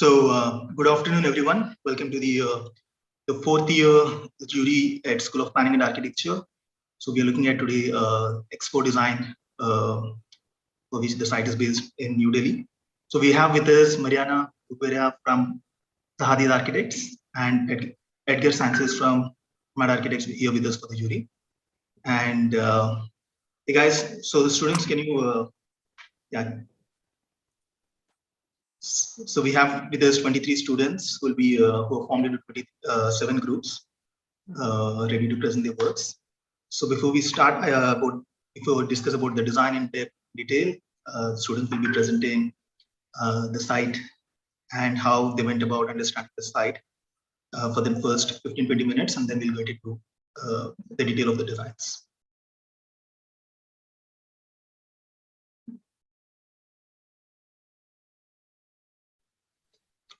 Good afternoon, everyone. Welcome to the fourth year jury at School of Planning and Architecture. So we are looking at today Expo design, for which the site is based in New Delhi. So we have with us Mariana from Hadid Architects and Edgar Sanchez from Mad Architects here with us for the jury. And hey guys, so the students, can you So we have with us 23 students who will be who are formed into 27 groups ready to present their works. So before we start, before we discuss about the design in detail, students will be presenting the site and how they went about understanding the site for the first 15-20 minutes, and then we'll get into the detail of the designs.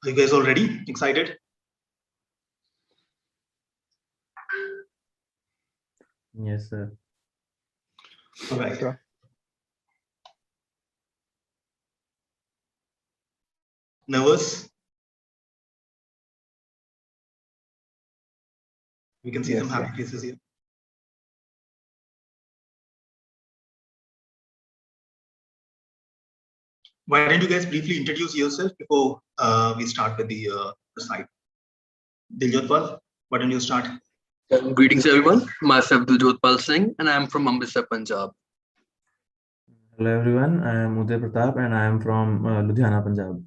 Are you guys all ready? Excited? Yes, sir. All right. Sure. Nervous? We can see some happy faces here. Why don't you guys briefly introduce yourself before we start with the site? Diljotpal, why don't you start? Greetings everyone, myself Diljotpal Singh and I am from Amritsar, Punjab. Hello everyone, I am Uday Pratap and I am from Ludhiana, Punjab.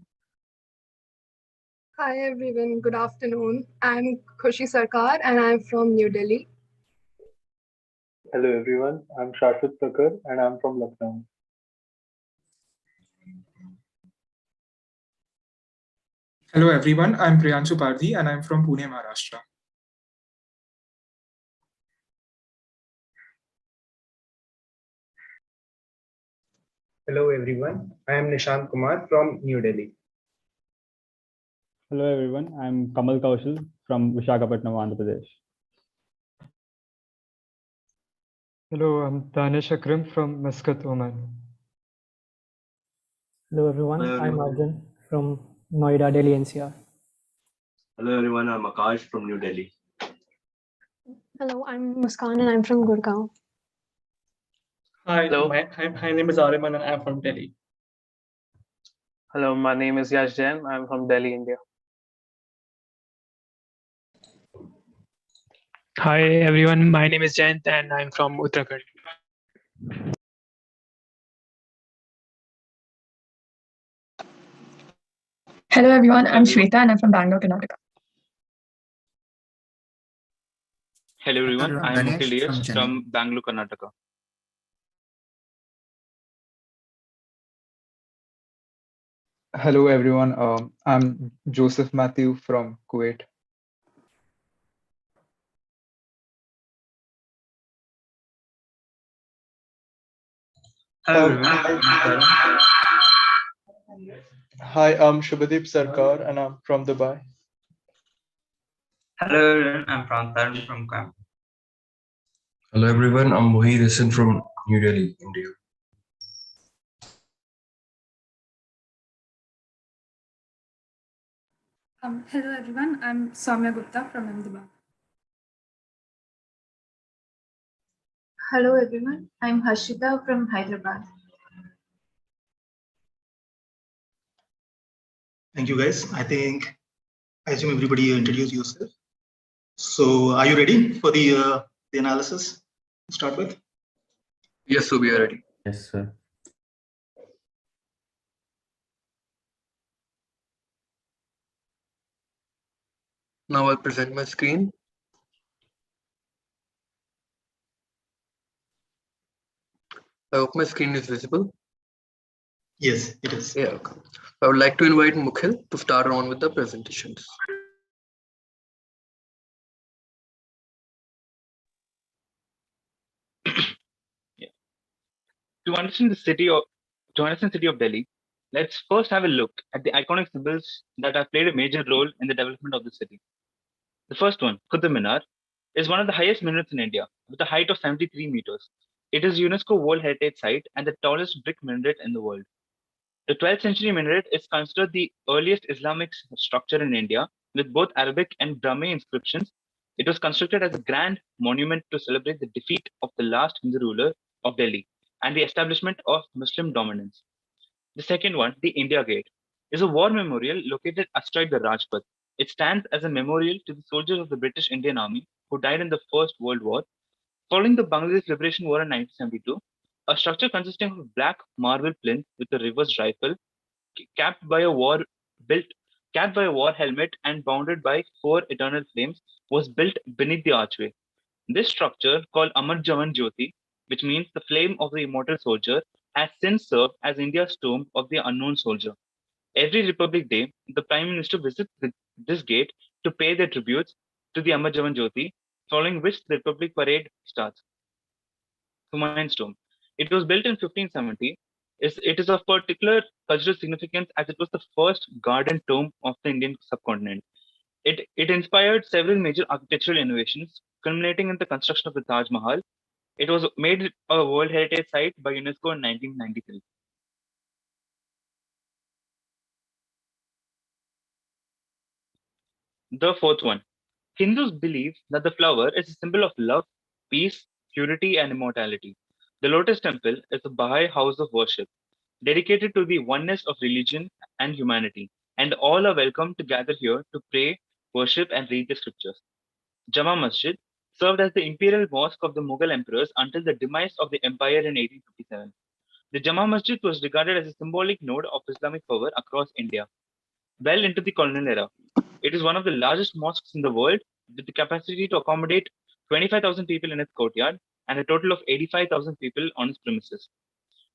Hi everyone, good afternoon. I'm Khushi Sarkar and I'm from New Delhi. Hello everyone, I'm Shaswhat and I'm from Lucknow. Hello everyone, I'm Preyanshu Pardhi and I'm from Pune, Maharashtra. Hello everyone, I am Nishant Kumar from New Delhi. Hello everyone, I'm Kamal Kaushal from Visakhapatnam, Andhra Pradesh. Hello, I'm Danish Akram from Muscat, Oman. Hello everyone, I'm Arjun from Noida, Delhi NCR. Hello everyone, I'm Akash from New Delhi. Hello, I'm Muskan and I'm from Gurgaon. Hi, my name is Ariman and I'm from Delhi. Hello, my name is Yash Jain. I'm from Delhi, India. Hi everyone, my name is Jayant and I'm from Uttarakhand. Hello everyone, I'm Shweta and I'm from Bangalore, Karnataka. Hello everyone, I'm Mukhil from Bangalore, Karnataka. Hello everyone, I'm Joseph Matthew from Kuwait. Hello everyone. Hi, I'm Shubhadeep Sarkar and I'm from Dubai. Hello everyone, I'm Pranthar from Camp. Hello everyone, I'm Mohit Hassan from New Delhi, India. Hello everyone, I'm Soumia Gupta from Ahmedabad. Hello everyone, I'm Harshita from Hyderabad. Thank you guys. I assume everybody introduce yourself. So are you ready for the analysis to start with? Yes, so we are ready. Yes, sir. Now I'll present my screen. I hope my screen is visible. Yes, it is. Yeah, okay. I would like to invite Mukhil to start on with the presentations. Yeah. To understand the city of Delhi, let's first have a look at the iconic symbols that have played a major role in the development of the city. The first one, Qutb Minar, is one of the highest minarets in India with a height of 73 meters. It is UNESCO World Heritage Site and the tallest brick minaret in the world. The 12th century minaret is considered the earliest Islamic structure in India, with both Arabic and Brahmi inscriptions. It was constructed as a grand monument to celebrate the defeat of the last Hindu ruler of Delhi and the establishment of Muslim dominance. The second one, the India Gate, is a war memorial located astride the Rajpath. It stands as a memorial to the soldiers of the British Indian Army who died in the First World War. Following the Bangladesh Liberation War in 1972, a structure consisting of a black marble plinth with a reversed rifle, capped by a war helmet and bounded by 4 eternal flames, was built beneath the archway. This structure, called Amar Jawan Jyoti, which means the flame of the immortal soldier, has since served as India's tomb of the unknown soldier. Every Republic Day, the Prime Minister visits this gate to pay their tributes to the Amar Jawan Jyoti, following which the Republic Parade starts. Humayun's tomb. It was built in 1570. It is of particular cultural significance as it was the first garden tomb of the Indian subcontinent. It inspired several major architectural innovations, culminating in the construction of the Taj Mahal. It was made a World Heritage Site by UNESCO in 1993. The fourth one. Hindus believe that the flower is a symbol of love, peace, purity, and immortality. The Lotus Temple is a Baha'i house of worship, dedicated to the oneness of religion and humanity, and all are welcome to gather here to pray, worship, and read the scriptures. Jama Masjid served as the imperial mosque of the Mughal emperors until the demise of the empire in 1857. The Jama Masjid was regarded as a symbolic node of Islamic power across India. Well into the colonial era, it is one of the largest mosques in the world, with the capacity to accommodate 25,000 people in its courtyard and a total of 85,000 people on its premises.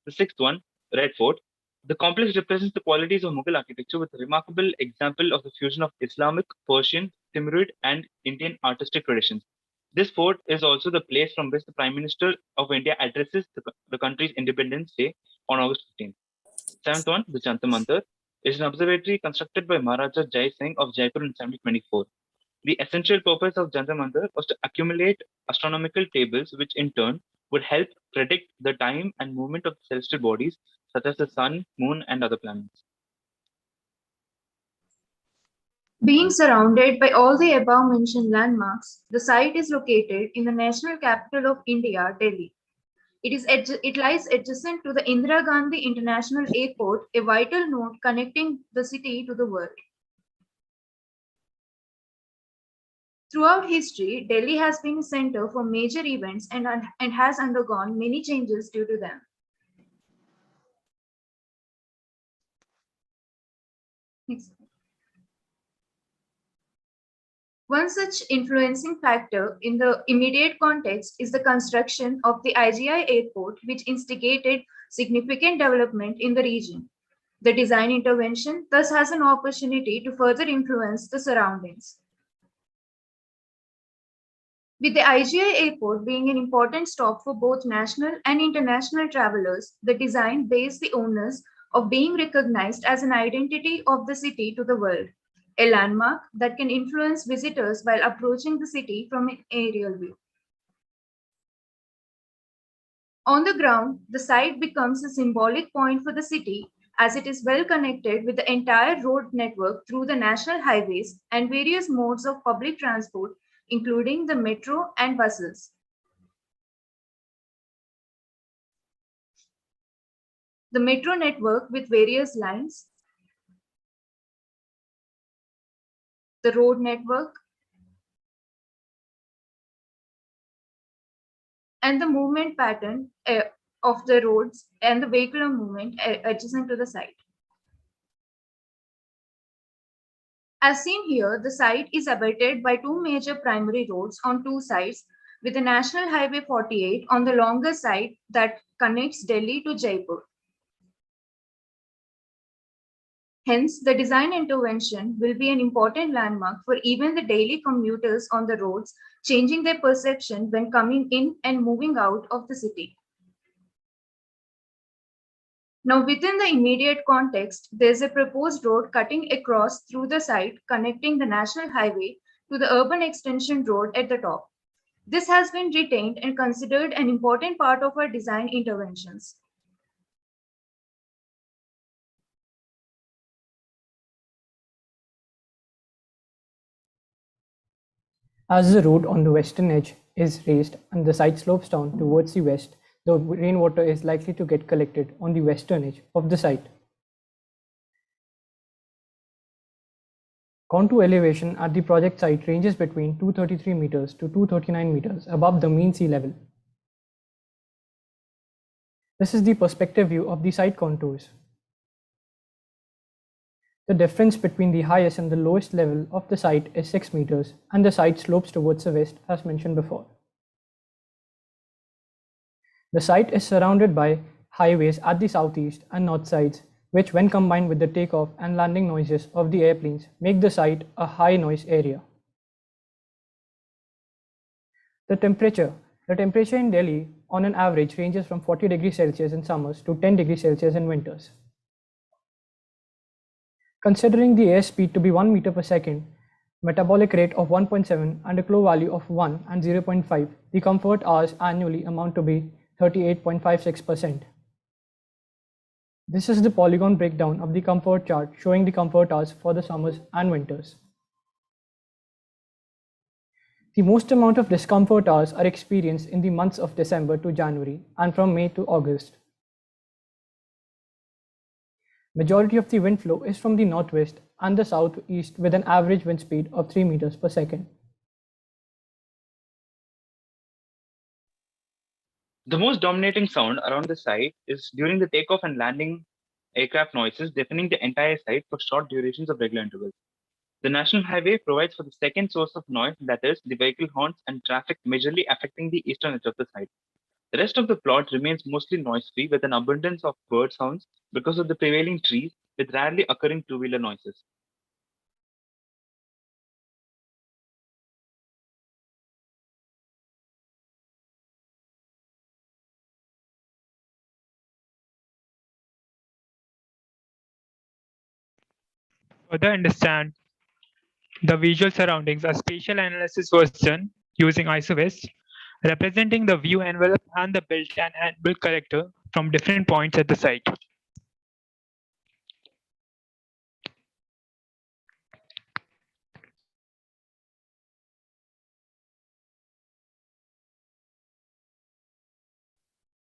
The sixth one, Red Fort. The complex represents the qualities of Mughal architecture with a remarkable example of the fusion of Islamic, Persian, Timurid, and Indian artistic traditions. This fort is also the place from which the Prime Minister of India addresses the country's Independence Day on August 15th. Seventh one, the Jantar Mantar, is an observatory constructed by Maharaja Jai Singh of Jaipur in 1724. The essential purpose of Jantar Mantar was to accumulate astronomical tables, which in turn would help predict the time and movement of celestial bodies such as the sun, moon, and other planets. Being surrounded by all the above mentioned landmarks, the site is located in the national capital of India, Delhi. It lies adjacent to the Indira Gandhi International Airport, a vital node connecting the city to the world. Throughout history, Delhi has been a center for major events and has undergone many changes due to them. Next. One such influencing factor in the immediate context is the construction of the IGI airport, which instigated significant development in the region. The design intervention thus has an opportunity to further influence the surroundings. With the IGI airport being an important stop for both national and international travelers, the design bears the onus of being recognized as an identity of the city to the world, a landmark that can influence visitors while approaching the city from an aerial view. On the ground, the site becomes a symbolic point for the city as it is well connected with the entire road network through the national highways and various modes of public transport, including the metro and buses. The metro network with various lines, the road network, and the movement pattern of the roads and the vehicular movement adjacent to the site. As seen here, the site is abutted by two major primary roads on two sides, with the National Highway 48 on the longer side that connects Delhi to Jaipur. Hence, the design intervention will be an important landmark for even the daily commuters on the roads, changing their perception when coming in and moving out of the city. Now, within the immediate context, there's a proposed road cutting across through the site, connecting the national highway to the urban extension road at the top. This has been retained and considered an important part of our design interventions. As the road on the western edge is raised and the site slopes down towards the west, the rainwater is likely to get collected on the western edge of the site. Contour elevation at the project site ranges between 233 meters to 239 meters above the mean sea level. This is the perspective view of the site contours. The difference between the highest and the lowest level of the site is 6 meters, and the site slopes towards the west as mentioned before. The site is surrounded by highways at the southeast and north sides, which when combined with the takeoff and landing noises of the airplanes make the site a high noise area. The temperature in Delhi on an average ranges from 40 degrees Celsius in summers to 10 degrees Celsius in winters. Considering the airspeed to be 1 meter per second, metabolic rate of 1.7 and a flow value of 1 and 0.5, the comfort hours annually amount to be 38.56%. This is the polygon breakdown of the comfort chart showing the comfort hours for the summers and winters. The most amount of discomfort hours are experienced in the months of December to January and from May to August. Majority of the wind flow is from the northwest and the southeast with an average wind speed of 3 meters per second. The most dominating sound around the site is during the takeoff and landing aircraft noises, deafening the entire site for short durations of regular intervals. The National Highway provides for the second source of noise, that is, the vehicle horns and traffic majorly affecting the eastern edge of the site. The rest of the plot remains mostly noise-free with an abundance of bird sounds because of the prevailing trees with rarely occurring two-wheeler noises. Further understand the visual surroundings, a spatial analysis was done using ISOVest, representing the view envelope and the built-in angle collector from different points at the site.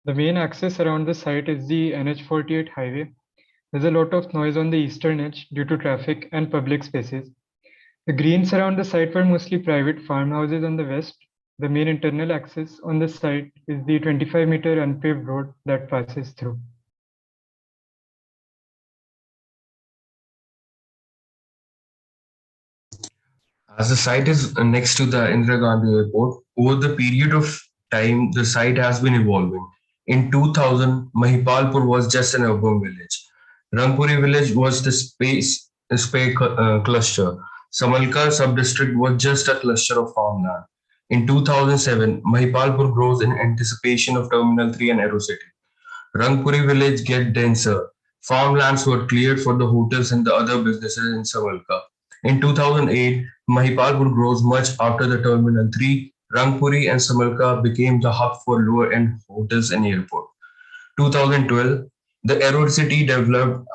The main access around the site is the NH48 highway. There's a lot of noise on the eastern edge due to traffic and public spaces. The greens around the site were mostly private farmhouses on the west. The main internal access on the site is the 25-meter unpaved road that passes through. As the site is next to the Indira Gandhi Airport, over the period of time, the site has been evolving. In 2000, Mahipalpur was just an urban village. Rangpuri village was the space cluster. Samalkar sub-district was just a cluster of farmland. In 2007, Mahipalpur grows in anticipation of Terminal 3 and Aerocity. Rangpuri village get denser. Farmlands were cleared for the hotels and the other businesses in Samalkar. In 2008, Mahipalpur grows much after the Terminal 3. Rangpuri and Samalkar became the hub for lower-end hotels and airport. 2012, the Aerocity developed.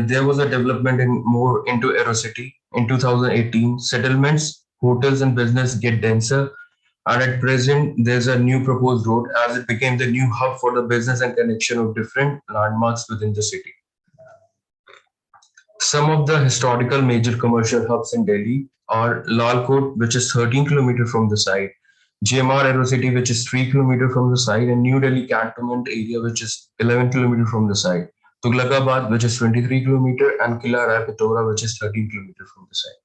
There was a development more into Aerocity. In 2018, settlements, hotels, and business get denser. And at present, there's a new proposed road as it became the new hub for the business and connection of different landmarks within the city. Some of the historical major commercial hubs in Delhi are Lal Kot, which is 13 kilometers from the site, GMR Aerocity, which is 3 kilometers from the site, and New Delhi Cantonment area, which is 11 kilometers from the site, Tughlakabad, which is 23 kilometers, and Kila Rai Pitora, which is 13 kilometers from the site.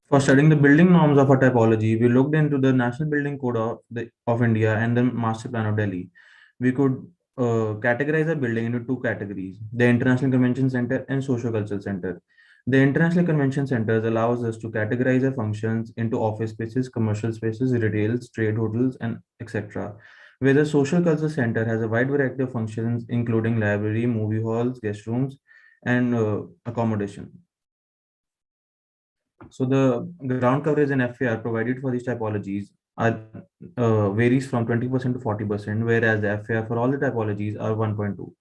For studying the building norms of a typology, we looked into the National Building Code of India and the Master Plan of Delhi. We could categorize a building into two categories, the International Convention Center and Socio-Cultural Center. The International Convention Centers allows us to categorize our functions into office spaces, commercial spaces, retails, trade hotels, and etc. Where the Social Cultural Center has a wide variety of functions, including library, movie halls, guest rooms, and accommodation. So the ground coverage and FAR provided for these typologies varies from 20% to 40%, whereas the FAR for all the typologies are 1.2.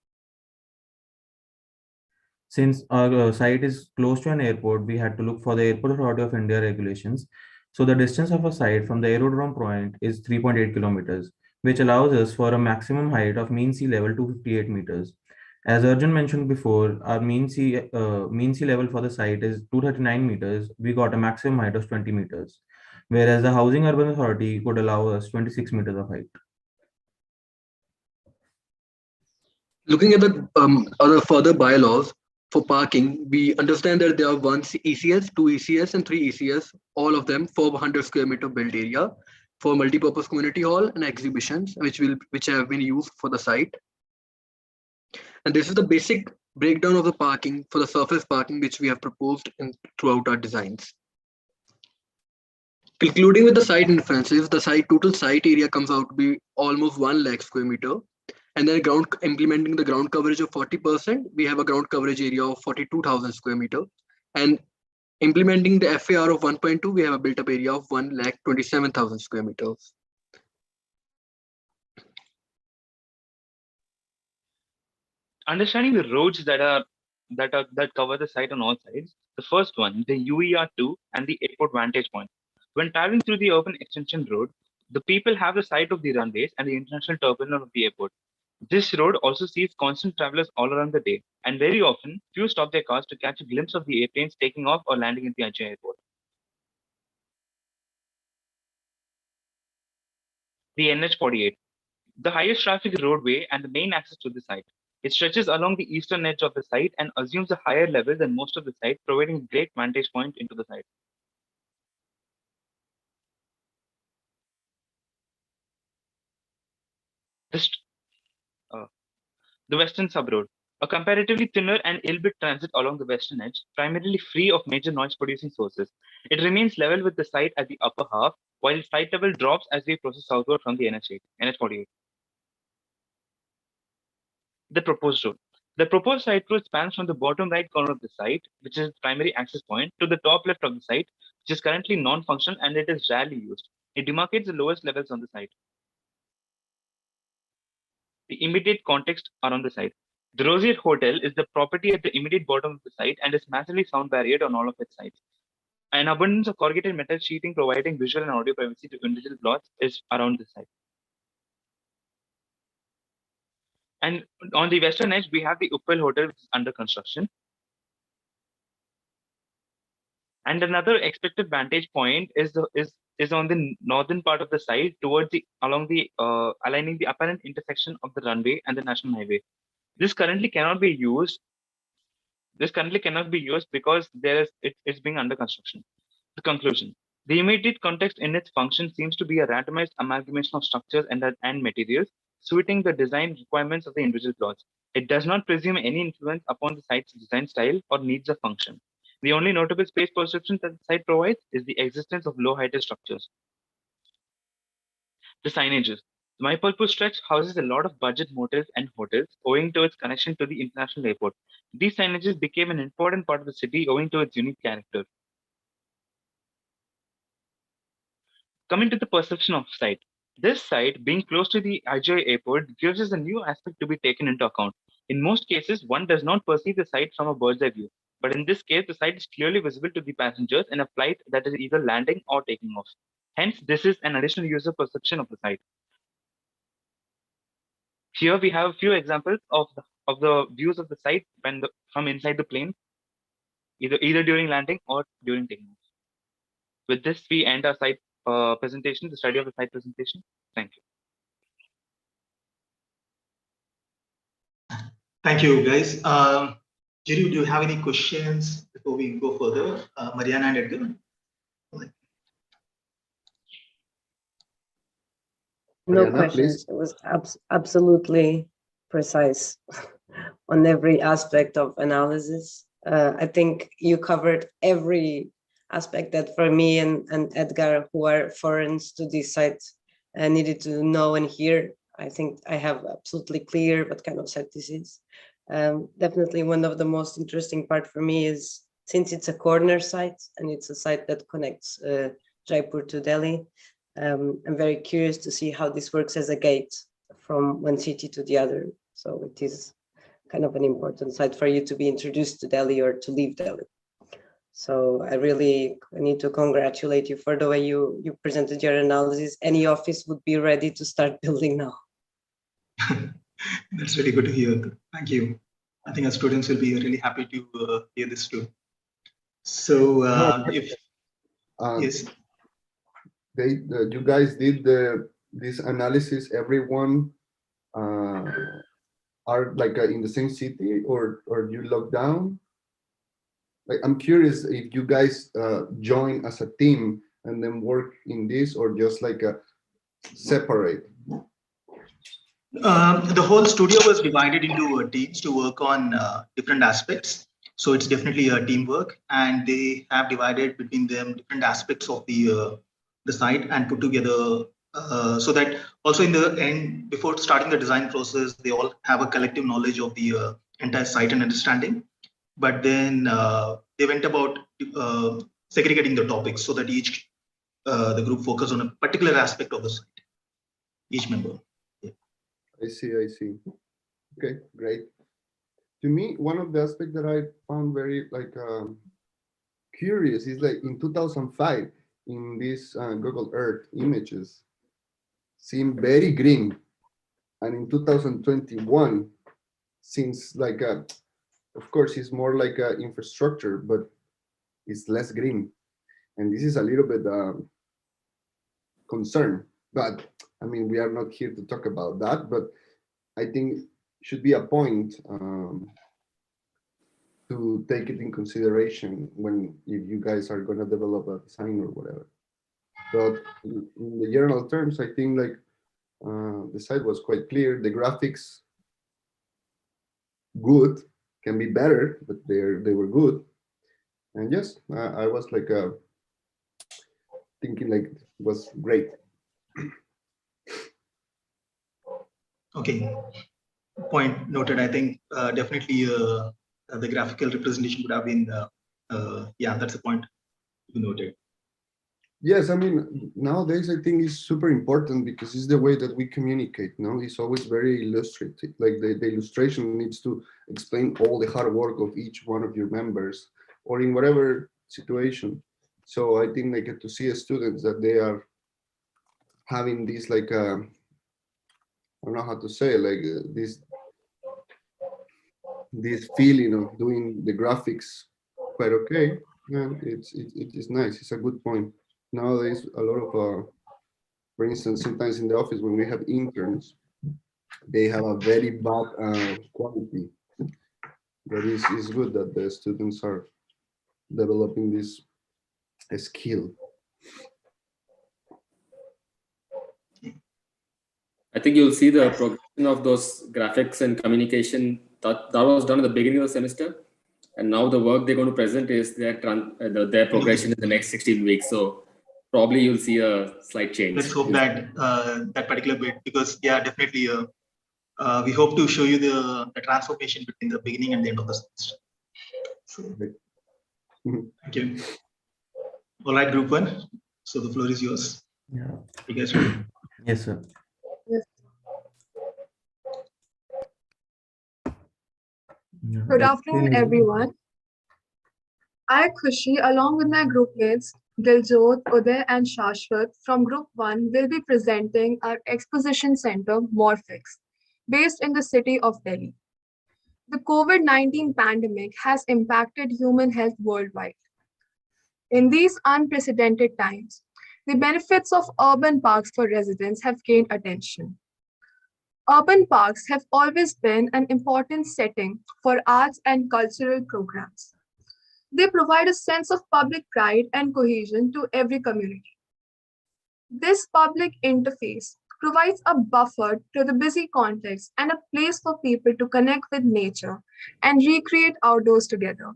Since our site is close to an airport, we had to look for the Airport Authority of India regulations. So the distance of a site from the aerodrome point is 3.8 kilometers, which allows us for a maximum height of mean sea level 258 meters. As Arjun mentioned before, our mean sea level for the site is 239 meters. We got a maximum height of 20 meters, whereas the Housing Urban Authority could allow us 26 meters of height. Looking at the other further bylaws for parking, we understand that there are one ECS, two ECS, and three ECS, all of them 400 square meter built area for multi-purpose community hall and exhibitions, which have been used for the site. And this is the basic breakdown of the parking for the surface parking, which we have proposed throughout our designs. Concluding with the site inferences, the total site area comes out to be almost 1 lakh square meter. And then implementing the ground coverage of 40%, we have a ground coverage area of 42,000 square meter. And implementing the FAR of 1.2, we have a built up area of 1,27,000 square meters. Understanding the roads that cover the site on all sides. The first one, the UER2 and the airport vantage point. When traveling through the urban extension road, the people have the sight of the runways and the international terminal of the airport. This road also sees constant travelers all around the day, and very often, few stop their cars to catch a glimpse of the airplanes taking off or landing at the Ajay airport. The NH48, the highest traffic roadway and the main access to the site. It stretches along the eastern edge of the site and assumes a higher level than most of the site, providing a great vantage point into the site. The Western Subroad, a comparatively thinner and ill-built transit along the western edge, primarily free of major noise-producing sources. It remains level with the site at the upper half, while site level drops as we process southward from the NH48. The proposed road. The proposed site road spans from the bottom right corner of the site, which is its primary access point, to the top left of the site, which is currently non-functional and it is rarely used. It demarcates the lowest levels on the site. The immediate context around the site. The Rosier Hotel is the property at the immediate bottom of the site and is massively sound barriered on all of its sides. An abundance of corrugated metal sheeting providing visual and audio privacy to individual plots is around the site. And on the western edge, we have the Uppal Hotel, which is under construction. And another expected vantage point is on the northern part of the site towards aligning the apparent intersection of the runway and the national highway. This currently cannot be used because it's being under construction. The conclusion. The immediate context in its function seems to be a randomized amalgamation of structures and materials, suiting the design requirements of the individual plots. It does not presume any influence upon the site's design style or needs of function. The only notable space perception that the site provides is the existence of low-heighted structures. The signages. The Maipalpur stretch houses a lot of budget motels and hotels owing to its connection to the international airport. These signages became an important part of the city owing to its unique character. Coming to the perception of site. This site, being close to the Ajay airport, gives us a new aspect to be taken into account. In most cases, one does not perceive the site from a bird's eye view. But in this case, the site is clearly visible to the passengers in a flight that is either landing or taking off. Hence, this is an additional user perception of the site. Here we have a few examples of the views of the site from inside the plane, either during landing or during taking off. With this, we end our site presentation, the study of the site presentation. Thank you. Thank you, guys. Jerry, do you have any questions before we go further? Mariana and Edgar? No questions. It was absolutely precise on every aspect of analysis. I think you covered every aspect that for me and Edgar, who are foreigners to this site, needed to know and hear. I think I have absolutely clear what kind of site this is. Definitely one of the most interesting part for me is, since it's a corner site and it's a site that connects Jaipur to Delhi, I'm very curious to see how this works as a gate from one city to the other. So it is kind of an important site for you to be introduced to Delhi or to leave Delhi. So I really need to congratulate you for the way you presented your analysis. Any office would be ready to start building now. That's really good to hear. Thank you. I think our students will be really happy to hear this too. So yes, you guys did this analysis. Everyone are like in the same city, or you locked down? Like, I'm curious if you guys join as a team and then work in this, or just like a separate. The whole studio was divided into teams to work on different aspects. So it's definitely a teamwork, and they have divided between them different aspects of the site and put together so that also in the end, before starting the design process, they all have a collective knowledge of the entire site and understanding. But then they went about segregating the topics so that each the group focus on a particular aspect of the site, each member. I see. Okay, great. To me, one of the aspects that I found very curious is like in 2005, in these Google Earth images, seem very green, and in 2021, seems like of course, it's more like a infrastructure, but it's less green, and this is a little bit concern. But I mean, we are not here to talk about that, but I think should be a point to take it in consideration if you guys are going to develop a design or whatever. But in the general terms, I think like the site was quite clear. The graphics good, can be better, but they were good. And yes, I was like thinking like it was great. Okay, point noted. I think definitely the graphical representation would have been, yeah, that's the point you noted. Yes, I mean, nowadays I think it's super important because it's the way that we communicate. No, it's always very illustrative. Like the illustration needs to explain all the hard work of each one of your members, or in whatever situation. So I think like to see students that they are having this like I don't know how to say, like this feeling of doing the graphics quite okay. Yeah, it is nice. It's a good point. Nowadays, a lot of, for instance, sometimes in the office when we have interns, they have a very bad quality. But it's good that the students are developing this skill. I think you'll see the progression of those graphics and communication that was done at the beginning of the semester. And now the work they're going to present is their progression in the next 16 weeks. So probably you'll see a slight change. Let's hope that that particular bit, because yeah, definitely we hope to show you the transformation between the beginning and the end of the semester. So, thank you. All right, group one. So the floor is yours. Yeah. You guys ready? Yes, sir. Yes. Yeah. Good afternoon, everyone. I, Khushi, along with my group mates, Diljot, Uday, and Shaswhat from Group 1 will be presenting our exposition center, Morphix, based in the city of Delhi. The COVID-19 pandemic has impacted human health worldwide. In these unprecedented times, the benefits of urban parks for residents have gained attention. Urban parks have always been an important setting for arts and cultural programs. They provide a sense of public pride and cohesion to every community. This public interface provides a buffer to the busy context and a place for people to connect with nature and recreate outdoors together.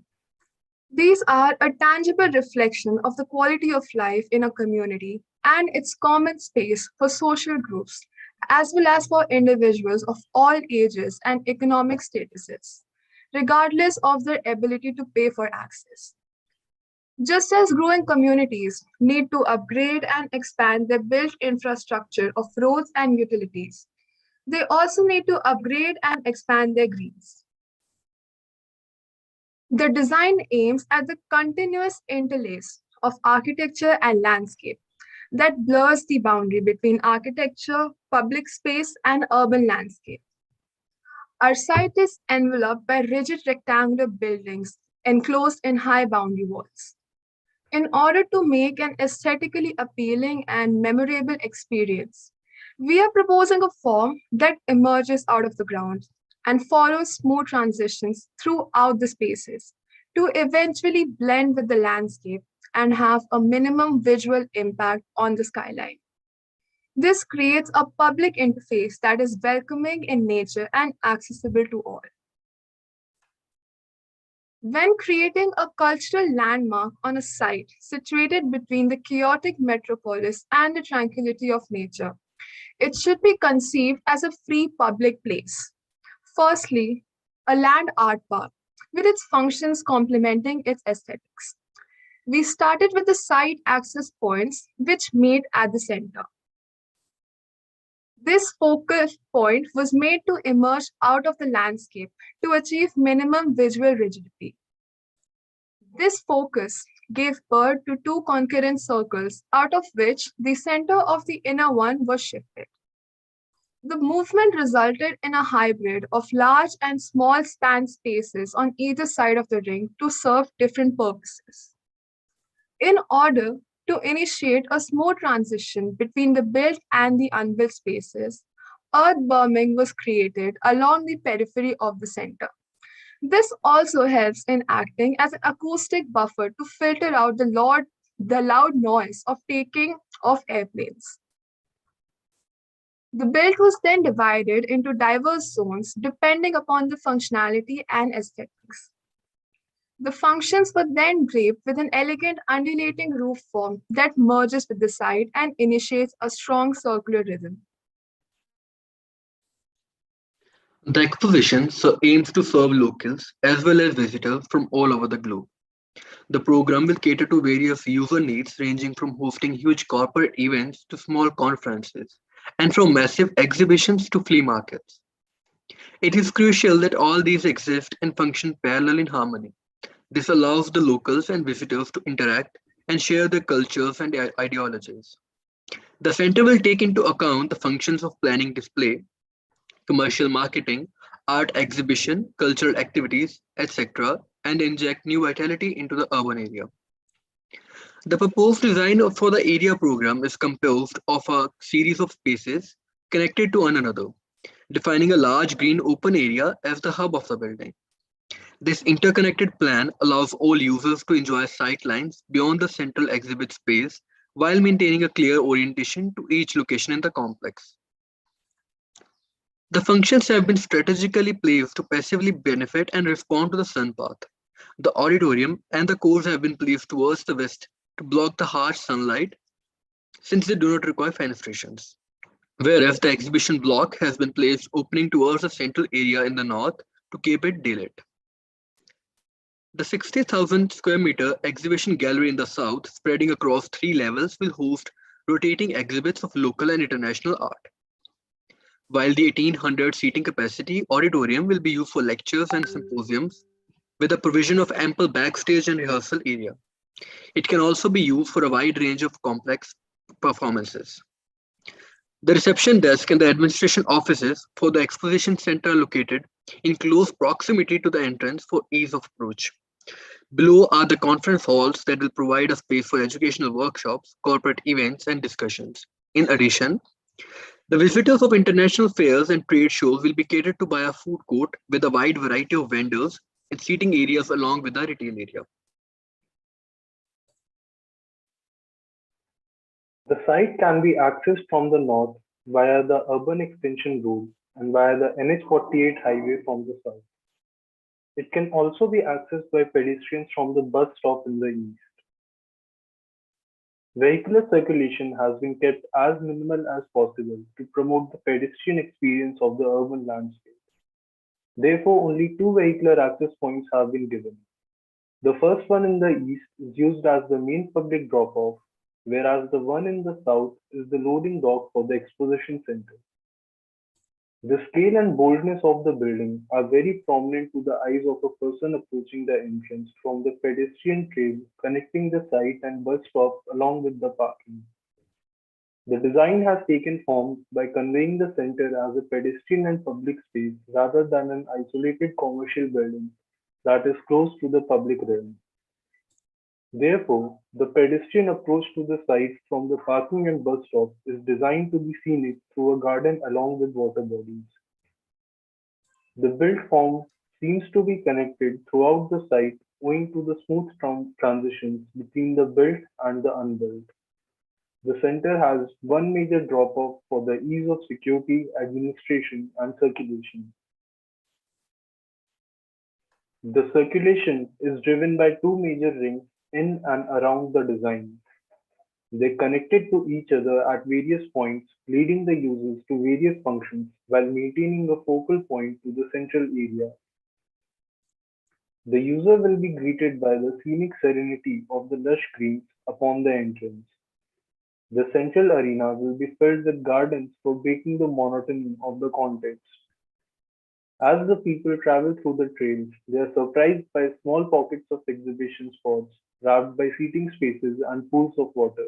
These are a tangible reflection of the quality of life in a community and its common space for social groups, as well as for individuals of all ages and economic statuses, regardless of their ability to pay for access. Just as growing communities need to upgrade and expand their built infrastructure of roads and utilities, they also need to upgrade and expand their greens. The design aims at the continuous interlace of architecture and landscape that blurs the boundary between architecture, public space, and urban landscape. Our site is enveloped by rigid rectangular buildings enclosed in high boundary walls. In order to make an aesthetically appealing and memorable experience, we are proposing a form that emerges out of the ground and follows smooth transitions throughout the spaces to eventually blend with the landscape and have a minimum visual impact on the skyline. This creates a public interface that is welcoming in nature and accessible to all. When creating a cultural landmark on a site situated between the chaotic metropolis and the tranquility of nature, it should be conceived as a free public place. Firstly, a land art park with its functions complementing its aesthetics. We started with the site access points which meet at the center. This focal point was made to emerge out of the landscape to achieve minimum visual rigidity. This focus gave birth to two concurrent circles, out of which the center of the inner one was shifted. The movement resulted in a hybrid of large and small span spaces on either side of the ring to serve different purposes. In order to initiate a smooth transition between the built and the unbuilt spaces, earth berming was created along the periphery of the center. This also helps in acting as an acoustic buffer to filter out the loud noise of taking off airplanes. The build was then divided into diverse zones depending upon the functionality and aesthetics. The functions were then draped with an elegant undulating roof form that merges with the site and initiates a strong circular rhythm. The exposition aims to serve locals as well as visitors from all over the globe. The program will cater to various user needs ranging from hosting huge corporate events to small conferences, and from massive exhibitions to flea markets. It is crucial that all these exist and function parallel in harmony. This allows the locals and visitors to interact and share their cultures and ideologies. The center will take into account the functions of planning display, commercial marketing, art exhibition, cultural activities, etc., and inject new vitality into the urban area. The proposed design for the area program is composed of a series of spaces connected to one another, defining a large green open area as the hub of the building. This interconnected plan allows all users to enjoy sightlines beyond the central exhibit space while maintaining a clear orientation to each location in the complex. The functions have been strategically placed to passively benefit and respond to the sun path. The auditorium and the cores have been placed towards the west to block the harsh sunlight since they do not require fenestrations, whereas the exhibition block has been placed opening towards the central area in the north to keep it daylit. The 60,000 square meter exhibition gallery in the south, spreading across 3 levels, will host rotating exhibits of local and international art. While the 1,800 seating capacity auditorium will be used for lectures and symposiums, with the provision of ample backstage and rehearsal area. It can also be used for a wide range of complex performances. The reception desk and the administration offices for the exposition center are located in close proximity to the entrance for ease of approach. Below are the conference halls that will provide a space for educational workshops, corporate events, and discussions. In addition, the visitors of international fairs and trade shows will be catered to by a food court with a wide variety of vendors and seating areas along with the retail area. The site can be accessed from the north via the urban extension route and via the NH48 highway from the south. It can also be accessed by pedestrians from the bus stop in the east. Vehicular circulation has been kept as minimal as possible to promote the pedestrian experience of the urban landscape. Therefore, only 2 vehicular access points have been given. The first one in the east is used as the main public drop-off, whereas the one in the south is the loading dock for the exposition center. The scale and boldness of the building are very prominent to the eyes of a person approaching the entrance from the pedestrian trail connecting the site and bus stop along with the parking. The design has taken form by conveying the center as a pedestrian and public space rather than an isolated commercial building that is close to the public realm. Therefore, the pedestrian approach to the site from the parking and bus stop is designed to be scenic through a garden along with water bodies. The built form seems to be connected throughout the site owing to the smooth transitions between the built and the unbuilt. The center has one major drop-off for the ease of security, administration, and circulation. The circulation is driven by two major rings in and around the design. They connected to each other at various points, leading the users to various functions while maintaining a focal point to the central area. The user will be greeted by the scenic serenity of the lush greens upon the entrance. The central arena will be filled with gardens for breaking the monotony of the context. As the people travel through the trails, they are surprised by small pockets of exhibition spots wrapped by seating spaces and pools of water.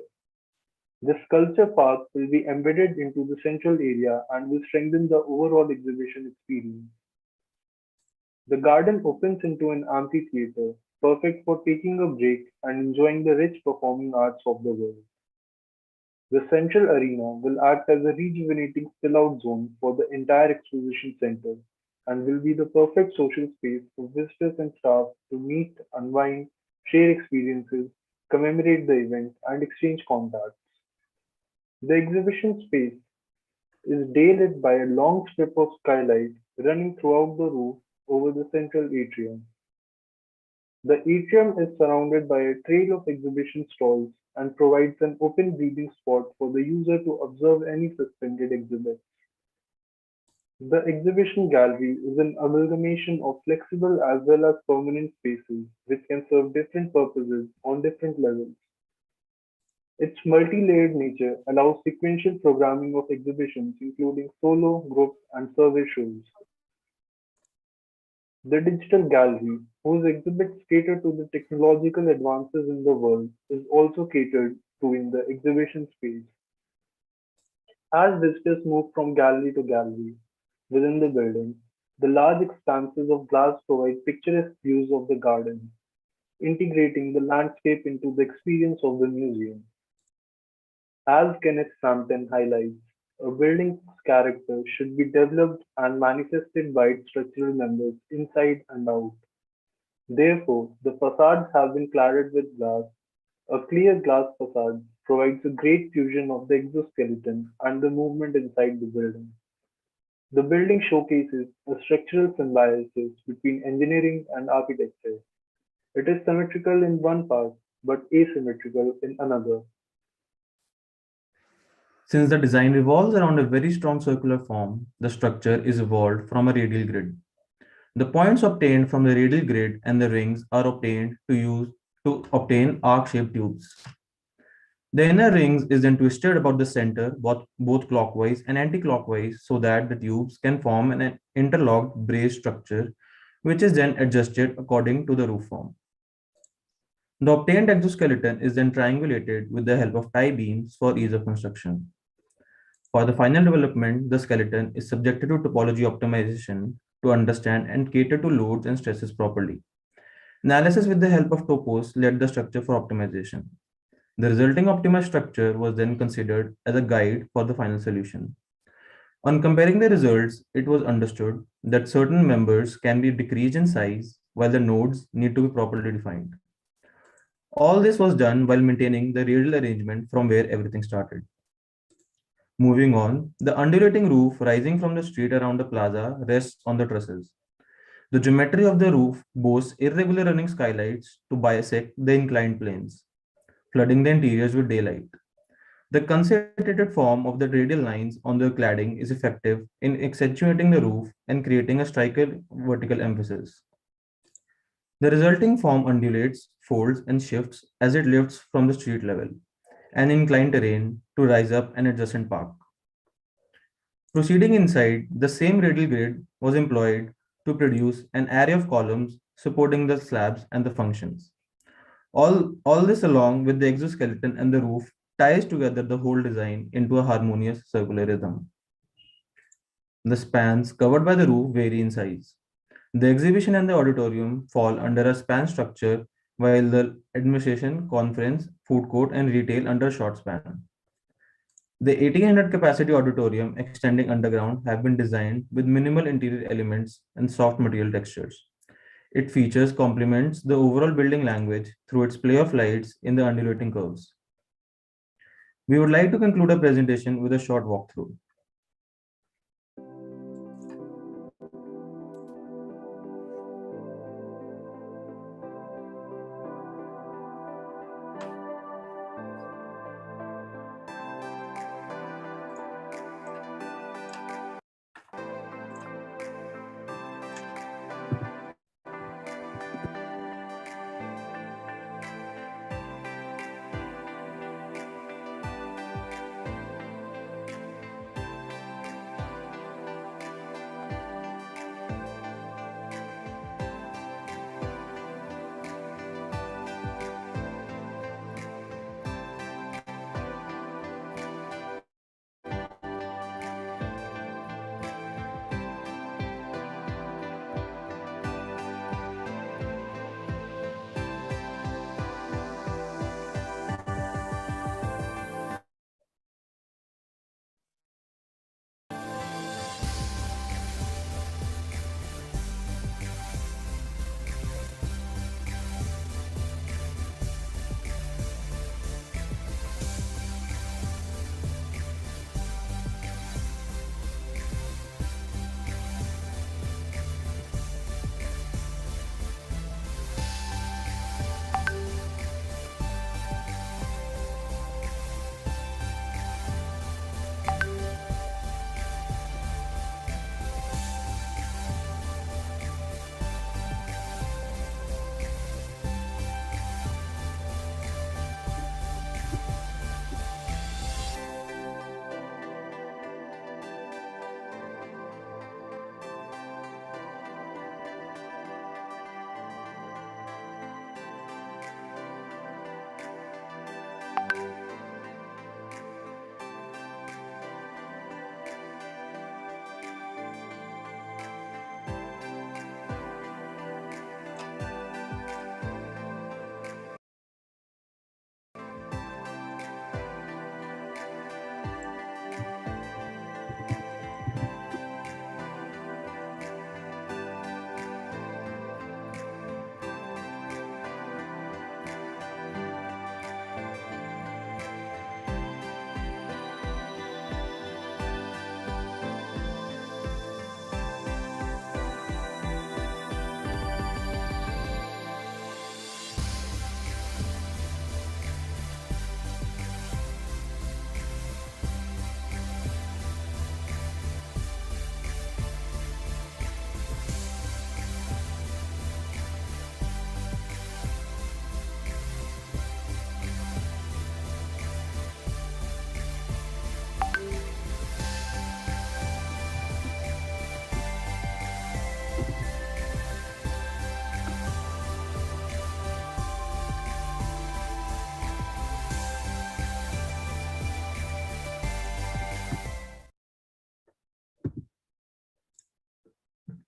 This sculpture park will be embedded into the central area and will strengthen the overall exhibition experience. The garden opens into an amphitheater, perfect for taking a break and enjoying the rich performing arts of the world. The central arena will act as a rejuvenating spill-out zone for the entire exposition center and will be the perfect social space for visitors and staff to meet, unwind, share experiences, commemorate the event, and exchange contacts. The exhibition space is daylit by a long strip of skylight running throughout the roof over the central atrium. The atrium is surrounded by a trail of exhibition stalls and provides an open breathing spot for the user to observe any suspended exhibits. The exhibition gallery is an amalgamation of flexible as well as permanent spaces which can serve different purposes on different levels. Its multi-layered nature allows sequential programming of exhibitions including solo, group, and survey shows. The digital gallery, whose exhibits cater to the technological advances in the world, is also catered to in the exhibition space. As visitors move from gallery to gallery within the building, the large expanses of glass provide picturesque views of the garden, integrating the landscape into the experience of the museum. As Kenneth Frampton highlights, a building's character should be developed and manifested by its structural members inside and out. Therefore, the facades have been cladded with glass. A clear glass facade provides a great fusion of the exoskeleton and the movement inside the building. The building showcases a structural symbiosis between engineering and architecture. It is symmetrical in one part, but asymmetrical in another. Since the design revolves around a very strong circular form, the structure is evolved from a radial grid. The points obtained from the radial grid and the rings are obtained to obtain arc-shaped tubes. The inner rings is then twisted about the center, both clockwise and anti-clockwise, so that the tubes can form an interlocked brace structure, which is then adjusted according to the roof form. The obtained exoskeleton is then triangulated with the help of tie beams for ease of construction. For the final development, the skeleton is subjected to topology optimization to understand and cater to loads and stresses properly. Analysis with the help of topos led the structure for optimization. The resulting optimized structure was then considered as a guide for the final solution. On comparing the results, it was understood that certain members can be decreased in size while the nodes need to be properly defined. All this was done while maintaining the radial arrangement from where everything started. Moving on, the undulating roof rising from the street around the plaza rests on the trusses. The geometry of the roof boasts irregular running skylights to bisect the inclined planes, flooding the interiors with daylight. The concentrated form of the radial lines on the cladding is effective in accentuating the roof and creating a striker vertical emphasis. The resulting form undulates, folds, and shifts as it lifts from the street level, an inclined terrain to rise up an adjacent park. Proceeding inside, the same radial grid was employed to produce an array of columns supporting the slabs and the functions. All this along with the exoskeleton and the roof ties together the whole design into a harmonious circular rhythm. The spans covered by the roof vary in size. The exhibition and the auditorium fall under a span structure, while the administration, conference, food court, and retail under a short span. The 1800 capacity auditorium extending underground have been designed with minimal interior elements and soft material textures. It features complements the overall building language through its play of lights in the undulating curves. We would like to conclude our presentation with a short walkthrough.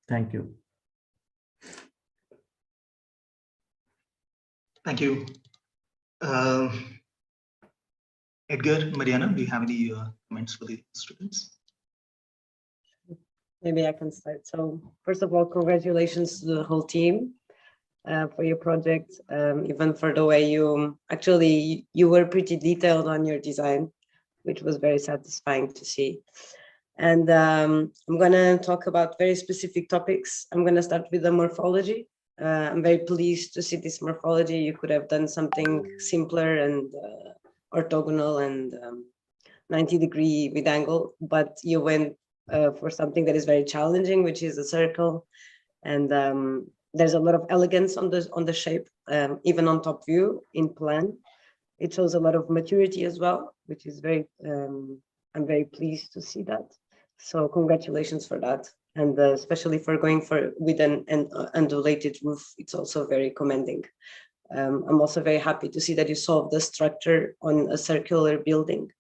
Thank you. Thank you. Edgar, Mariana, do you have any comments for the students? Maybe I can start. So first of all, congratulations to the whole team for your project, even for the way you were pretty detailed on your design, which was very satisfying to see. And I'm going to talk about very specific topics. I'm going to start with the morphology. I'm very pleased to see this morphology. You could have done something simpler and orthogonal and 90-degree with angle, but you went for something that is very challenging, which is a circle. And there's a lot of elegance on the shape, even on top view in plan. It shows a lot of maturity as well, which is very, I'm very pleased to see that. So congratulations for that. And especially for going with an undulated roof, it's also very commending. I'm also very happy to see that you solved the structure on a circular building,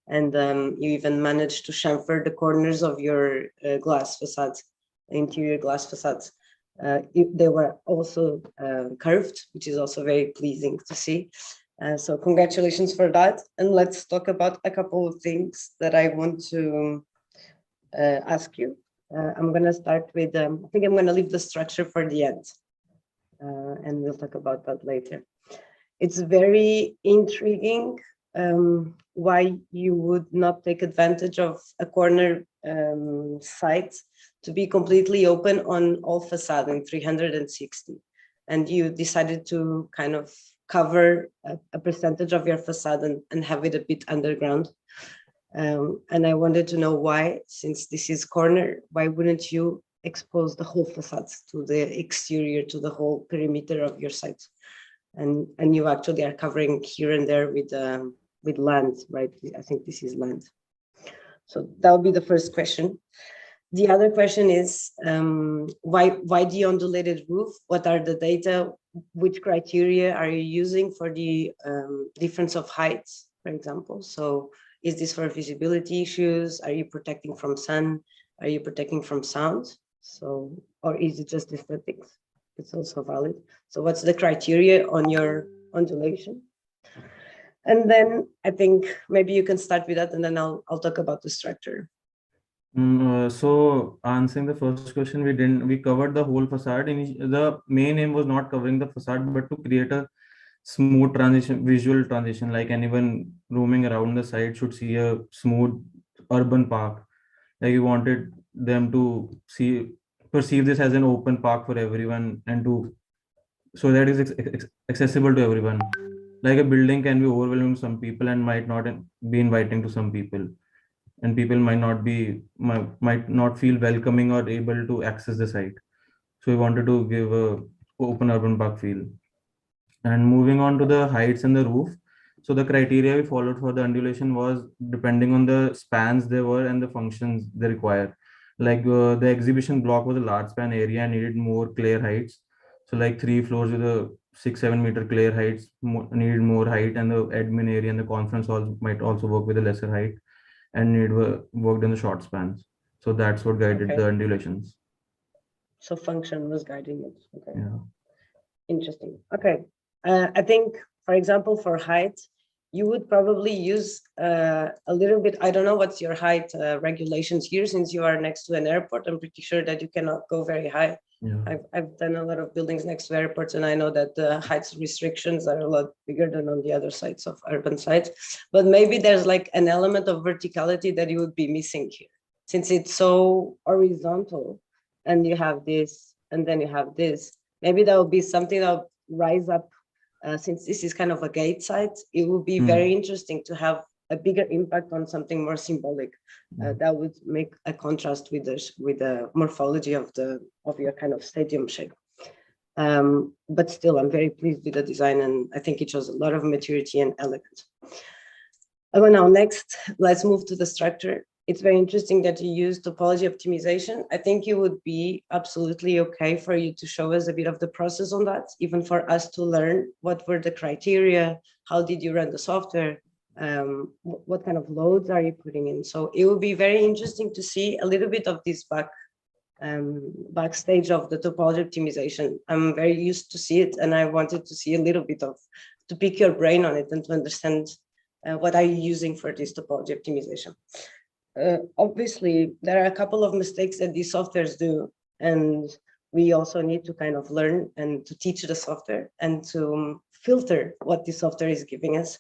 and you even managed to chamfer the corners of your glass facades, interior glass facades. They were also curved, which is also very pleasing to see. So congratulations for that. And let's talk about a couple of things that I want to ask you. I'm going to start with, I think I'm going to leave the structure for the end. And we'll talk about that later. It's very intriguing why you would not take advantage of a corner site to be completely open on all facade in 360. And you decided to kind of cover a percentage of your facade and have it a bit underground. And I wanted to know why, since this is corner, why wouldn't you expose the whole facades to the exterior, to the whole perimeter of your site? And you actually are covering here and there with land, right? I think this is land. So that would be the first question. The other question is, why the undulated roof? What are the data? Which criteria are you using for the difference of heights, for example? So is this for visibility issues? Are you protecting from sun? Are you protecting from sound? So, or is it just aesthetics? It's also valid. So what's the criteria on your undulation? And then I think maybe you can start with that, and then I'll talk about the structure. So answering the first question, we covered the whole facade. The main aim was not covering the facade, but to create a smooth transition, visual transition, like anyone roaming around the site should see a smooth urban park. Like we wanted them to perceive this as an open park for everyone, and so that is accessible to everyone. Like a building can be overwhelming to some people and might not be inviting to some people, and people might not feel welcoming or able to access the site. So we wanted to give a open urban park feel. And moving on to the heights and the roof. So the criteria we followed for the undulation was depending on the spans there were and the functions they require. Like the exhibition block was a large span area and needed more clear heights. So like 3 floors with a 6-7 meter clear heights needed more height, and the admin area and the conference hall might also work with a lesser height and worked in the short spans. So that's what guided the undulations. So function was guiding it. Okay. Yeah. Interesting. Okay. I think, for example, for height, you would probably use a little bit, I don't know what's your height regulations here, since you are next to an airport. I'm pretty sure that you cannot go very high. Yeah. I've done a lot of buildings next to airports, and I know that the height restrictions are a lot bigger than on the other sides of urban sites. But maybe there's like an element of verticality that you would be missing here, since it's so horizontal, and you have this, and then you have this. Maybe that would be something that will rise up. Since this is kind of a gate site, it would be very interesting to have a bigger impact on something more symbolic. That would make a contrast with the morphology of your kind of stadium shape. But still, I'm very pleased with the design, and I think it shows a lot of maturity and elegance. Okay, now next, let's move to the structure. It's very interesting that you use topology optimization. I think it would be absolutely okay for you to show us a bit of the process on that, even for us to learn what were the criteria, how did you run the software, what kind of loads are you putting in. So it would be very interesting to see a little bit of this backstage of the topology optimization. I'm very used to see it, and I wanted to see a little bit to pick your brain on it and to understand what are you using for this topology optimization. Obviously, there are a couple of mistakes that these softwares do, and we also need to kind of learn and to teach the software and to filter what the software is giving us.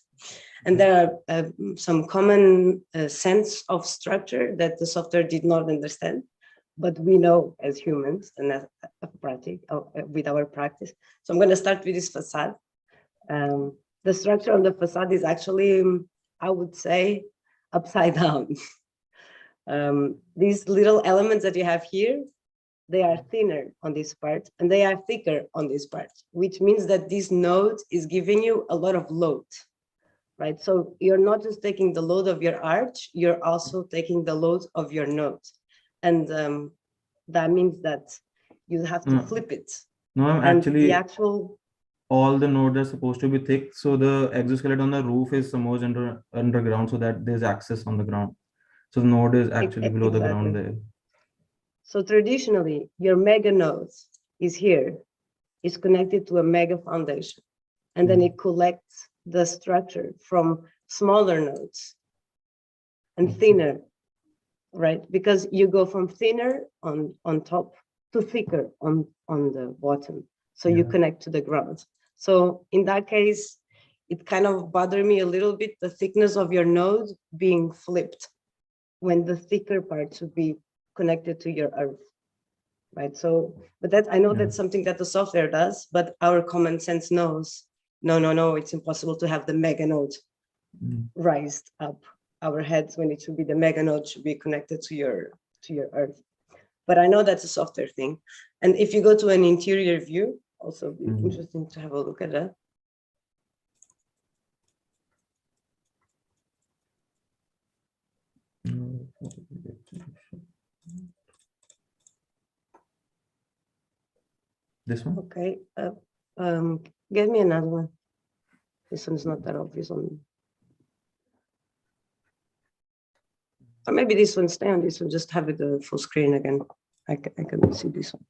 And there are some common sense of structure that the software did not understand, but we know as humans and as with our practice. So I'm going to start with this facade. The structure on the facade is actually, I would say, upside down. These little elements that you have here, they are thinner on this part and they are thicker on this part, which means that this node is giving you a lot of load, right? So you're not just taking the load of your arch, you're also taking the load of your node. And that means that you have to No. flip it. No, And actually, the actual all the nodes are supposed to be thick, so the exoskeleton on the roof is submerged underground, so that there's access on the ground. So the node is actually below the ground there. So traditionally, your mega node is here, is connected to a mega foundation, and then it collects the structure from smaller nodes and thinner, right? Because you go from thinner on top to thicker on the bottom. So you connect to the ground. So in that case, it kind of bothered me a little bit, the thickness of your node being flipped when the thicker part should be connected to your earth, right? So, but that I know that's something that the software does, but our common sense knows, no, it's impossible to have the mega node raised up our heads when it should be the mega node should be connected to your earth. But I know that's a software thing. And if you go to an interior view, also be interesting to have a look at that. This one? Okay. Give me another one. This one's not that obvious on me. Or maybe this one, stay on this one, just have it full screen again. I can see this one.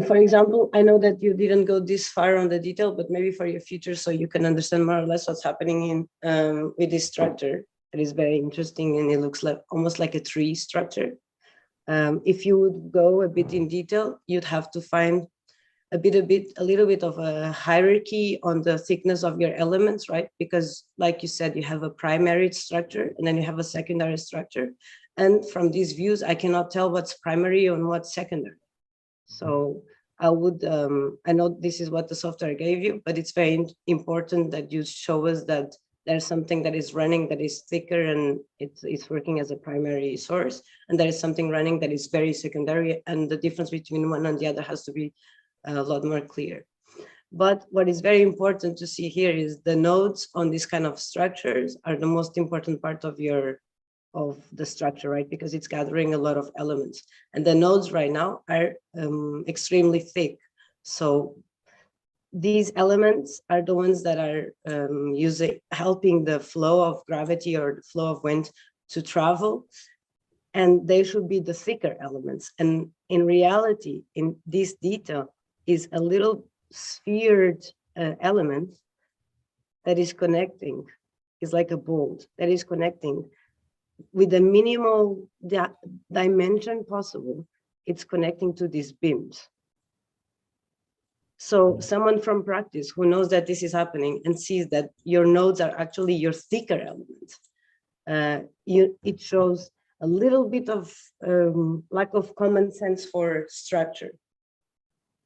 For example, I know that you didn't go this far on the detail, but maybe for your future, so you can understand more or less what's happening in with this structure. It is very interesting, and it looks like almost like a tree structure. If you would go a bit in detail, you'd have to find a little bit of a hierarchy on the thickness of your elements, right? Because like you said, you have a primary structure and then you have a secondary structure. And from these views, I cannot tell what's primary and what's secondary. So I would, I know this is what the software gave you, but it's very important that you show us that there's something that is running that is thicker and it's working as a primary source. And there is something running that is very secondary, and the difference between one and the other has to be a lot more clear. But what is very important to see here is the nodes on these kind of structures are the most important part of the structure, right? Because it's gathering a lot of elements. And the nodes right now are extremely thick. So these elements are the ones that are helping the flow of gravity or the flow of wind to travel. And they should be the thicker elements. And in reality, in this detail, is a little sphered element that is connecting, is like a bolt that is connecting with the minimal dimension possible. It's connecting to these beams. So someone from practice who knows that this is happening and sees that your nodes are actually your thicker elements, it shows a little bit of lack of common sense for structure.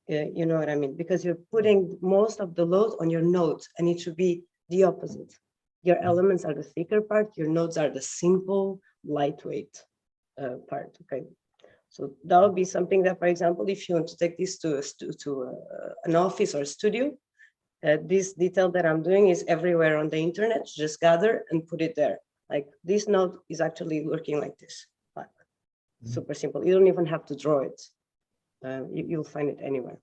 You know what I mean? Because you're putting most of the load on your nodes, and it should be the opposite. Your elements are the thicker part, your nodes are the simple, lightweight part, okay? So that would be something that, for example, if you want to take this to an office or a studio, this detail that I'm doing is everywhere on the internet. Just gather and put it there. Like this node is actually working like this, like super simple. You don't even have to draw it. You'll find it anywhere.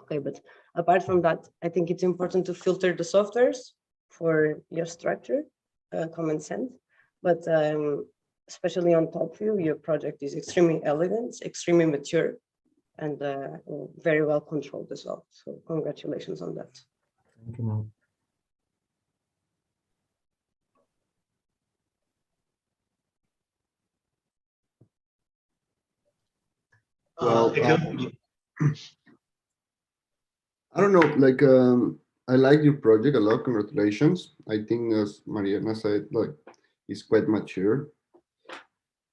Okay, but apart from that, I think it's important to filter the softwares for your structure, common sense. But especially on top view, your project is extremely elegant, extremely mature, and very well controlled as well. So congratulations on that. Thank you, ma'am. Well, I don't know, like, I like your project a lot. Congratulations. I think, as Mariana said, like, it's quite mature.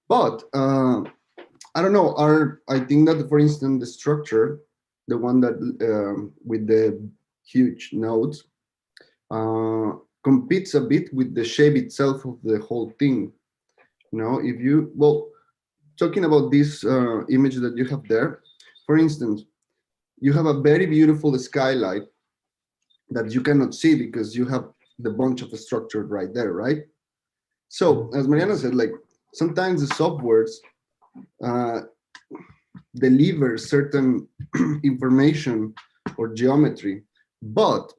But I don't know, I think that, for instance, the structure, the one that with the huge nodes, competes a bit with the shape itself of the whole thing. You know, if you, well, talking about this image that you have there, for instance, you have a very beautiful skylight that you cannot see because you have the bunch of the structure right there, right? So as Mariana said, like, sometimes the softwares deliver certain information or geometry, but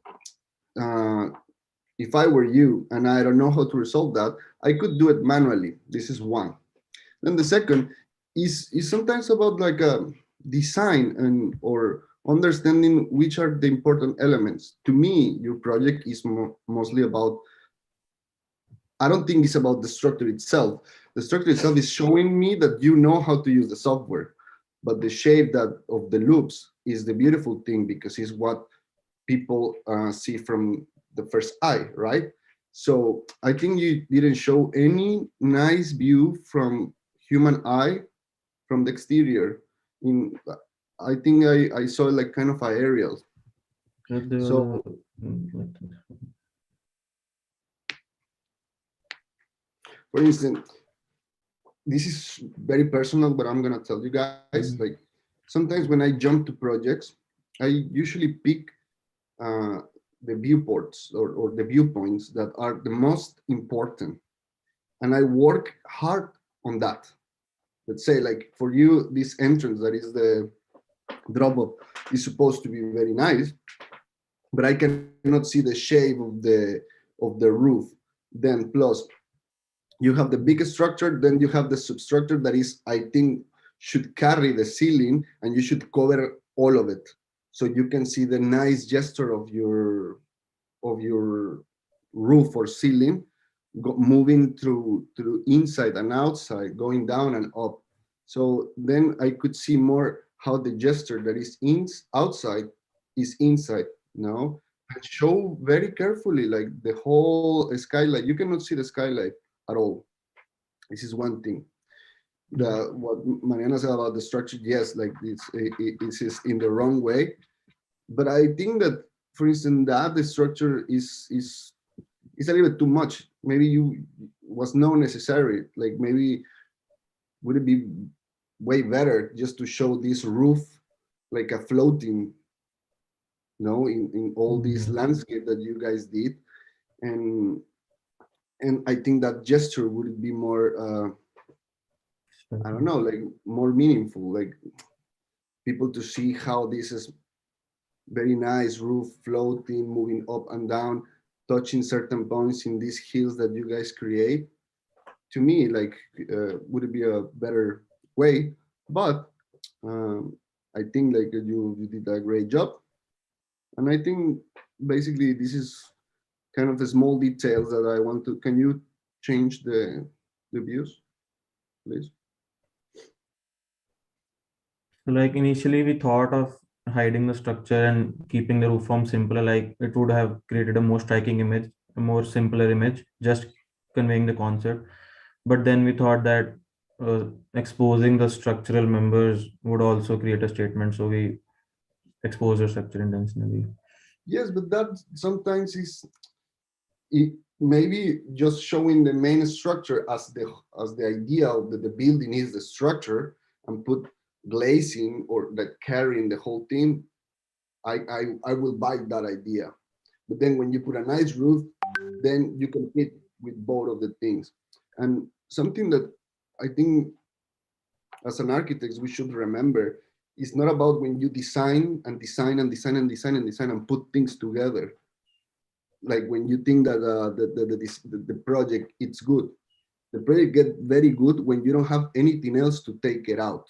if I were you and I don't know how to resolve that, I could do it manually. This is one. Then the second is sometimes about like a design and or understanding which are the important elements. To me, your project is mostly about, I don't think it's about the structure itself. The structure itself is showing me that you know how to use the software, but the shape that of the loops is the beautiful thing because it's what people see from the first eye, right? So I think you didn't show any nice view from human eye from the exterior. I think I saw like kind of an aerial. So for instance, this is very personal, but I'm gonna tell you guys, like sometimes when I jump to projects, I usually pick the viewports or the viewpoints that are the most important. And I work hard on that. Let's say like for you, this entrance that is the drop off is supposed to be very nice, but I cannot see the shape of the roof. Then plus you have the big structure, then you have the substructure that is, I think, should carry the ceiling and you should cover all of it. So you can see the nice gesture of your roof or ceiling moving through inside and outside, going down and up. So then I could see more how the gesture that is outside is inside, and show very carefully like the whole skylight. You cannot see the skylight at all. This is one thing. What Mariana said about the structure, yes, like it's in the wrong way. But I think that, for instance, that the structure is a little bit too much. Maybe you was not necessary. Like maybe would it be way better just to show this roof like a floating, in all this landscape that you guys did, and I think that gesture would be more, I don't know, like more meaningful, like people to see how this is very nice roof floating, moving up and down, touching certain points in these hills that you guys create. To me, like, would it be a better way? But I think like you did a great job, and I think basically this is kind of the small details that I want to. Can you change the views, please? So like initially we thought of hiding the structure and keeping the roof form simpler, like it would have created a more striking image, a more simpler image, just conveying the concept. But then we thought that exposing the structural members would also create a statement. So we expose the structure intentionally. Yes, but that sometimes is maybe just showing the main structure as the idea of the building is the structure, and put glazing or that carrying the whole thing. I will buy that idea. But then when you put a nice roof, then you can fit with both of the things. And something that I think as an architect we should remember is not about when you design and design and design and design and design and put things together. Like when you think that the project it's good, the project get very good when you don't have anything else to take it out.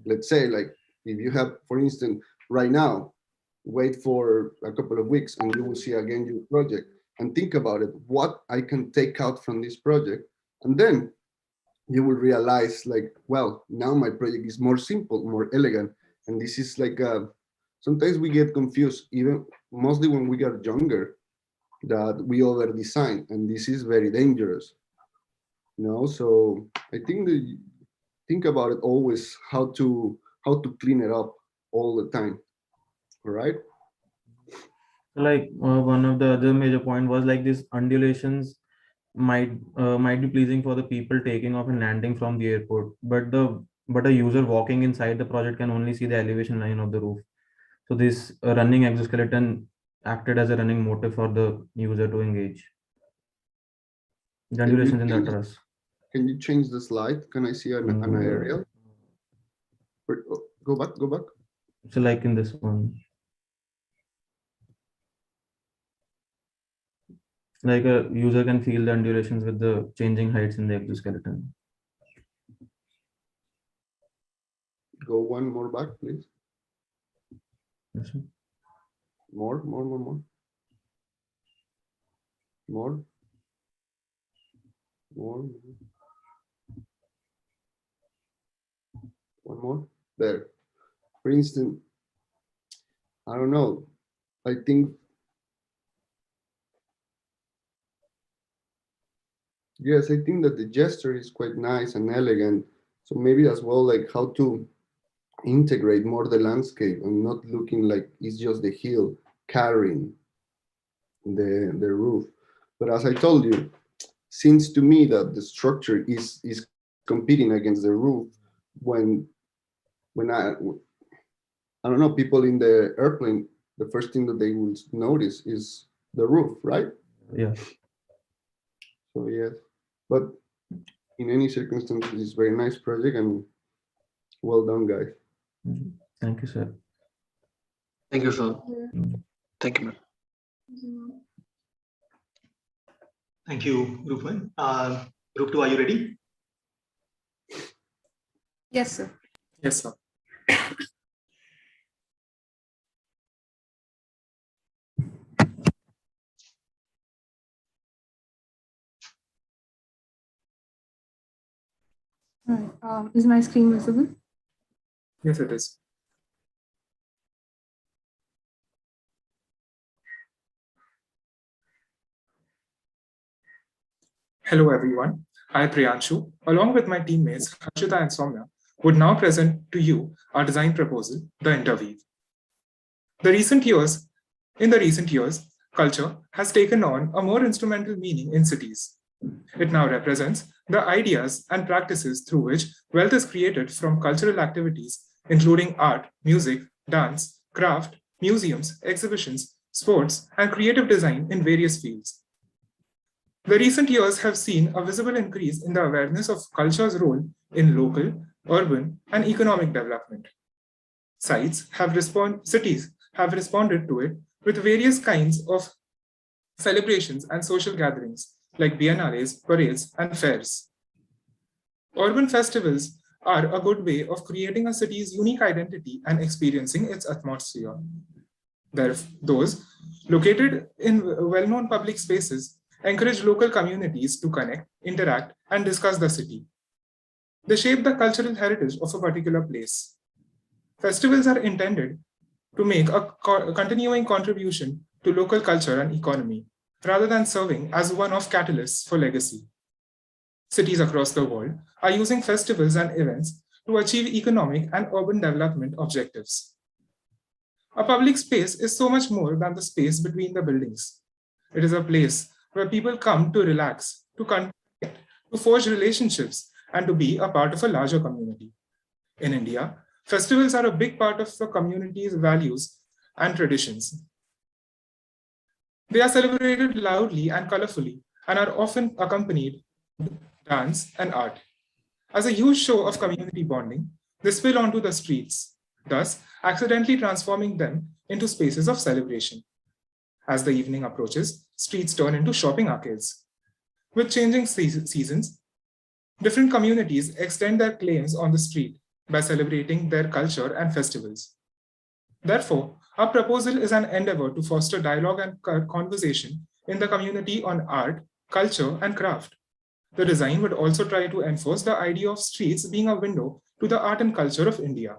Let's say like if you have, for instance, right now, wait for a couple of weeks and you will see again your project and think about it, what I can take out from this project, and then you will realize like, well, now my project is more simple, more elegant. And this is like sometimes we get confused, even mostly when we get younger, that we over design, and this is very dangerous. So I think that think about it always, how to clean it up all the time. All right. Like one of the other major point was like these undulations might be pleasing for the people taking off and landing from the airport, but a user walking inside the project can only see the elevation line of the roof. So this running exoskeleton acted as a running motive for the user to engage. The undulations in the truss. Can you change the slide? Can I see an aerial? Go back, go back. So like in this one. Like a user can feel the undulations with the changing heights in the exoskeleton. Go one more back, please. Yes, sir. More. More. One more. There. For instance, I don't know. I think, yes, I think that the gesture is quite nice and elegant. So maybe as well, like how to integrate more the landscape and not looking like it's just the hill carrying the roof. But as I told you, seems to me that the structure is competing against the roof when I don't know, people in the airplane, the first thing that they will notice is the roof, right? Yeah. So yes, but in any circumstance, it's a very nice project and well done, guys. Thank you, sir. Thank you, sir. Thank you, ma'am. Thank you, Group 1. Group 2, are you ready? Yes, sir. Yes, sir. Right. Is my screen visible? Yes, it is. Hello, everyone. I, Preyanshu, along with my teammates Harshita and Soumia, would now present to you our design proposal, The Interweave. In the recent years, culture has taken on a more instrumental meaning in cities. It now represents the ideas and practices through which wealth is created from cultural activities, including art, music, dance, craft, museums, exhibitions, sports, and creative design in various fields. The recent years have seen a visible increase in the awareness of culture's role in local, urban, and economic development. Cities have responded to it with various kinds of celebrations and social gatherings like biennales, parades, and fairs. Urban festivals are a good way of creating a city's unique identity and experiencing its atmosphere. Those located in well-known public spaces encourage local communities to connect, interact, and discuss the city. They shape the cultural heritage of a particular place. Festivals are intended to make a continuing contribution to local culture and economy, rather than serving as one-off catalysts for legacy. Cities across the world are using festivals and events to achieve economic and urban development objectives. A public space is so much more than the space between the buildings. It is a place where people come to relax, to connect, to forge relationships, and to be a part of a larger community. In India, festivals are a big part of the community's values and traditions. They are celebrated loudly and colorfully and are often accompanied with dance and art. As a huge show of community bonding, they spill onto the streets, thus accidentally transforming them into spaces of celebration. As the evening approaches, streets turn into shopping arcades. With changing seasons, different communities extend their claims on the street by celebrating their culture and festivals. Therefore, our proposal is an endeavor to foster dialogue and conversation in the community on art, culture, and craft. The design would also try to enforce the idea of streets being a window to the art and culture of India.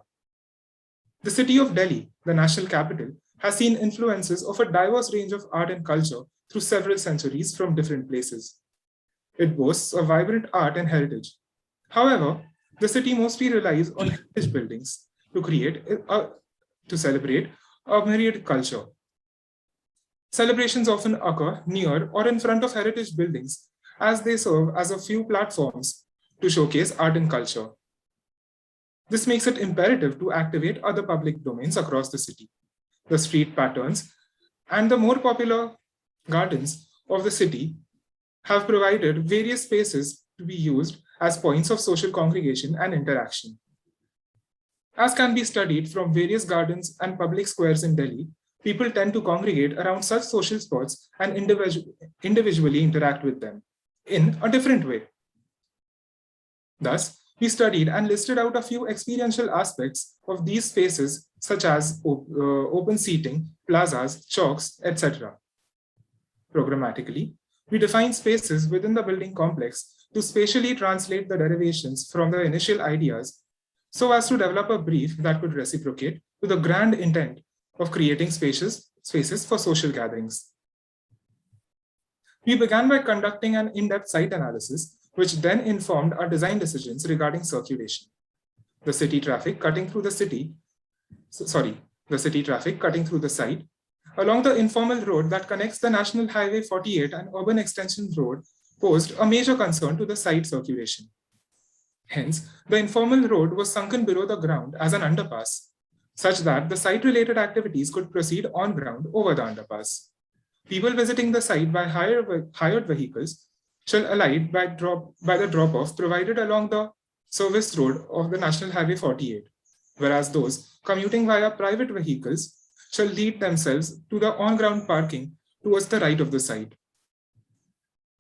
The city of Delhi, the national capital, has seen influences of a diverse range of art and culture through several centuries from different places. It boasts a vibrant art and heritage. However, the city mostly relies on heritage buildings to celebrate a myriad culture. Celebrations often occur near or in front of heritage buildings as they serve as a few platforms to showcase art and culture. This makes it imperative to activate other public domains across the city. The street patterns and the more popular gardens of the city have provided various spaces to be used as points of social congregation and interaction. As can be studied from various gardens and public squares in Delhi, people tend to congregate around such social spots and individually interact with them in a different way. Thus, we studied and listed out a few experiential aspects of these spaces, such as open seating, plazas, chalks, etc. Programmatically, we define spaces within the building complex to spatially translate the derivations from the initial ideas so as to develop a brief that could reciprocate to the grand intent of creating spaces for social gatherings. We began by conducting an in-depth site analysis, which then informed our design decisions regarding circulation. The city traffic cutting through the city, cutting through the site, along the informal road that connects the National Highway 48 and Urban Extension Road posed a major concern to the site circulation. Hence, the informal road was sunken below the ground as an underpass, such that the site-related activities could proceed on ground over the underpass. People visiting the site by hired vehicles shall alight by the drop-off provided along the service road of the National Highway 48, whereas those commuting via private vehicles shall lead themselves to the on-ground parking towards the right of the site.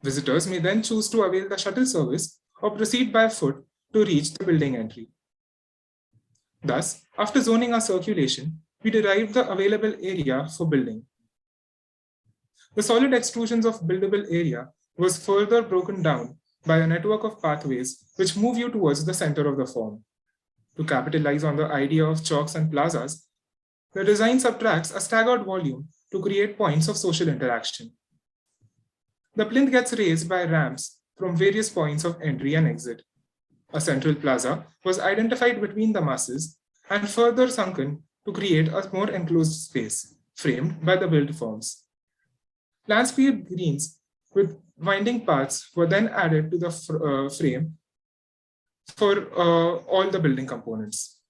Visitors may then choose to avail the shuttle service or proceed by foot to reach the building entry. Thus, after zoning our circulation, we derived the available area for building. The solid extrusions of buildable area was further broken down by a network of pathways which move you towards the center of the form. To capitalize on the idea of chalks and plazas, the design subtracts a staggered volume to create points of social interaction. The plinth gets raised by ramps from various points of entry and exit. A central plaza was identified between the masses and further sunken to create a more enclosed space, framed by the built forms. Landscape greens with winding paths were then added to the frame for all the building components.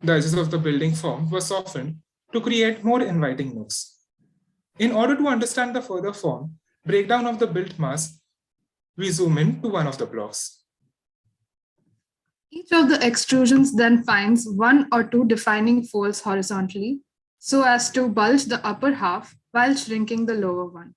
The edges of the building form were softened to create more inviting nooks. In order to understand the further form, breakdown of the built mass, we zoom in to one of the blocks. Each of the extrusions then finds one or two defining folds horizontally so as to bulge the upper half while shrinking the lower one,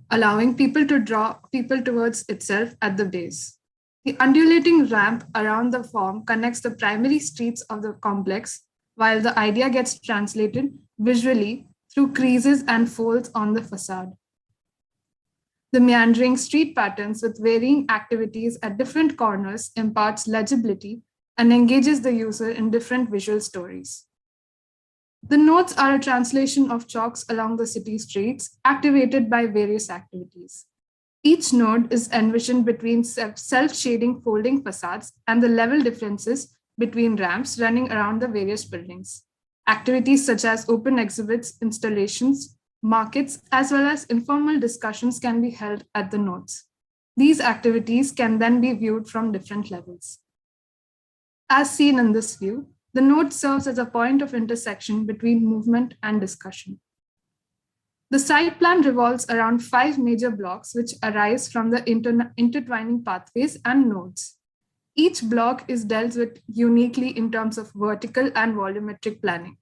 allowing people to draw people towards itself at the base. The undulating ramp around the form connects the primary streets of the complex, while the idea gets translated visually through creases and folds on the facade. The meandering street patterns with varying activities at different corners imparts legibility and engages the user in different visual stories. The nodes are a translation of chalks along the city streets activated by various activities. Each node is envisioned between self-shading folding facades and the level differences between ramps running around the various buildings. Activities such as open exhibits, installations, markets, as well as informal discussions can be held at the nodes. These activities can then be viewed from different levels. As seen in this view, the node serves as a point of intersection between movement and discussion. The site plan revolves around 5 major blocks which arise from the intertwining pathways and nodes. Each block is dealt with uniquely in terms of vertical and volumetric planning.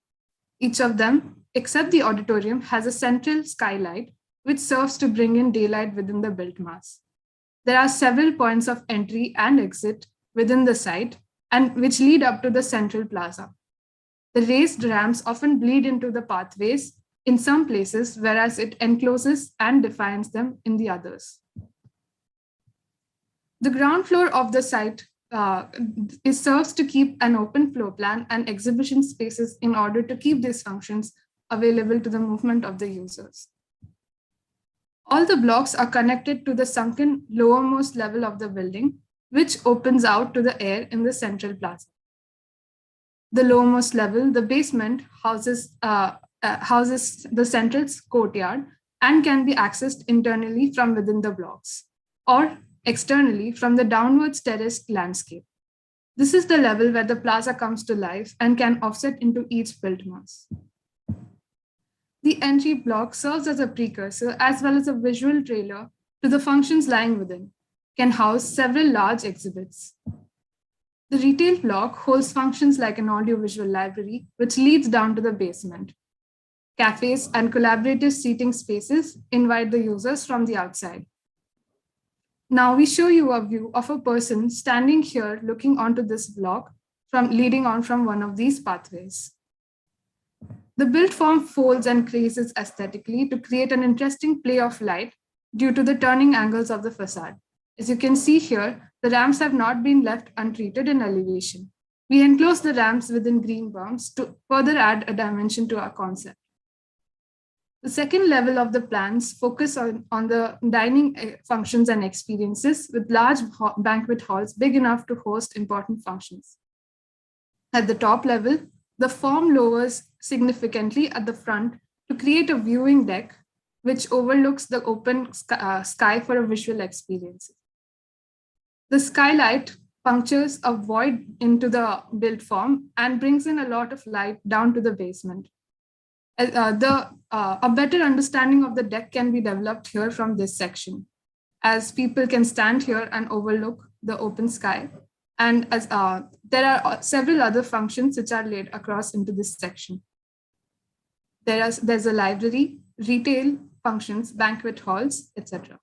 Each of them, except the auditorium, has a central skylight which serves to bring in daylight within the built mass. There are several points of entry and exit within the site and which lead up to the central plaza. The raised ramps often bleed into the pathways in some places, whereas it encloses and defines them in the others. The ground floor of the site serves to keep an open floor plan and exhibition spaces in order to keep these functions available to the movement of the users. All the blocks are connected to the sunken lowermost level of the building, which opens out to the air in the central plaza. The lowermost level, the basement, houses the central courtyard and can be accessed internally from within the blocks or externally from the downwards terraced landscape. This is the level where the plaza comes to life and can offset into each built mass. The entry block serves as a precursor as well as a visual trailer to the functions lying within. can house several large exhibits. The retail block holds functions like an audiovisual library, which leads down to the basement. Cafes and collaborative seating spaces invite the users from the outside. Now we show you a view of a person standing here looking onto this block leading on from one of these pathways. The built form folds and creases aesthetically to create an interesting play of light due to the turning angles of the facade. As you can see here, the ramps have not been left untreated in elevation. We enclose the ramps within green berms to further add a dimension to our concept. The second level of the plans focus on the dining functions and experiences with large banquet halls big enough to host important functions. At the top level, the form lowers significantly at the front to create a viewing deck which overlooks the open sky for a visual experience. The skylight punctures a void into the built form and brings in a lot of light down to the basement. A better understanding of the deck can be developed here from this section, as people can stand here and overlook the open sky. And as there are several other functions which are laid across into this section. There's a library, retail functions, banquet halls, etc.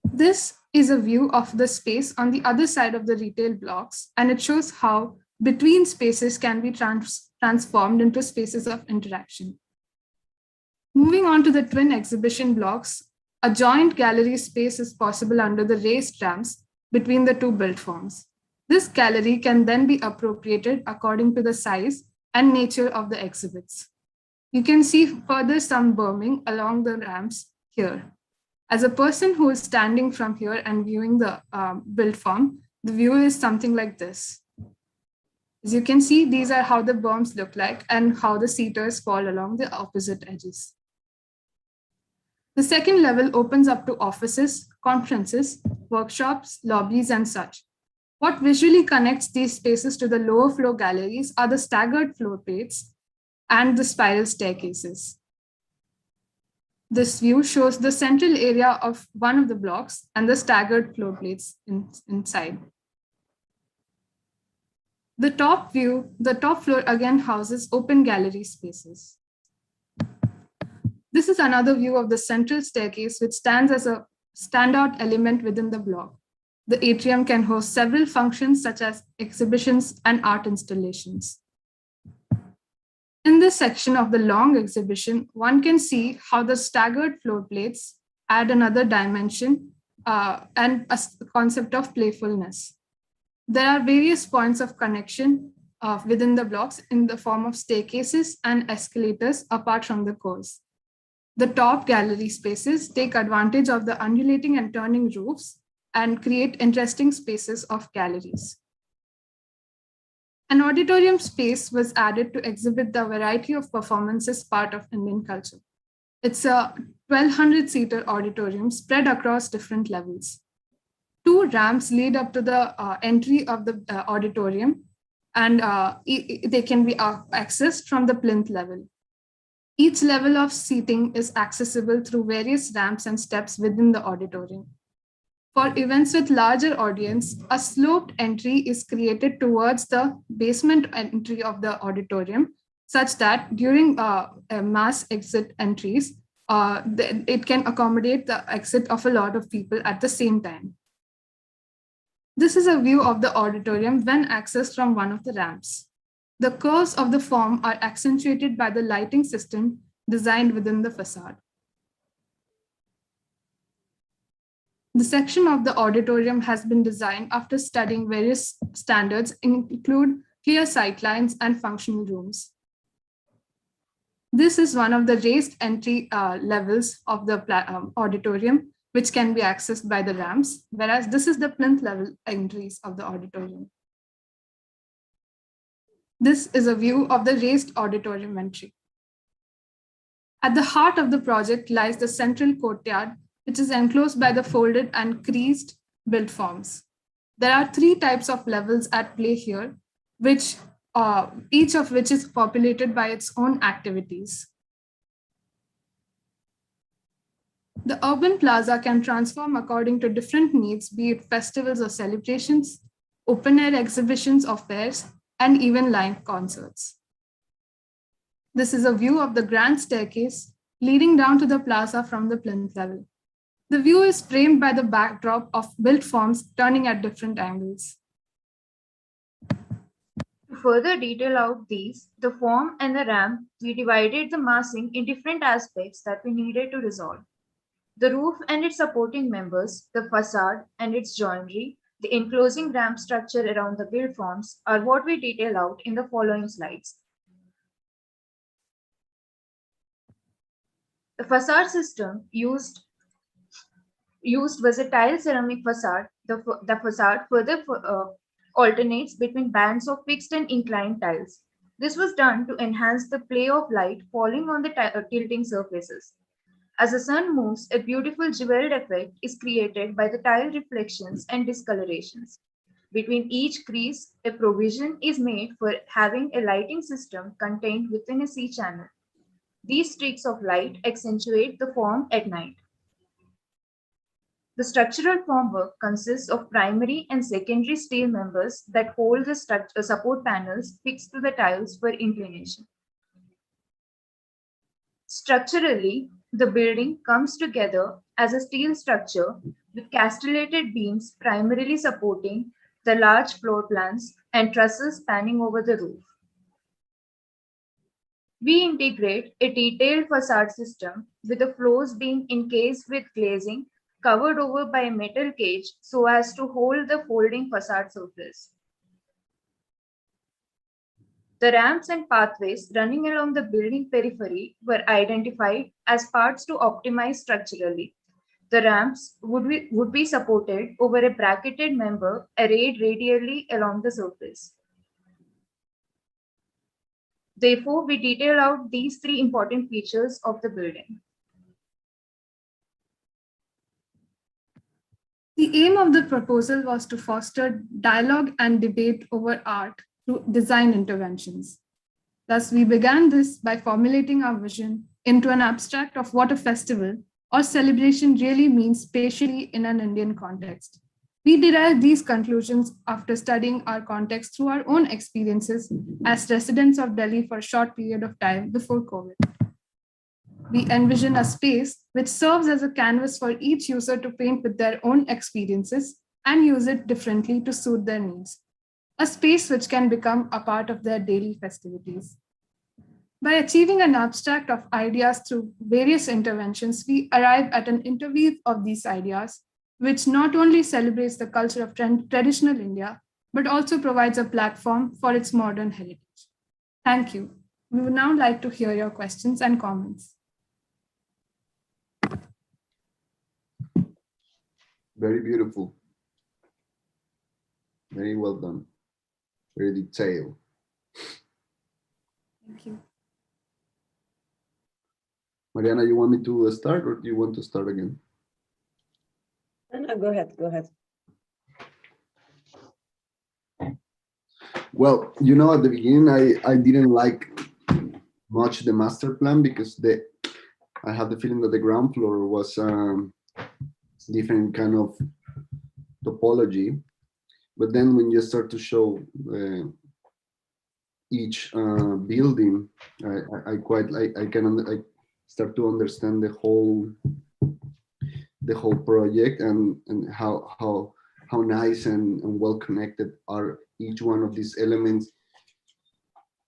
This is a view of the space on the other side of the retail blocks, and it shows how between spaces can be transformed into spaces of interaction. Moving on to the twin exhibition blocks, a joint gallery space is possible under the raised ramps between the two built forms. This gallery can then be appropriated according to the size and nature of the exhibits. You can see further some berming along the ramps here. As a person who is standing from here and viewing the built form, the view is something like this. As you can see, these are how the berms look like and how the seaters fall along the opposite edges. The second level opens up to offices, conferences, workshops, lobbies, and such. What visually connects these spaces to the lower floor galleries are the staggered floor plates and the spiral staircases. This view shows the central area of one of the blocks and the staggered floor plates inside. The top floor again houses open gallery spaces. This is another view of the central staircase, which stands as a standout element within the block. The atrium can host several functions such as exhibitions and art installations. In this section of the long exhibition, one can see how the staggered floor plates add another dimension and a concept of playfulness. There are various points of connection within the blocks in the form of staircases and escalators apart from the cores. The top gallery spaces take advantage of the undulating and turning roofs and create interesting spaces of galleries. An auditorium space was added to exhibit the variety of performances part of Indian culture. It's a 1,200-seater auditorium spread across different levels. 2 ramps lead up to the entry of the auditorium, and they can be accessed from the plinth level. Each level of seating is accessible through various ramps and steps within the auditorium. For events with larger audience, a sloped entry is created towards the basement entry of the auditorium, such that during mass exit entries, it can accommodate the exit of a lot of people at the same time. This is a view of the auditorium when accessed from one of the ramps. The curves of the form are accentuated by the lighting system designed within the facade. The section of the auditorium has been designed after studying various standards, include clear sightlines and functional rooms. This is one of the raised entry levels of the auditorium, which can be accessed by the ramps, whereas this is the plinth level entries of the auditorium. This is a view of the raised auditorium entry. At the heart of the project lies the central courtyard, which is enclosed by the folded and creased built forms. There are 3 types of levels at play here, which each of which is populated by its own activities. The urban plaza can transform according to different needs, be it festivals or celebrations, open-air exhibitions or fairs, and even live concerts. This is a view of the grand staircase leading down to the plaza from the plinth level. The view is framed by the backdrop of built forms turning at different angles. To further detail out these, the form and the ramp, we divided the massing in different aspects that we needed to resolve. The roof and its supporting members, the facade and its joinery, the enclosing ramp structure around the build forms are what we detail out in the following slides. The facade system used was a tile ceramic facade. The facade further alternates between bands of fixed and inclined tiles. This was done to enhance the play of light falling on the tilting surfaces. As the sun moves, a beautiful jeweled effect is created by the tile reflections and discolorations. Between each crease, a provision is made for having a lighting system contained within a C channel. These streaks of light accentuate the form at night. The structural formwork consists of primary and secondary steel members that hold the support panels fixed to the tiles for inclination. Structurally, the building comes together as a steel structure with castellated beams primarily supporting the large floor plans and trusses spanning over the roof. We integrate a detailed facade system with the floors being encased with glazing covered over by a metal cage so as to hold the folding facade surface. The ramps and pathways running along the building periphery were identified as parts to optimize structurally. The ramps would be supported over a bracketed member arrayed radially along the surface. Therefore, we detail out these three important features of the building. The aim of the proposal was to foster dialogue and debate over art through design interventions. Thus, we began this by formulating our vision into an abstract of what a festival or celebration really means spatially in an Indian context. We derived these conclusions after studying our context through our own experiences as residents of Delhi for a short period of time before COVID. We envision a space which serves as a canvas for each user to paint with their own experiences and use it differently to suit their needs. A space which can become a part of their daily festivities. By achieving an abstract of ideas through various interventions, we arrive at an interweave of these ideas, which not only celebrates the culture of traditional India, but also provides a platform for its modern heritage. Thank you. We would now like to hear your questions and comments. Very beautiful. Very well done. Very detailed. Thank you. Mariana, you want me to start or do you want to start again? No, go ahead, go ahead. Well, you know, at the beginning, I didn't like much the master plan because I had the feeling that the ground floor was different kind of topology. But then when you start to show each building, I start to understand the whole project and how nice and well connected are each one of these elements,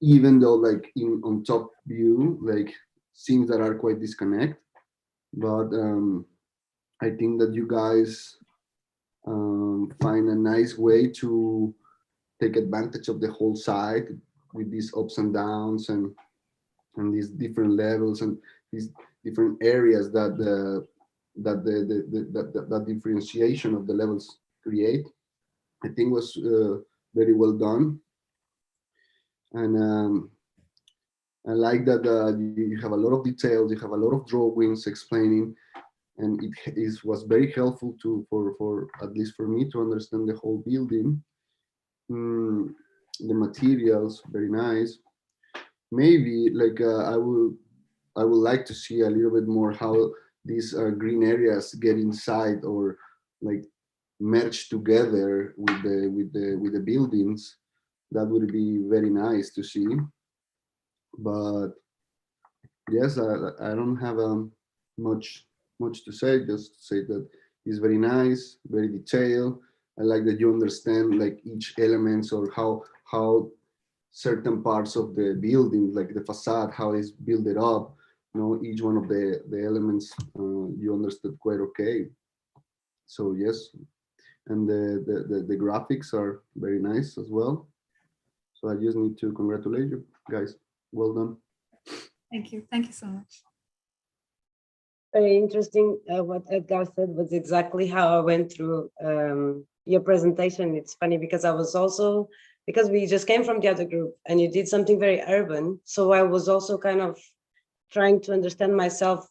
even though like on top view, like seems that are quite disconnect. But I think that you guys find a nice way to take advantage of the whole site with these ups and downs and these different levels and these different areas that the differentiation of the levels create. I think was very well done, and I like that you have a lot of details, you have a lot of drawings explaining, and it was very helpful for at least for me to understand the whole building. The materials, very nice. Maybe like I would like to see a little bit more how these green areas get inside or like merge together with the buildings, that would be very nice to see. But yes, I don't have much to say. Just to say that it's very nice, very detailed. I like that you understand like each elements or how certain parts of the building, like the facade, how it's built it up. You know, each one of the elements you understood quite okay. So yes, and the graphics are very nice as well. So I just need to congratulate you guys. Well done. Thank you. Thank you so much. Very interesting. What Edgar said was exactly how I went through your presentation. It's funny because I was also, because we just came from the other group and you did something very urban. So I was also kind of trying to understand myself,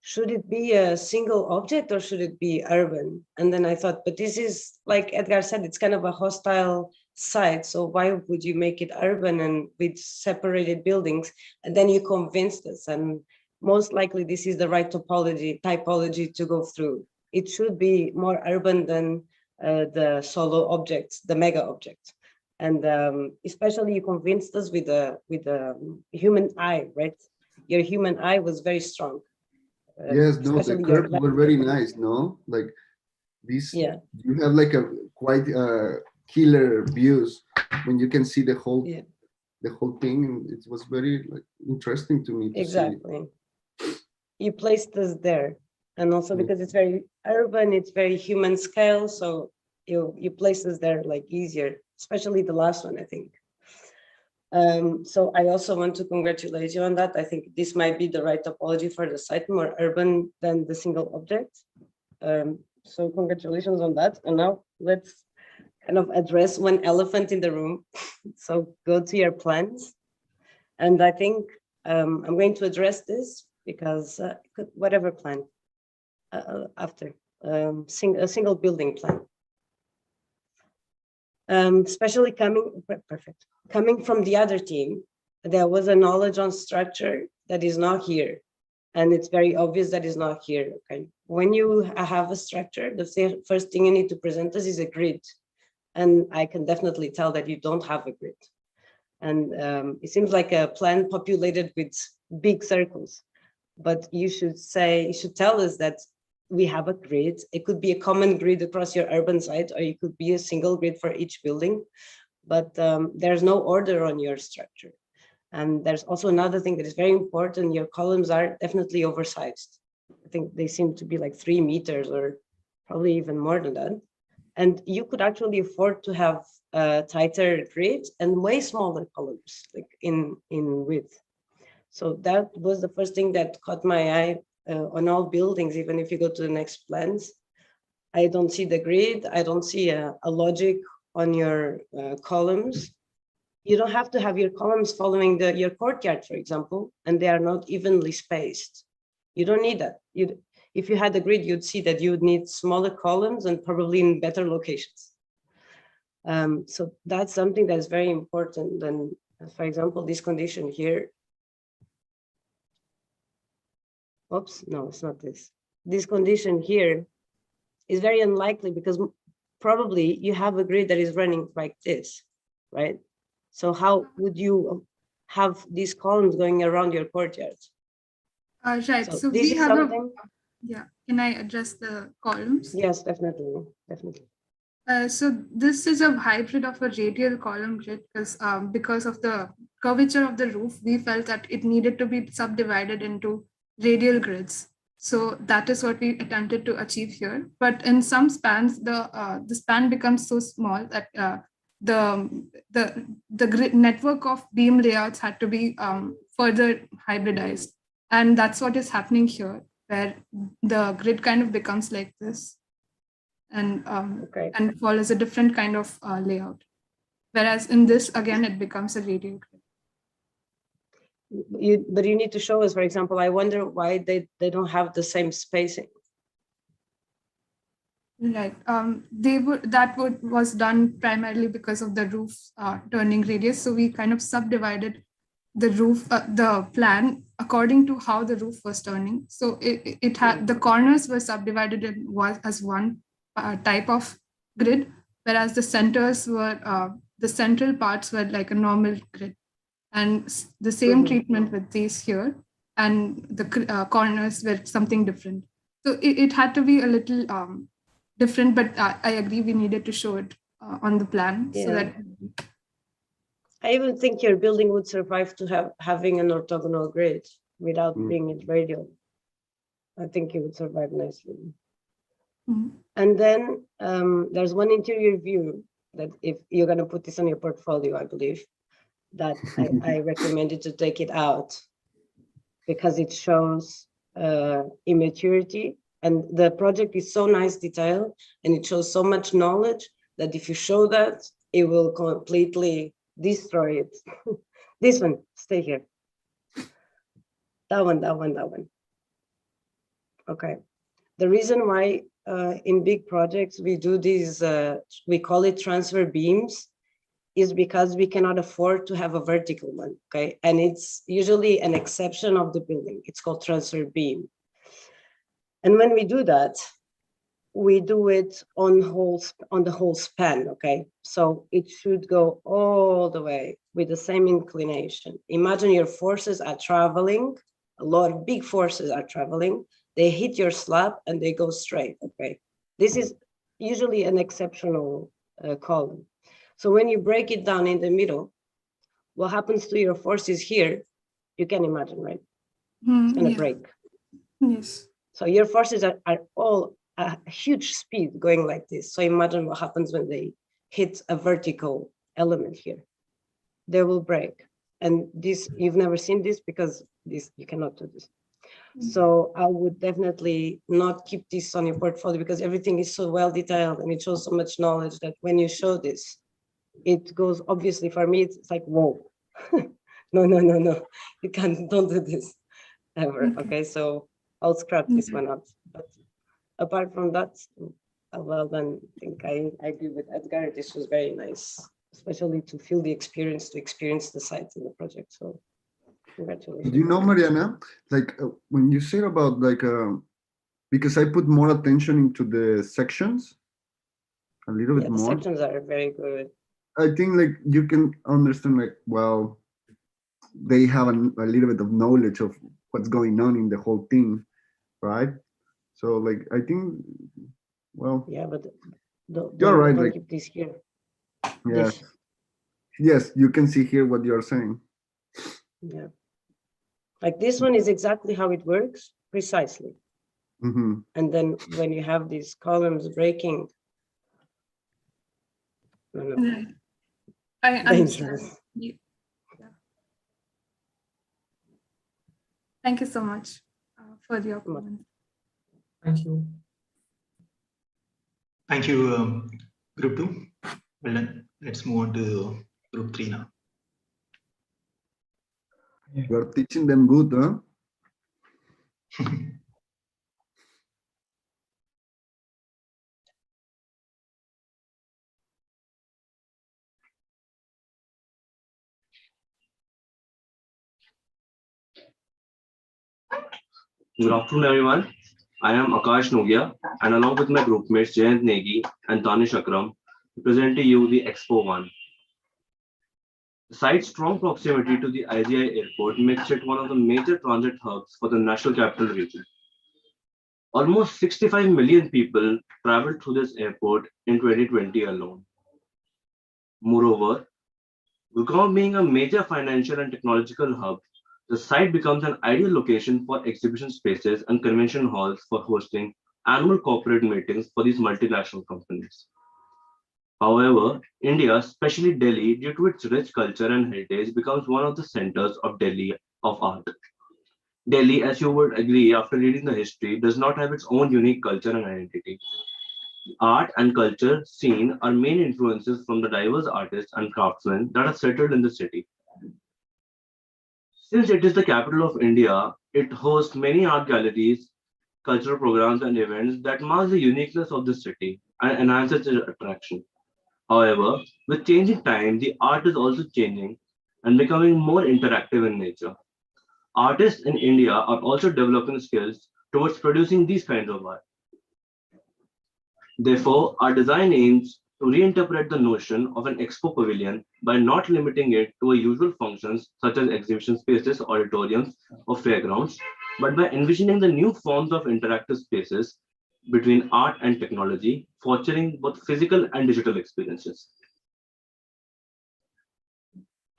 should it be a single object or should it be urban? And then I thought, but this is, like Edgar said, it's kind of a hostile site. So why would you make it urban and with separated buildings? And then you convinced us, and most likely this is the right typology to go through. It should be more urban than the solo objects, the mega objects. And especially you convinced us with the human eye, right? Your human eye was very strong. Yes, no, the curves were very nice, no? Like this, yeah. You have like a quite killer views when you can see the whole thing. It was very like interesting to me to exactly. See. You placed us there, and also because it's very urban, it's very human scale, so you placed us there like easier, especially the last one, I think. So I also want to congratulate you on that. I think this might be the right topology for the site, more urban than the single object. So congratulations on that. And now let's kind of address one elephant in the room. So go to your plans. And I think I'm going to address this because whatever plan after a single building plan. Especially coming from the other team, there was a knowledge on structure that is not here. And it's very obvious that is not here. Okay. When you have a structure, the first thing you need to present us is a grid. And I can definitely tell that you don't have a grid. And it seems like a plan populated with big circles. But you should tell us that we have a grid. It could be a common grid across your urban site, or it could be a single grid for each building. But there's no order on your structure. And there's also another thing that is very important. Your columns are definitely oversized. I think they seem to be like 3 meters or probably even more than that. And you could actually afford to have a tighter grid and way smaller columns, like in width. So that was the first thing that caught my eye on all buildings. Even if you go to the next plans, I don't see the grid. I don't see a logic on your columns. You don't have to have your columns following your courtyard, for example, and they are not evenly spaced. You don't need that. If you had a grid, you'd see that you would need smaller columns and probably in better locations. So that's something that's very important. And for example, this condition here. Oops, no, it's not this. This condition here is very unlikely because probably you have a grid that is running like this, right? So how would you have these columns going around your courtyard? Right. So we have yeah. Can I address the columns? Yes, definitely. So this is a hybrid of a radial column grid because of the curvature of the roof, we felt that it needed to be subdivided into radial grids. So that is what we attempted to achieve here. But in some spans, the span becomes so small that the grid network of beam layouts had to be further hybridized. And that's what is happening here, where the grid kind of becomes like this and follows a different kind of layout. Whereas in this, again, it becomes a radial grid. But you need to show us, for example, I wonder why they don't have the same spacing. Right. Was done primarily because of the roof turning radius. So we kind of subdivided the roof, the plan according to how the roof was turning. So it had the corners were subdivided as one type of grid, whereas the centers were the central parts were like a normal grid, and the same treatment with these here, and the corners were something different. So it had to be a little different, but I agree we needed to show it on the plan so that. I even think your building would survive to having an orthogonal grid without being it radial. I think it would survive nicely. And then there's one interior view that if you're going to put this on your portfolio, I believe, that I recommended to take it out because it shows immaturity. And the project is so nice detail and it shows so much knowledge that if you show that, it will completely destroy it. This one, stay here. That one. Okay. The reason why in big projects we do these, we call it transfer beams, is because we cannot afford to have a vertical one, okay? And it's usually an exception of the building. It's called transfer beam. And when we do that, we do it on the whole span, okay? So it should go all the way with the same inclination. Imagine your forces are traveling, a lot of big forces are traveling, they hit your slab and they go straight, okay? This is usually an exceptional column. So when you break it down in the middle, what happens to your forces here, you can imagine, right? It's gonna break. Yes. So your forces are all a huge speed going like this. So imagine what happens when they hit a vertical element here. They will break. And this, you've never seen this because this you cannot do this. So I would definitely not keep this on your portfolio because everything is so well detailed and it shows so much knowledge that when you show this, it goes, obviously for me, it's like, whoa, no, you can't, don't do this ever. Okay, so I'll scrap this one out. But apart from that, well done. I think I agree with Edgar. This was very nice, especially to feel the experience, to experience the sites in the project. So congratulations. Do you know, Mariana, like when you said about like, because I put more attention into the sections, a little bit more. The sections are very good. I think like you can understand like, well, they have a little bit of knowledge of what's going on in the whole thing, right? So like, I think, well, yeah, but you're right. Don't like, keep this here. Yes, yes, you can see here what you're saying. Yeah, like this one is exactly how it works, precisely. And then when you have these columns breaking, I understand. Yeah. Thank you so much for your comment. Thank you. Thank you, Group 2. Well done. Let's move on to Group 3 now. You're teaching them good, huh? Good afternoon, everyone. I am Akash Nogia, and along with my groupmates Jayant Negi and Danish Akram, we present to you the Expo 1. The site's strong proximity to the IGI airport makes it one of the major transit hubs for the National Capital Region. Almost 65 million people traveled through this airport in 2020 alone. Moreover, Gurgaon being a major financial and technological hub, the site becomes an ideal location for exhibition spaces and convention halls for hosting annual corporate meetings for these multinational companies. However, India, especially Delhi, due to its rich culture and heritage, becomes one of the centers of Delhi of art. Delhi, as you would agree after reading the history, does not have its own unique culture and identity. Art and culture scene are main influences from the diverse artists and craftsmen that are settled in the city. Since it is the capital of India, it hosts many art galleries, cultural programs, and events that mark the uniqueness of the city and enhances its attraction. However, with changing time, the art is also changing and becoming more interactive in nature. Artists in India are also developing skills towards producing these kinds of art. Therefore, our design aims to reinterpret the notion of an expo pavilion by not limiting it to a usual functions such as exhibition spaces, auditoriums, or fairgrounds, but by envisioning the new forms of interactive spaces between art and technology, fostering both physical and digital experiences.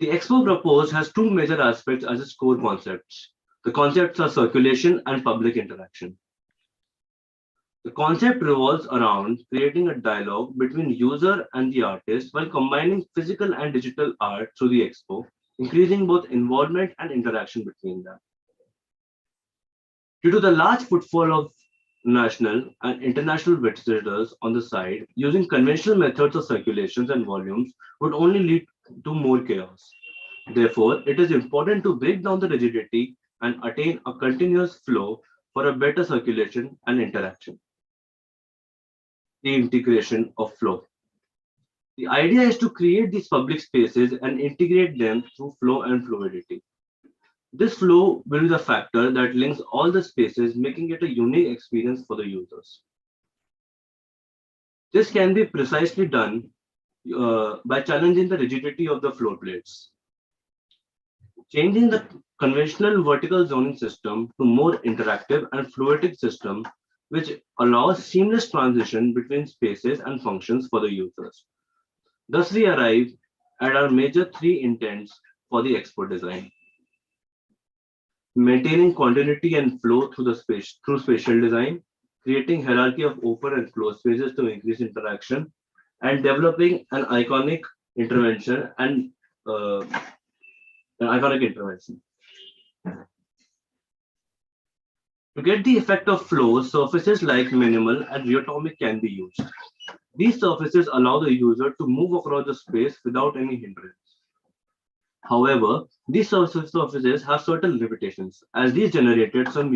The Expo proposed has two major aspects as its core concepts. The concepts are circulation and public interaction. The concept revolves around creating a dialogue between user and the artist while combining physical and digital art through the expo, increasing both involvement and interaction between them. Due to the large footfall of national and international visitors on the site, using conventional methods of circulations and volumes would only lead to more chaos. Therefore, it is important to break down the rigidity and attain a continuous flow for a better circulation and interaction. The integration of flow. The idea is to create these public spaces and integrate them through flow and fluidity. This flow will be the factor that links all the spaces, making it a unique experience for the users. This can be precisely done by challenging the rigidity of the floor plates. Changing the conventional vertical zoning system to more interactive and fluidic system which allows seamless transition between spaces and functions for the users. Thus, we arrive at our major three intents for the Expo design. Maintaining continuity and flow through the space through spatial design, creating hierarchy of open and closed spaces to increase interaction, and developing an iconic intervention and an iconic intervention. To get the effect of flow, surfaces like minimal and rheotomic can be used. These surfaces allow the user to move across the space without any hindrance. However, these surfaces have certain limitations, as these generate some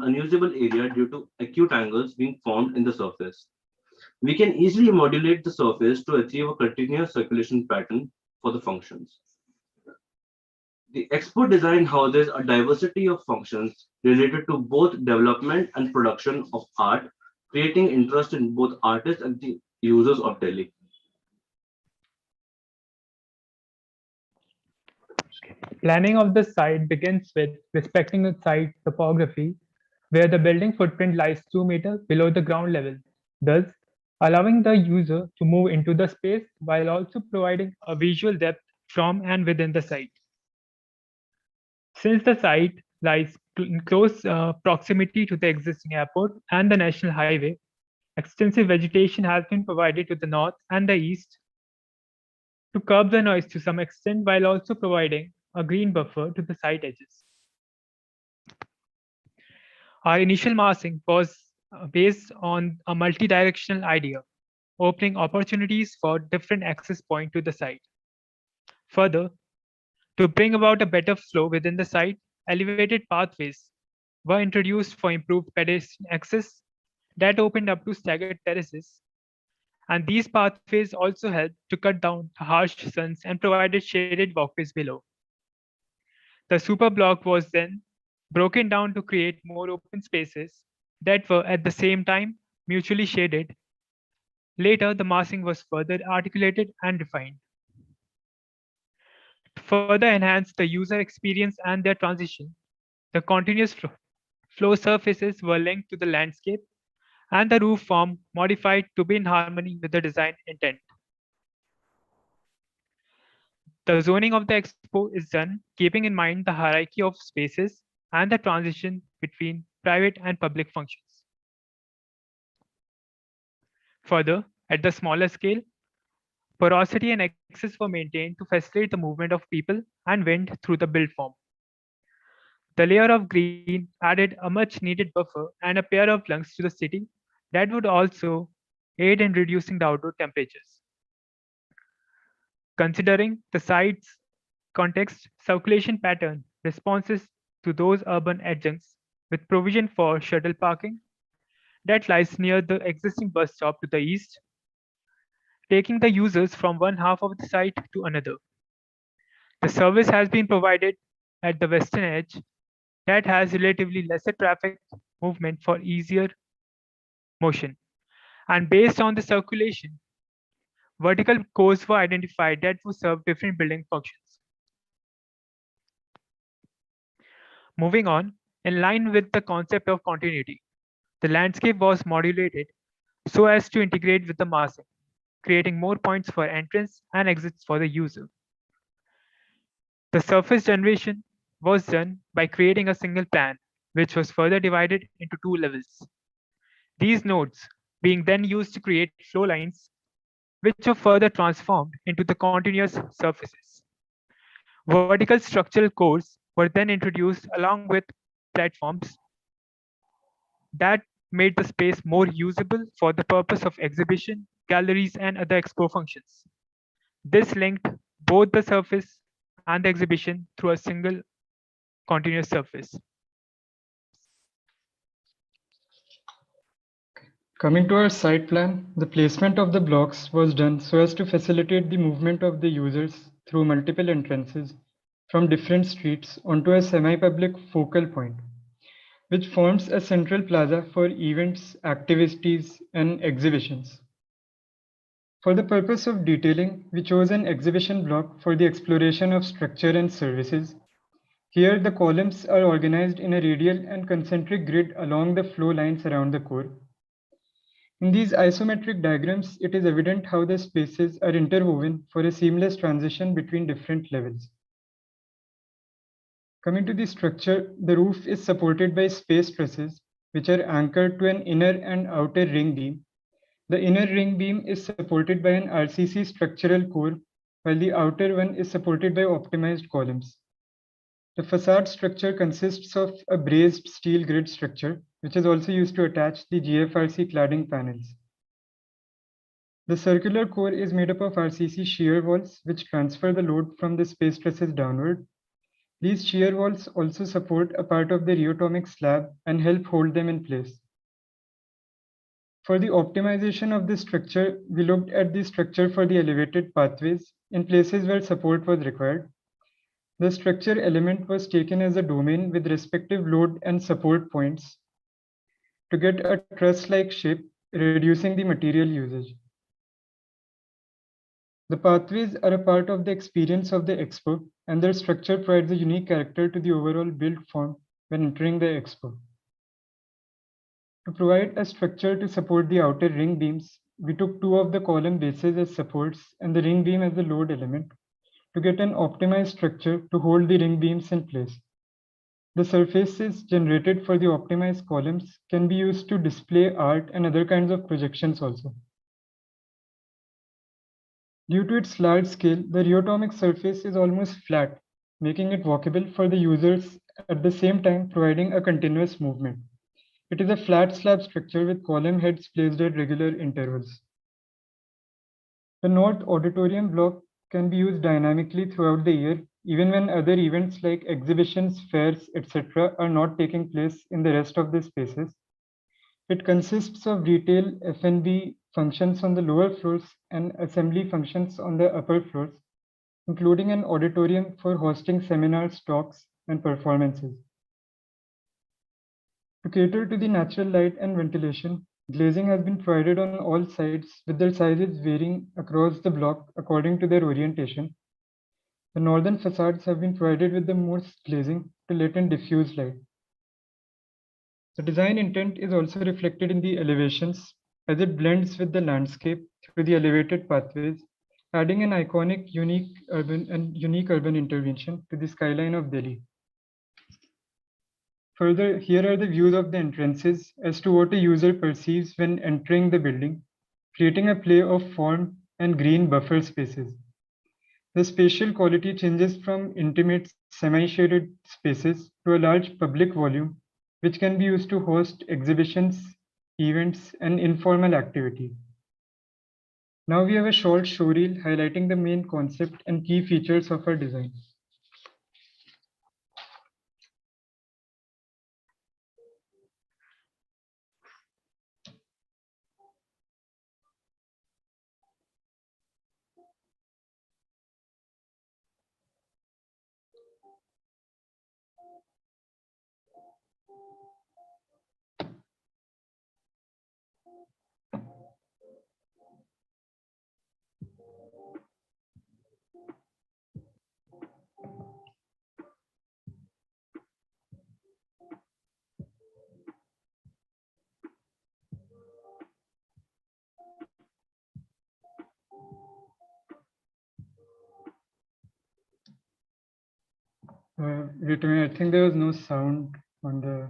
unusable area due to acute angles being formed in the surface. We can easily modulate the surface to achieve a continuous circulation pattern for the functions. The Expo design houses a diversity of functions related to both development and production of art, creating interest in both artists and the users of Delhi. Planning of the site begins with respecting the site topography, where the building footprint lies 2 meters below the ground level, thus allowing the user to move into the space while also providing a visual depth from and within the site. Since the site lies in close proximity to the existing airport and the national highway, extensive vegetation has been provided to the north and the east to curb the noise to some extent while also providing a green buffer to the site edges. Our initial massing was based on a multi-directional idea, opening opportunities for different access points to the site. Further, to bring about a better flow within the site, elevated pathways were introduced for improved pedestrian access that opened up to staggered terraces. And these pathways also helped to cut down the harsh suns and provided shaded walkways below. The super block was then broken down to create more open spaces that were at the same time mutually shaded. Later, the massing was further articulated and refined. To further enhance the user experience and their transition, the continuous flow surfaces were linked to the landscape and the roof form modified to be in harmony with the design intent. The zoning of the expo is done keeping in mind the hierarchy of spaces and the transition between private and public functions. Further, at the smaller scale, porosity and access were maintained to facilitate the movement of people and wind through the build form. The layer of green added a much needed buffer and a pair of lungs to the city that would also aid in reducing the outdoor temperatures. Considering the site's context, circulation pattern responses to those urban adjuncts with provision for shuttle parking that lies near the existing bus stop to the east, taking the users from one half of the site to another. The service has been provided at the western edge that has relatively lesser traffic movement for easier motion. And based on the circulation, vertical cores were identified that would serve different building functions. Moving on, in line with the concept of continuity, the landscape was modulated so as to integrate with the massing, creating more points for entrance and exits for the user. The surface generation was done by creating a single plan, which was further divided into two levels. These nodes being then used to create flow lines, which were further transformed into the continuous surfaces. Vertical structural cores were then introduced along with platforms that made the space more usable for the purpose of exhibition, galleries, and other expo functions. This linked both the surface and the exhibition through a single continuous surface. Coming to our site plan, the placement of the blocks was done so as to facilitate the movement of the users through multiple entrances from different streets onto a semi-public focal point, which forms a central plaza for events, activities, and exhibitions. For the purpose of detailing, we chose an exhibition block for the exploration of structure and services. Here, the columns are organized in a radial and concentric grid along the flow lines around the core. In these isometric diagrams, it is evident how the spaces are interwoven for a seamless transition between different levels. Coming to the structure, the roof is supported by space trusses, which are anchored to an inner and outer ring beam. The inner ring beam is supported by an RCC structural core, while the outer one is supported by optimized columns. The facade structure consists of a brazed steel grid structure, which is also used to attach the GFRC cladding panels. The circular core is made up of RCC shear walls, which transfer the load from the space trusses downward. These shear walls also support a part of the rheotomic slab and help hold them in place. For the optimization of this structure, we looked at the structure for the elevated pathways in places where support was required. The structure element was taken as a domain with respective load and support points to get a truss-like shape, reducing the material usage. The pathways are a part of the experience of the expo, and their structure provides a unique character to the overall build form when entering the expo. To provide a structure to support the outer ring beams, we took two of the column bases as supports and the ring beam as the load element to get an optimized structure to hold the ring beams in place. The surfaces generated for the optimized columns can be used to display art and other kinds of projections also. Due to its large scale, the rheotomic surface is almost flat, making it walkable for the users at the same time providing a continuous movement. It is a flat slab structure with column heads placed at regular intervals. The North Auditorium block can be used dynamically throughout the year, even when other events like exhibitions, fairs, etc. are not taking place in the rest of the spaces. It consists of retail F&B functions on the lower floors and assembly functions on the upper floors, including an auditorium for hosting seminars, talks, and performances. To cater to the natural light and ventilation, glazing has been provided on all sides with their sizes varying across the block according to their orientation. The northern facades have been provided with the most glazing to let in diffuse light. The design intent is also reflected in the elevations as it blends with the landscape through the elevated pathways, adding an iconic, unique urban intervention to the skyline of Delhi. Further, here are the views of the entrances as to what a user perceives when entering the building, creating a play of form and green buffer spaces. The spatial quality changes from intimate, semi-shaded spaces to a large public volume, which can be used to host exhibitions, events, and informal activity. Now we have a short showreel highlighting the main concept and key features of our design. Wait a minute, I think there was no sound on the,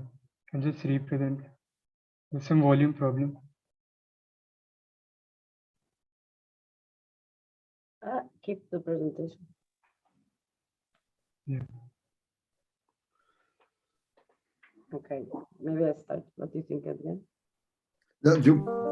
I'll just represent. There's some volume problem. Keep the presentation. Yeah. Okay, maybe I start. What do you think, Edgar? Yeah, you.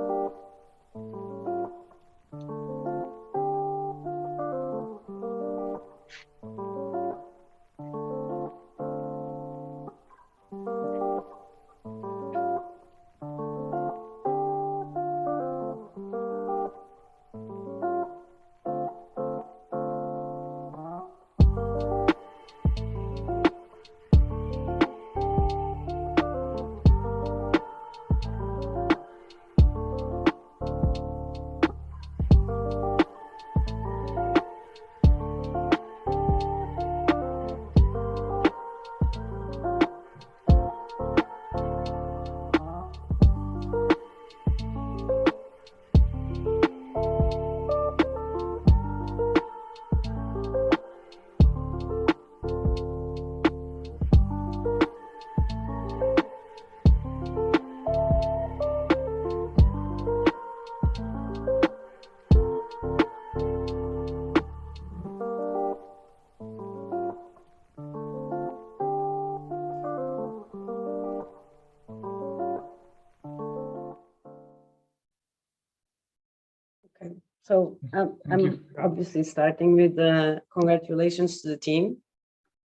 So I'm obviously starting with congratulations to the team.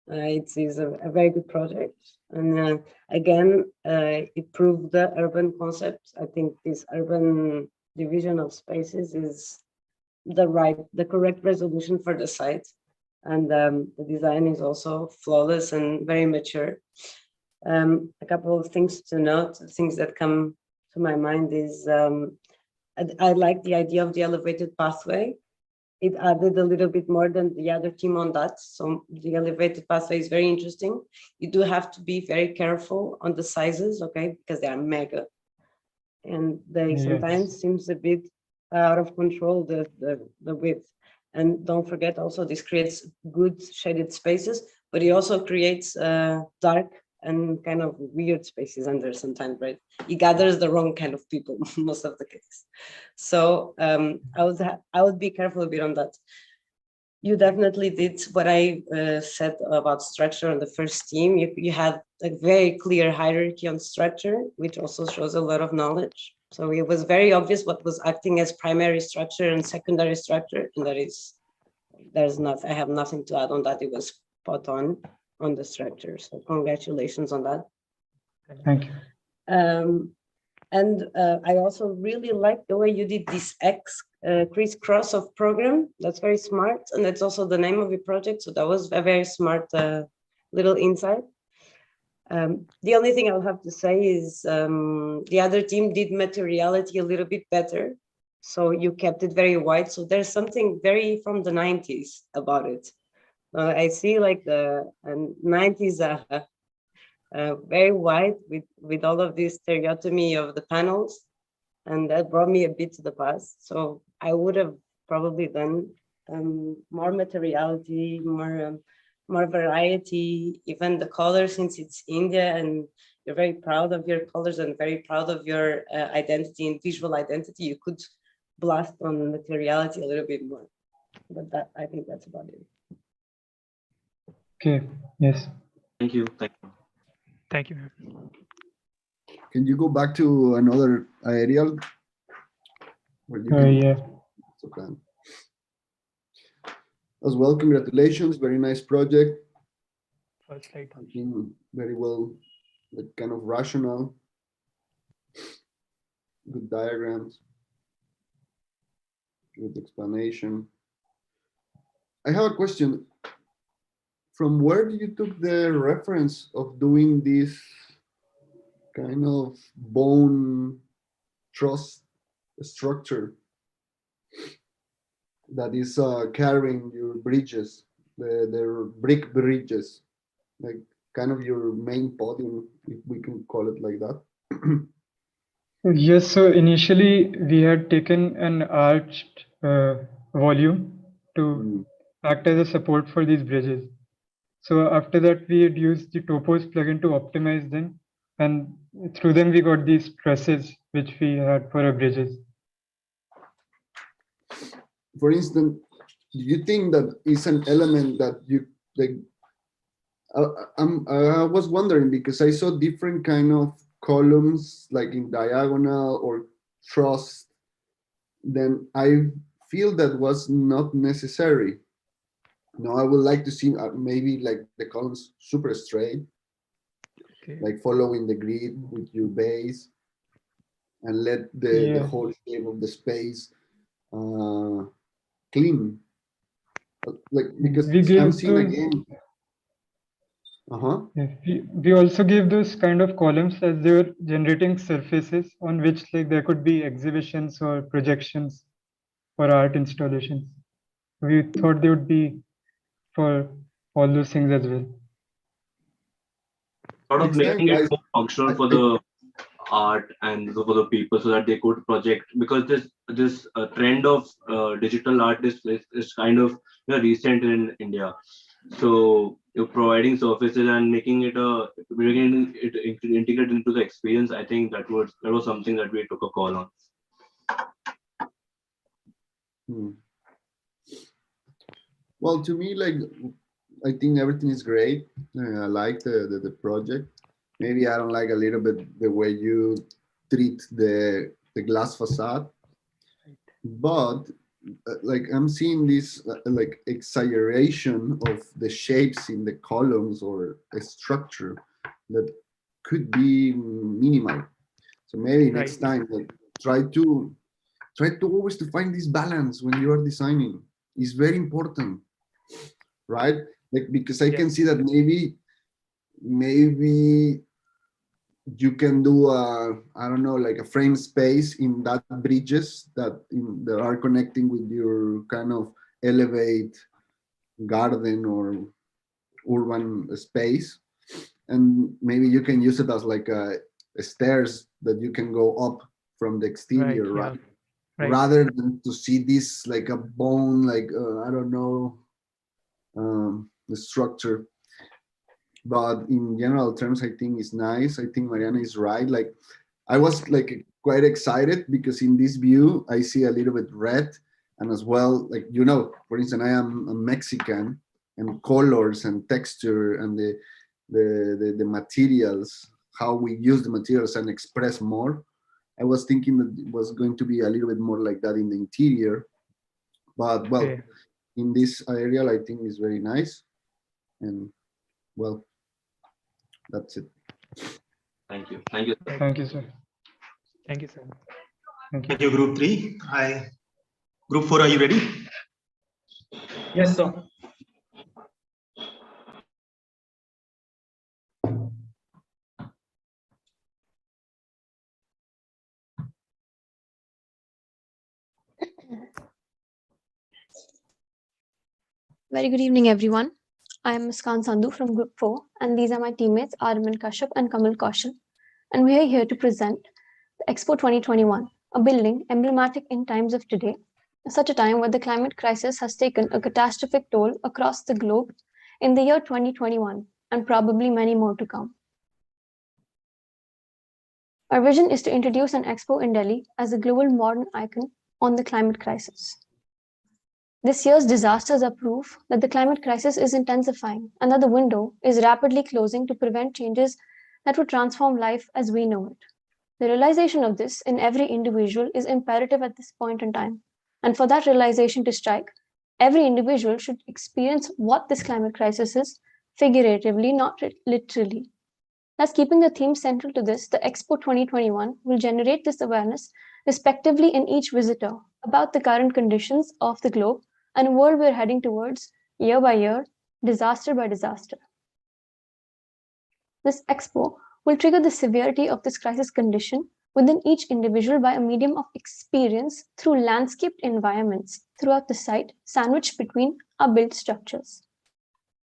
It is a very good project. And again, it proved the urban concept. I think this urban division of spaces is the correct resolution for the site. And the design is also flawless and very mature. A couple of things to note, things that come to my mind is I like the idea of the elevated pathway. It added a little bit more than the other team on that. So the elevated pathway is very interesting. You do have to be very careful on the sizes, okay, because they are mega. And they sometimes seems a bit out of control, the width. And don't forget also this creates good shaded spaces, but it also creates dark and kind of weird spaces under sometimes, right? It gathers the wrong kind of people most of the case. So I would be careful a bit on that. You definitely did what I said about structure on the first team. You had a very clear hierarchy on structure, which also shows a lot of knowledge. So it was very obvious what was acting as primary structure and secondary structure, and I have nothing to add on that. It was spot on the structure. So congratulations on that. Thank you. And I also really like the way you did this crisscross of program. That's very smart. And that's also the name of your project. So that was a very smart little insight. The only thing I'll have to say is the other team did materiality a little bit better. So you kept it very white. So there's something very from the 90s about it. I see like the 90s very white with all of this stereotomy of the panels, and that brought me a bit to the past. So I would have probably done more materiality, more variety, even the colors, since it's India and you're very proud of your colors and very proud of your identity and visual identity, you could blast on materiality a little bit more. But I think that's about it. Okay, yes. Thank you. Thank you. Thank you. Can you go back to another aerial? Yeah. Okay. As well, congratulations. Very nice project. First slide. Very well, like kind of rational. Good diagrams. Good explanation. I have a question. From where do you took the reference of doing this kind of bone truss structure that is carrying your bridges, the brick bridges, like kind of your main podium, if we can call it like that? Yes, so initially we had taken an arched volume to act as a support for these bridges. So after that, we had used the Topos plugin to optimize them. And through them, we got these trusses, which we had for our bridges. For instance, do you think that is an element that you like? I was wondering because I saw different kind of columns, like in diagonal or truss. Then I feel that was not necessary. No, I would like to see maybe like the columns super straight, like following the grid with your base, and let the whole shape of the space clean. Like because I'm seeing again. We also gave those kind of columns as they were generating surfaces on which like there could be exhibitions or projections for art installations. We thought they would be for all those things as well. Sort of making it more functional for the art and for the people, so that they could project, because this trend of digital art is kind of recent in India. So you're providing surfaces and making it integrated into the experience. I think that was something that we took a call on. Well, to me, like, I think everything is great. I like the project. Maybe I don't like a little bit the way you treat the glass facade, but like I'm seeing this like exaggeration of the shapes in the columns or a structure that could be minimal. So maybe next time, like, try to always to find this balance when you are designing. It's very important, right? Like, because I can see that maybe you can do I don't know, like a frame space in that bridges that are connecting with your kind of elevate garden or urban space, and maybe you can use it as like a stairs that you can go up from the exterior, right? Rather than to see this like a bone, like I don't know, the structure. But in general terms, I think it's nice. I think Mariana is right. Like, I was like quite excited because in this view, I see a little bit red, and as well, like, you know, for instance, I am a Mexican, and colors and texture and the materials, how we use the materials and express more. I was thinking that it was going to be a little bit more like that in the interior, but well, in this area, I think it's very nice, and well, that's it. Thank you. Thank you. Thank you, sir. Thank you, sir. Thank you, Group 3. Hi. Group 4, are you ready? Yes, sir. Very good evening, everyone. I am Muskan Sandhu from Group 4, and these are my teammates Arman Kashyap and Kamal Kaushal. And we are here to present the Expo 2021, a building emblematic in times of today, such a time where the climate crisis has taken a catastrophic toll across the globe in the year 2021, and probably many more to come. Our vision is to introduce an expo in Delhi as a global modern icon on the climate crisis. This year's disasters are proof that the climate crisis is intensifying and that the window is rapidly closing to prevent changes that would transform life as we know it. The realization of this in every individual is imperative at this point in time. And for that realization to strike, every individual should experience what this climate crisis is, figuratively, not literally. Thus, keeping the theme central to this, the Expo 2021 will generate this awareness respectively in each visitor about the current conditions of the globe and a world we're heading towards year by year, disaster by disaster. This Expo will trigger the severity of this crisis condition within each individual by a medium of experience through landscaped environments throughout the site, sandwiched between our built structures.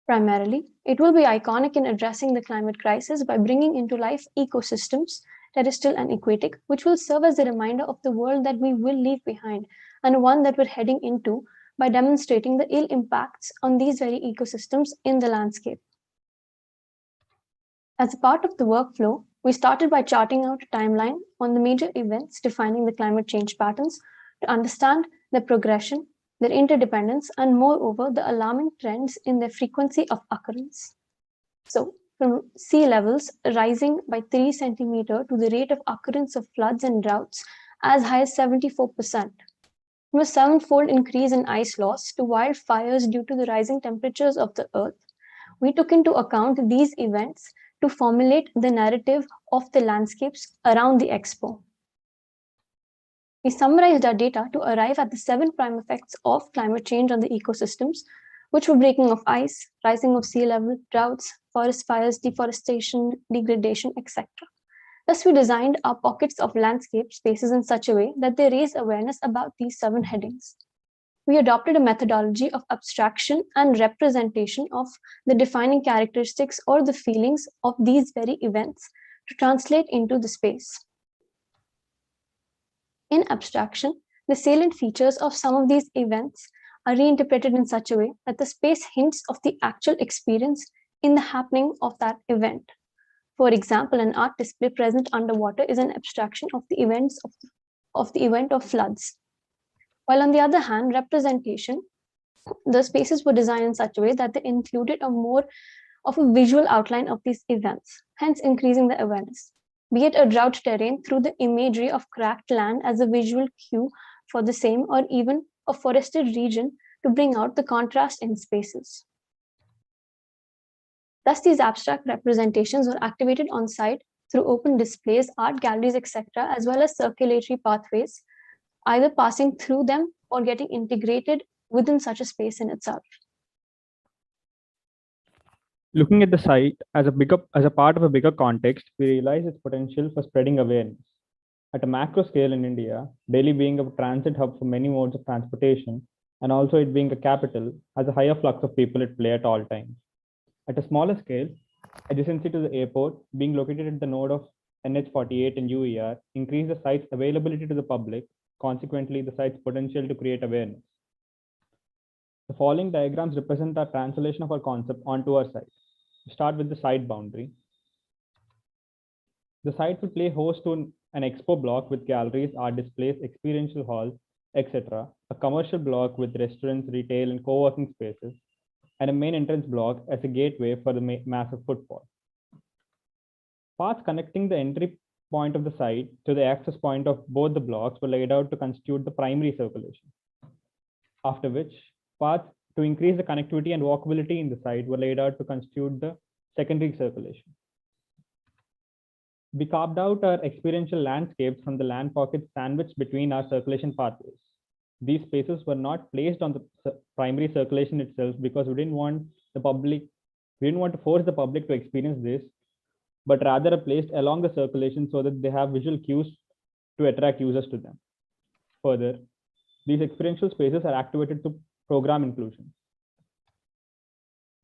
Primarily, it will be iconic in addressing the climate crisis by bringing into life ecosystems, terrestrial and aquatic, which will serve as a reminder of the world that we will leave behind and one that we're heading into by demonstrating the ill impacts on these very ecosystems in the landscape. As a part of the workflow, we started by charting out a timeline on the major events defining the climate change patterns to understand their progression, their interdependence, and moreover, the alarming trends in their frequency of occurrence. So, from sea levels rising by 3 centimeters to the rate of occurrence of floods and droughts as high as 74%. From a 7-fold increase in ice loss to wildfires due to the rising temperatures of the earth, we took into account these events to formulate the narrative of the landscapes around the Expo. We summarized our data to arrive at the 7 prime effects of climate change on the ecosystems, which were breaking of ice, rising of sea level, droughts, forest fires, deforestation, degradation, etc. Thus, we designed our pockets of landscape spaces in such a way that they raise awareness about these 7 headings. We adopted a methodology of abstraction and representation of the defining characteristics or the feelings of these very events to translate into the space. In abstraction, the salient features of some of these events are reinterpreted in such a way that the space hints of the actual experience in the happening of that event. For example, an art display present underwater is an abstraction of the events of the event of floods. While on the other hand, representation, the spaces were designed in such a way that they included a more of a visual outline of these events, hence increasing the awareness. Be it a drought terrain through the imagery of cracked land as a visual cue for the same, or even a forested region to bring out the contrast in spaces. Thus, these abstract representations were activated on site through open displays, art galleries, etc., as well as circulatory pathways, either passing through them or getting integrated within such a space in itself. Looking at the site as a part of a bigger context, we realize its potential for spreading awareness. At a macro scale in India, Delhi being a transit hub for many modes of transportation, and also it being a capital, has a higher flux of people at play at all times. At a smaller scale, adjacency to the airport, being located at the node of NH48 and UER, increase the site's availability to the public, consequently the site's potential to create awareness. The following diagrams represent the translation of our concept onto our site. We start with the site boundary. The site will play host to an expo block with galleries, art displays, experiential halls, etc., a commercial block with restaurants, retail, and co-working spaces, and a main entrance block as a gateway for the massive footfall. Paths connecting the entry point of the site to the access point of both the blocks were laid out to constitute the primary circulation. After which, paths to increase the connectivity and walkability in the site were laid out to constitute the secondary circulation. We carved out our experiential landscapes from the land pockets sandwiched between our circulation pathways. These spaces were not placed on the primary circulation itself because we didn't want to force the public to experience this, but rather are placed along the circulation so that they have visual cues to attract users to them. Further, these experiential spaces are activated to program inclusion.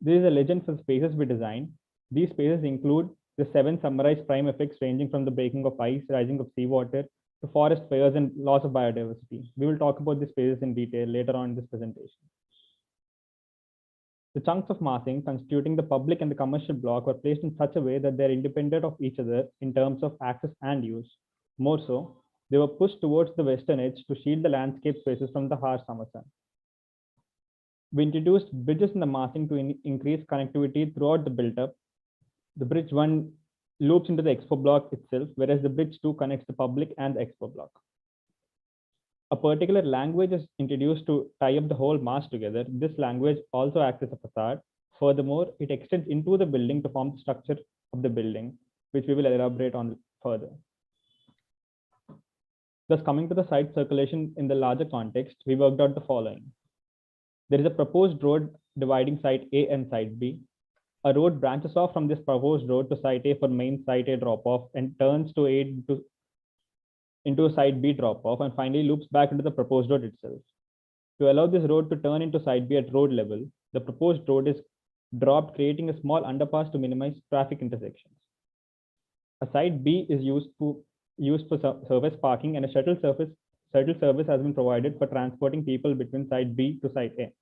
This is a legend for the spaces we designed. These spaces include the 7 summarized prime effects ranging from the breaking of ice, rising of seawater, to forest fires and loss of biodiversity. We will talk about these spaces in detail later on in this presentation. The chunks of massing constituting the public and the commercial block were placed in such a way that they are independent of each other in terms of access and use. More so, they were pushed towards the western edge to shield the landscape spaces from the harsh summer sun. We introduced bridges in the massing to increase connectivity throughout the build-up. The bridge 1 loops into the expo block itself, whereas the bridge 2 connects the public and the expo block. A particular language is introduced to tie up the whole mass together. This language also acts as a facade. Furthermore, it extends into the building to form the structure of the building, which we will elaborate on further. Thus, coming to the site circulation in the larger context, we worked out the following. There is a proposed road dividing site A and site B. A road branches off from this proposed road to site A for main site A drop-off and turns to into a site B drop-off and finally loops back into the proposed road itself. To allow this road to turn into site B at road level, the proposed road is dropped, creating a small underpass to minimize traffic intersections. A site B is used for surface parking, and a shuttle shuttle service has been provided for transporting people between site B to site A.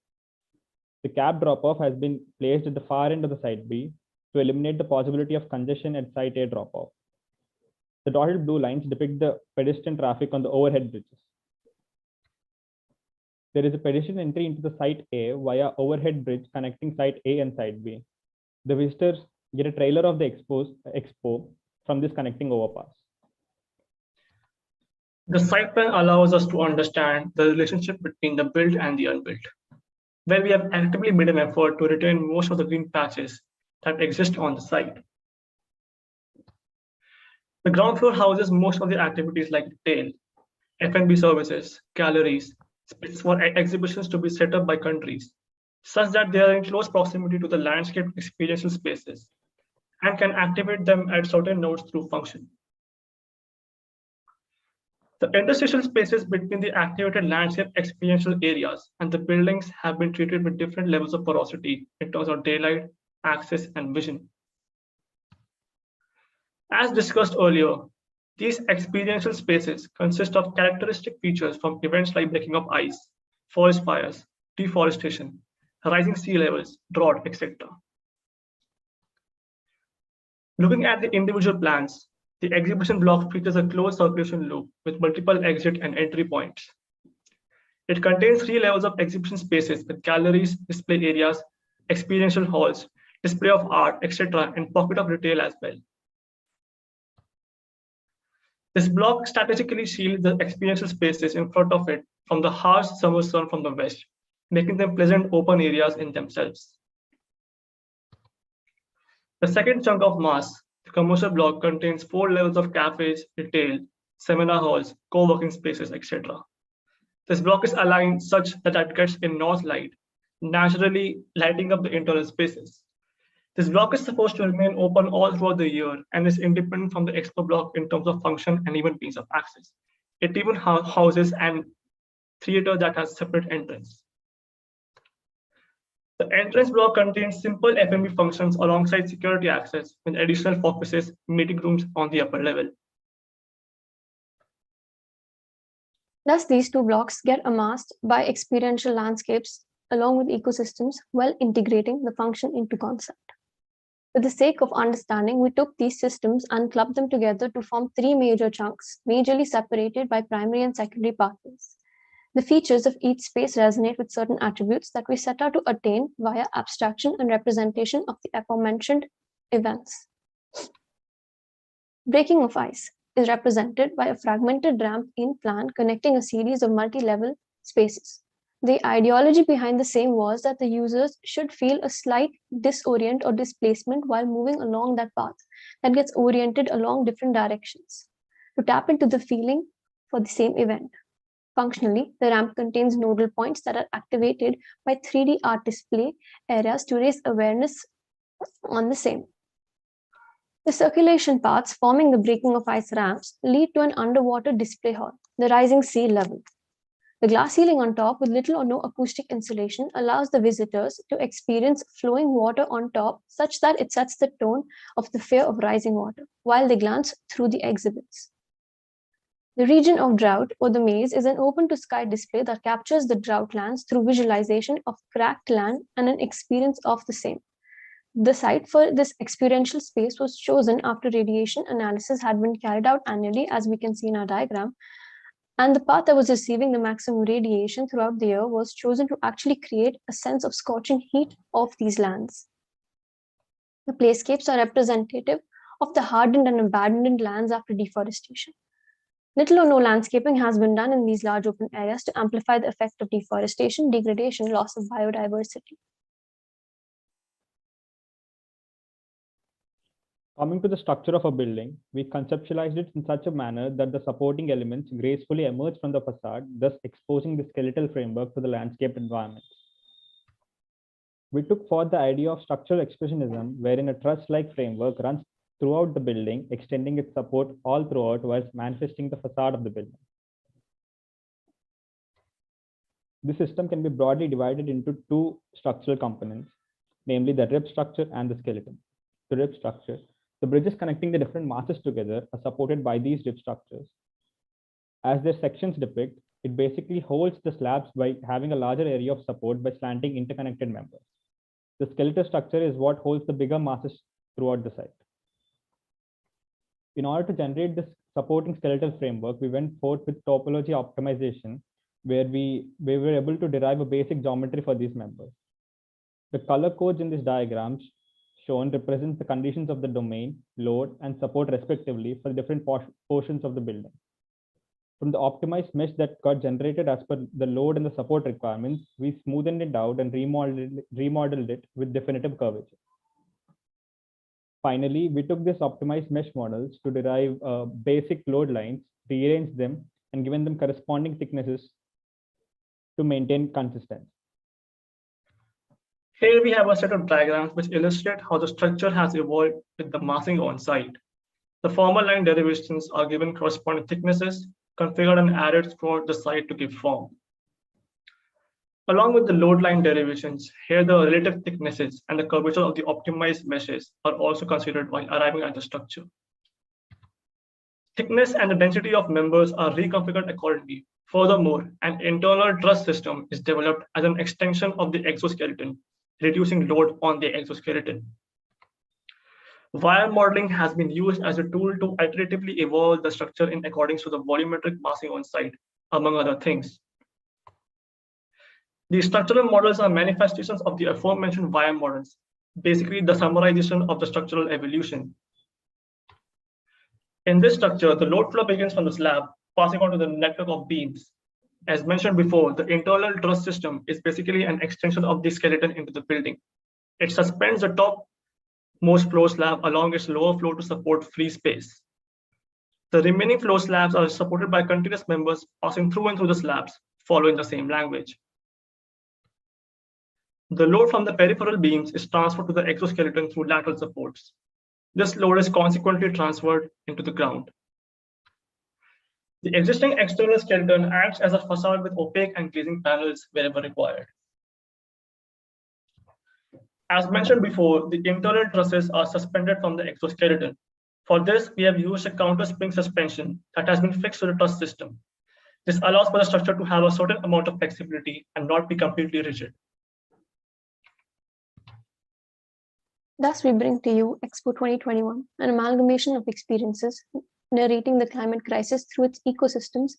The cab drop-off has been placed at the far end of the site B to eliminate the possibility of congestion at site A drop-off. The dotted blue lines depict the pedestrian traffic on the overhead bridges. There is a pedestrian entry into the site A via overhead bridge connecting site A and site B. The visitors get a trailer of the Expo from this connecting overpass. The site plan allows us to understand the relationship between the built and the unbuilt, where we have actively made an effort to retain most of the green patches that exist on the site. The ground floor houses most of the activities like retail, F&B services, galleries, spaces for exhibitions to be set up by countries, such that they are in close proximity to the landscape experiential spaces and can activate them at certain nodes through function. The interstitial spaces between the activated landscape experiential areas and the buildings have been treated with different levels of porosity in terms of daylight, access, and vision. As discussed earlier, these experiential spaces consist of characteristic features from events like breaking of ice, forest fires, deforestation, rising sea levels, drought, etc. Looking at the individual plans, the exhibition block features a closed circulation loop with multiple exit and entry points. It contains 3 levels of exhibition spaces with galleries, display areas, experiential halls, display of art, etc., and pocket of retail as well. This block strategically shields the experiential spaces in front of it from the harsh summer sun from the west, making them pleasant open areas in themselves. The second chunk of mass, the commercial block, contains 4 levels of cafes, retail, seminar halls, co-working spaces, etc. This block is aligned such that it gets in north light, naturally lighting up the internal spaces. This block is supposed to remain open all throughout the year and is independent from the Expo block in terms of function and even means of access. It even houses an theater that has separate entrance. The entrance block contains simple F&B functions alongside security access with additional offices, meeting rooms on the upper level. Thus, these 2 blocks get amassed by experiential landscapes along with ecosystems while integrating the function into concept. For the sake of understanding, we took these systems and clubbed them together to form 3 major chunks, majorly separated by primary and secondary pathways. The features of each space resonate with certain attributes that we set out to attain via abstraction and representation of the aforementioned events. Breaking of ice is represented by a fragmented ramp in plan connecting a series of multi-level spaces. The ideology behind the same was that the users should feel a slight disorient or displacement while moving along that path that gets oriented along different directions to tap into the feeling for the same event. Functionally, the ramp contains nodal points that are activated by 3D art display areas to raise awareness on the same. The circulation paths forming the breaking of ice ramps lead to an underwater display hall, the rising sea level. The glass ceiling on top with little or no acoustic insulation allows the visitors to experience flowing water on top such that it sets the tone of the fear of rising water while they glance through the exhibits. The region of drought or the maze is an open to sky display that captures the drought lands through visualization of cracked land and an experience of the same. The site for this experiential space was chosen after radiation analysis had been carried out annually, as we can see in our diagram, and the path that was receiving the maximum radiation throughout the year was chosen to actually create a sense of scorching heat of these lands. The playscapes are representative of the hardened and abandoned lands after deforestation. Little or no landscaping has been done in these large open areas to amplify the effect of deforestation, degradation, loss of biodiversity. Coming to the structure of a building, we conceptualized it in such a manner that the supporting elements gracefully emerge from the facade, thus exposing the skeletal framework to the landscape environment. We took forth the idea of structural expressionism, wherein a truss-like framework runs throughout the building, extending its support all throughout whilst manifesting the facade of the building. This system can be broadly divided into 2 structural components, namely the rib structure and the skeleton. The rib structure. The bridges connecting the different masses together are supported by these rib structures. As their sections depict, it basically holds the slabs by having a larger area of support by slanting interconnected members. The skeletal structure is what holds the bigger masses throughout the site. In order to generate this supporting skeletal framework, we went forth with topology optimization, where we were able to derive a basic geometry for these members. The color codes in these diagrams shown represent the conditions of the domain, load, and support respectively for different portions of the building. From the optimized mesh that got generated as per the load and the support requirements, we smoothened it out and remodeled it with definitive curvature. Finally, we took these optimized mesh models to derive basic load lines, rearranged them, and given them corresponding thicknesses to maintain consistency. Here we have a set of diagrams which illustrate how the structure has evolved with the massing on site. The former line derivations are given corresponding thicknesses, configured and added throughout the site to give form. Along with the load line derivations, here the relative thicknesses and the curvature of the optimized meshes are also considered while arriving at the structure. Thickness and the density of members are reconfigured accordingly. Furthermore, an internal truss system is developed as an extension of the exoskeleton, reducing load on the exoskeleton. Wire modeling has been used as a tool to iteratively evolve the structure in accordance to the volumetric massing on site, among other things. These structural models are manifestations of the aforementioned wire models, basically the summarization of the structural evolution. In this structure, the load flow begins from the slab, passing on to the network of beams. As mentioned before, the internal truss system is basically an extension of the skeleton into the building. It suspends the topmost floor slab along its lower floor to support free space. The remaining floor slabs are supported by continuous members passing through and through the slabs, following the same language. The load from the peripheral beams is transferred to the exoskeleton through lateral supports. This load is consequently transferred into the ground. The existing external skeleton acts as a facade with opaque and glazing panels wherever required. As mentioned before, the internal trusses are suspended from the exoskeleton. For this, we have used a counter spring suspension that has been fixed to the truss system. This allows for the structure to have a certain amount of flexibility and not be completely rigid. Thus, we bring to you Expo 2021, an amalgamation of experiences narrating the climate crisis through its ecosystems,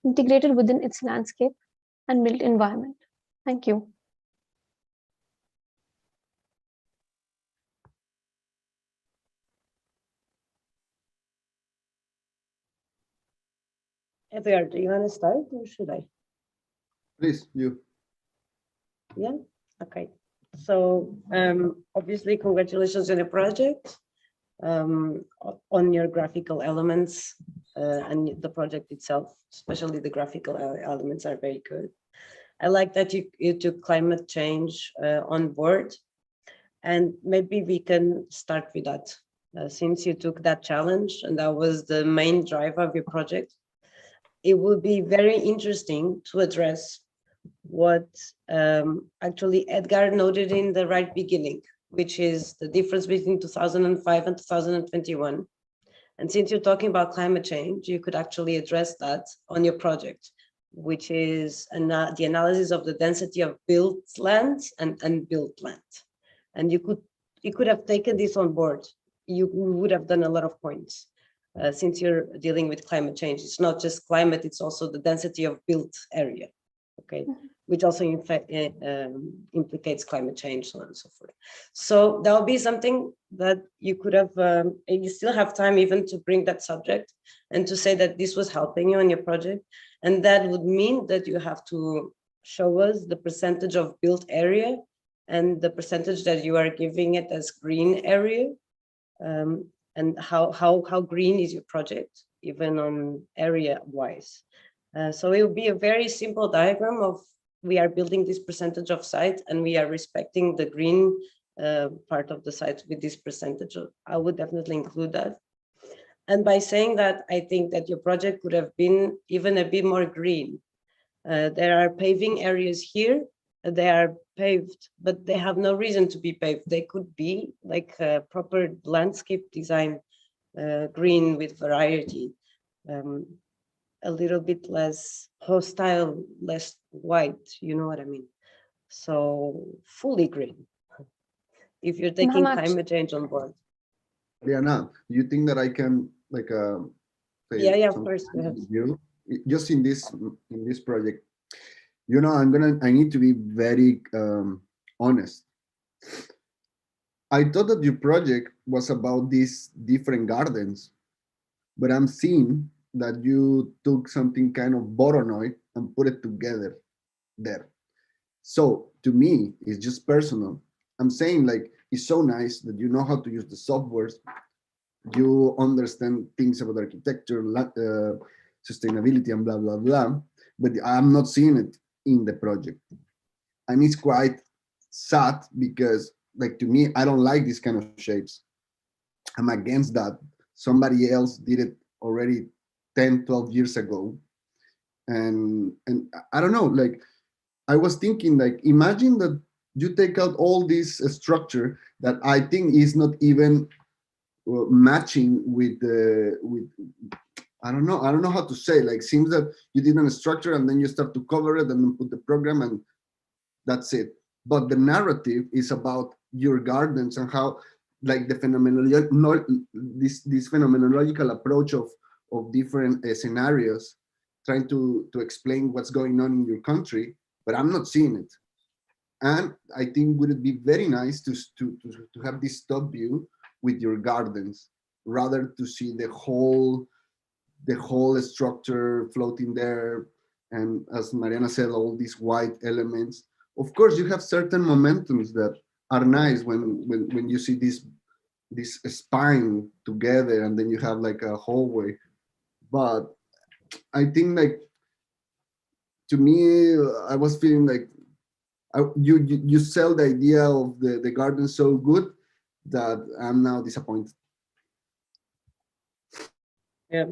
integrated within its landscape and built environment. Thank you. Edgar, do you want to start or should I? Please, you. Yeah, okay. So obviously, congratulations on the project, on your graphical elements and the project itself, especially the graphical elements are very good. I like that you took climate change on board, and maybe we can start with that. Since you took that challenge and that was the main driver of your project, it would be very interesting to address what actually Edgar noted in the right beginning, which is the difference between 2005 and 2021. And since you're talking about climate change, you could actually address that on your project, which is the analysis of the density of built land and unbuilt land. And you could have taken this on board. You would have done a lot of points. Since you're dealing with climate change, it's not just climate, it's also the density of built area, okay, which also in fact implicates climate change, so on and so forth. So that would be something that you could have, and you still have time even to bring that subject and to say that this was helping you on your project. And that would mean that you have to show us the percentage of built area and the percentage that you are giving it as green area. And how green is your project, even on area-wise. So it will be a very simple diagram of we are building this percentage of site and we are respecting the green part of the site with this percentage. I would definitely include that. And by saying that, I think that your project could have been even a bit more green. There are paving areas here. They are paved, but they have no reason to be paved. They could be like a proper landscape design, green with variety. a little bit less hostile, less white, you know what I mean? So fully green, if you're taking climate change on board. Mariana, do you think that I can like say Yeah, of something course. with you? Just in this project, you know, I need to be very honest. I thought that your project was about these different gardens, but I'm seeing that you took something kind of Voronoi and put it together there. So to me, it's just personal. I'm saying like, it's so nice that you know how to use the softwares, you understand things about architecture, sustainability and blah, blah, blah, but I'm not seeing it in the project. And it's quite sad because like, to me, I don't like these kind of shapes. I'm against that. Somebody else did it already 10, 12 years ago. And I don't know, like, I was thinking, like, imagine that you take out all this structure that I think is not even matching with I don't know how to say, like, seems that you did a structure and then you start to cover it and then put the program and that's it. But the narrative is about your gardens and how, like, the this phenomenological approach of different scenarios, trying to explain what's going on in your country, but I'm not seeing it. And I think would it be very nice to have this top view with your gardens, rather to see the whole structure floating there. And as Mariana said, all these white elements. Of course, you have certain momentums that are nice when you see this spine together, and then you have like a hallway. But I think, like, to me, I was feeling like you sell the idea of the garden so good that I'm now disappointed. Yeah,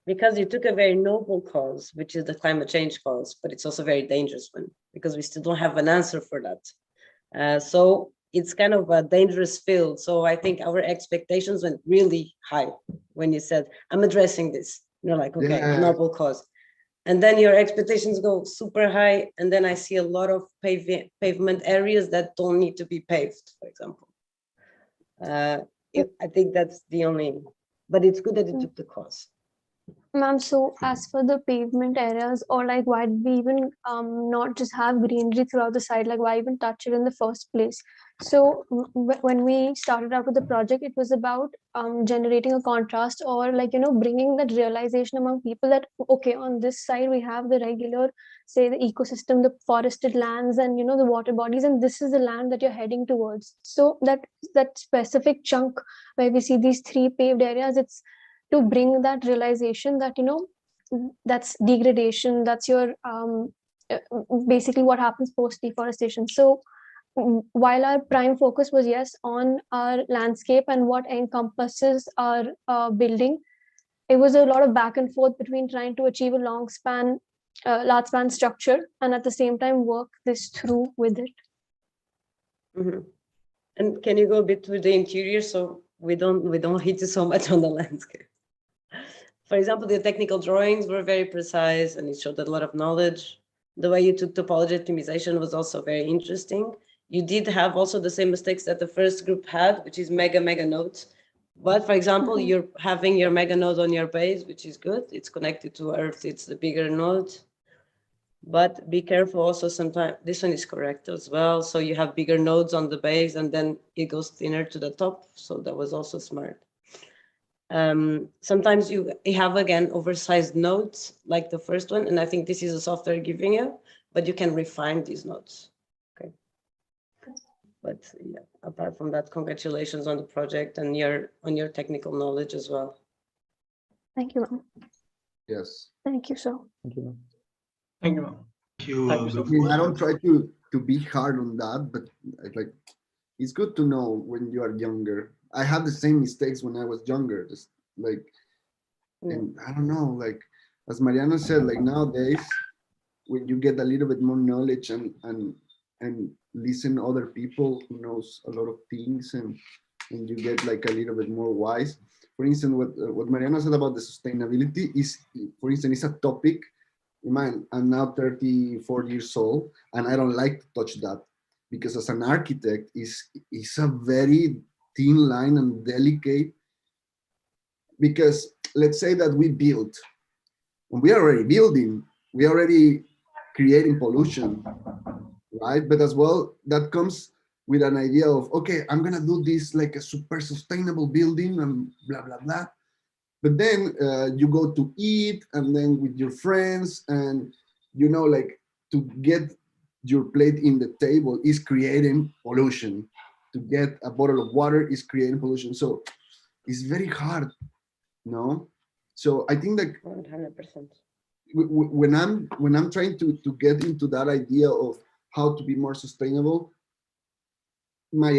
because you took a very noble cause, which is the climate change cause, but it's also a very dangerous one because we still don't have an answer for that. So it's kind of a dangerous field. So I think our expectations went really high when you said, I'm addressing this. You're like, okay, Yeah. noble cause. And then your expectations go super high. And then I see a lot of pavement areas that don't need to be paved, for example. I think that's the only, but it's good that it took the cause. Ma'am, so as for the pavement areas, or like why did we even not just have greenery throughout the site? Like why even touch it in the first place? So when we started out with the project, it was about generating a contrast, or like, you know, bringing that realization among people that, okay, on this side we have the regular, say, the ecosystem, the forested lands and, you know, the water bodies, and this is the land that you're heading towards. So that specific chunk where we see these 3 paved areas, it's to bring that realization that, you know, that's degradation, that's your basically what happens post deforestation. So while our prime focus was, yes, on our landscape and what encompasses our building, it was a lot of back and forth between trying to achieve a large span structure and at the same time work this through with it. Mm-hmm. And can you go a bit to the interior so we don't hit you so much on the landscape? For example, the technical drawings were very precise and it showed a lot of knowledge. The way you took topology optimization was also very interesting. You did have also the same mistakes that the first group had, which is mega nodes. But for example, you're having your mega node on your base, which is good. It's connected to Earth, it's the bigger node. But be careful also, sometimes this one is correct as well. So you have bigger nodes on the base and then it goes thinner to the top. So that was also smart. Sometimes you have, again, oversized nodes like the first one. And I think this is a software giving you, but you can refine these nodes. Okay. But yeah, apart from that, congratulations on the project and on your technical knowledge as well. Thank you, ma'am. Yes. Thank you, sir. Thank you, ma'am. Thank you, ma'am. I mean, I don't try to be hard on that, but like, it's good to know when you are younger. I had the same mistakes when I was younger, just like, and I don't know, like, as Mariana said, like nowadays, when you get a little bit more knowledge and listen to other people who knows a lot of things and and you get like a little bit more wise. For instance, what Mariana said about the sustainability is, for instance, it's a topic. Man, I'm now 34 years old, and I don't like to touch that, because as an architect, is a very thin line and delicate. Because let's say that we build, and we are already building, we are already creating pollution, right? But as well, that comes with an idea of, okay, I'm gonna do this like a super sustainable building and blah, blah, blah. But then you go to eat, and then with your friends, and you know, like, to get your plate in the table is creating pollution. To get a bottle of water is creating pollution. So it's very hard, no? So I think that 100%. When I'm trying to get into that idea of how to be more sustainable, my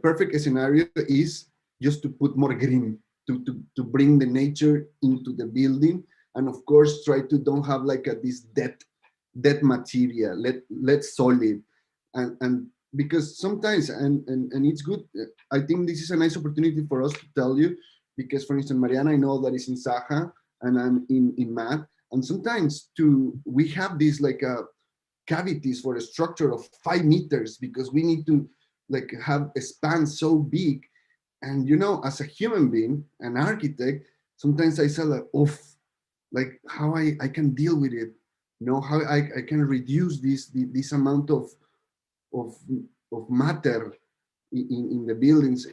perfect scenario is just to put more green, to bring the nature into the building, and of course try to don't have like this dead material, let solid, and because sometimes and it's good. I think this is a nice opportunity for us to tell you, because for instance, Mariana, I know that is in Zaha and I'm in math, and sometimes we have these like cavities for a structure of 5 meters, because we need to like have a span so big. And you know, as a human being, an architect, sometimes I say like, oof, like how I can deal with it, you know, how I can reduce this amount of matter in the buildings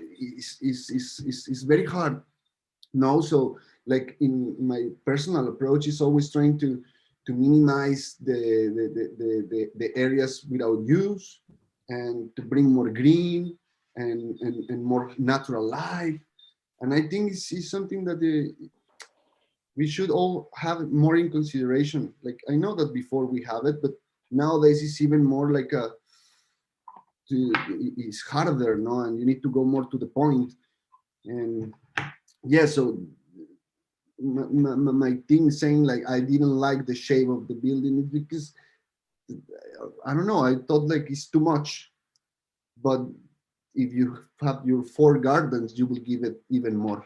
is very hard. No, so like in my personal approach is always trying to minimize the areas without use, and to bring more green and more natural light. And I think it's something that we should all have more in consideration. Like, I know that before we have it, but nowadays it's even more like it's harder, no? And you need to go more to the point. And yeah, so my thing saying like I didn't like the shape of the building is because I don't know, I thought like it's too much. But if you have your 4 gardens, you will give it even more.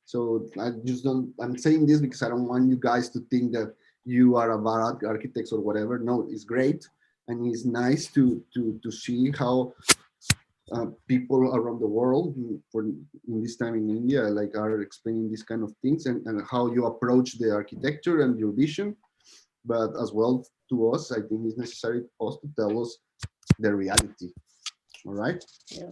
So I just don't, I'm saying this because I don't want you guys to think that you are a bad architects or whatever. No, it's great. And it's nice to see how people around the world, in this time in India, like are explaining these kind of things, and how you approach the architecture and your vision. But as well, to us, I think it's necessary for us to tell us the reality. All right. Yeah.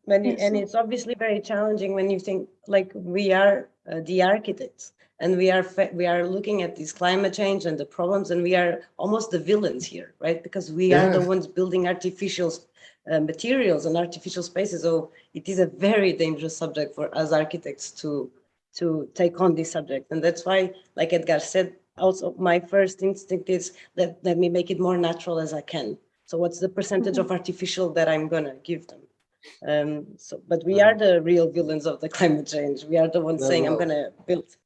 And it's obviously very challenging when you think like we are the architects, and we are looking at this climate change and the problems, and we are almost the villains here, right? Because we are the ones building artificial materials and artificial spaces. So it is a very dangerous subject for us architects to take on this subject. And that's why, like Edgar said, also my first instinct is let me make it more natural as I can. So what's the percentage of artificial that I'm gonna give them? But we are the real villains of the climate change. We are the ones saying, I'm gonna build.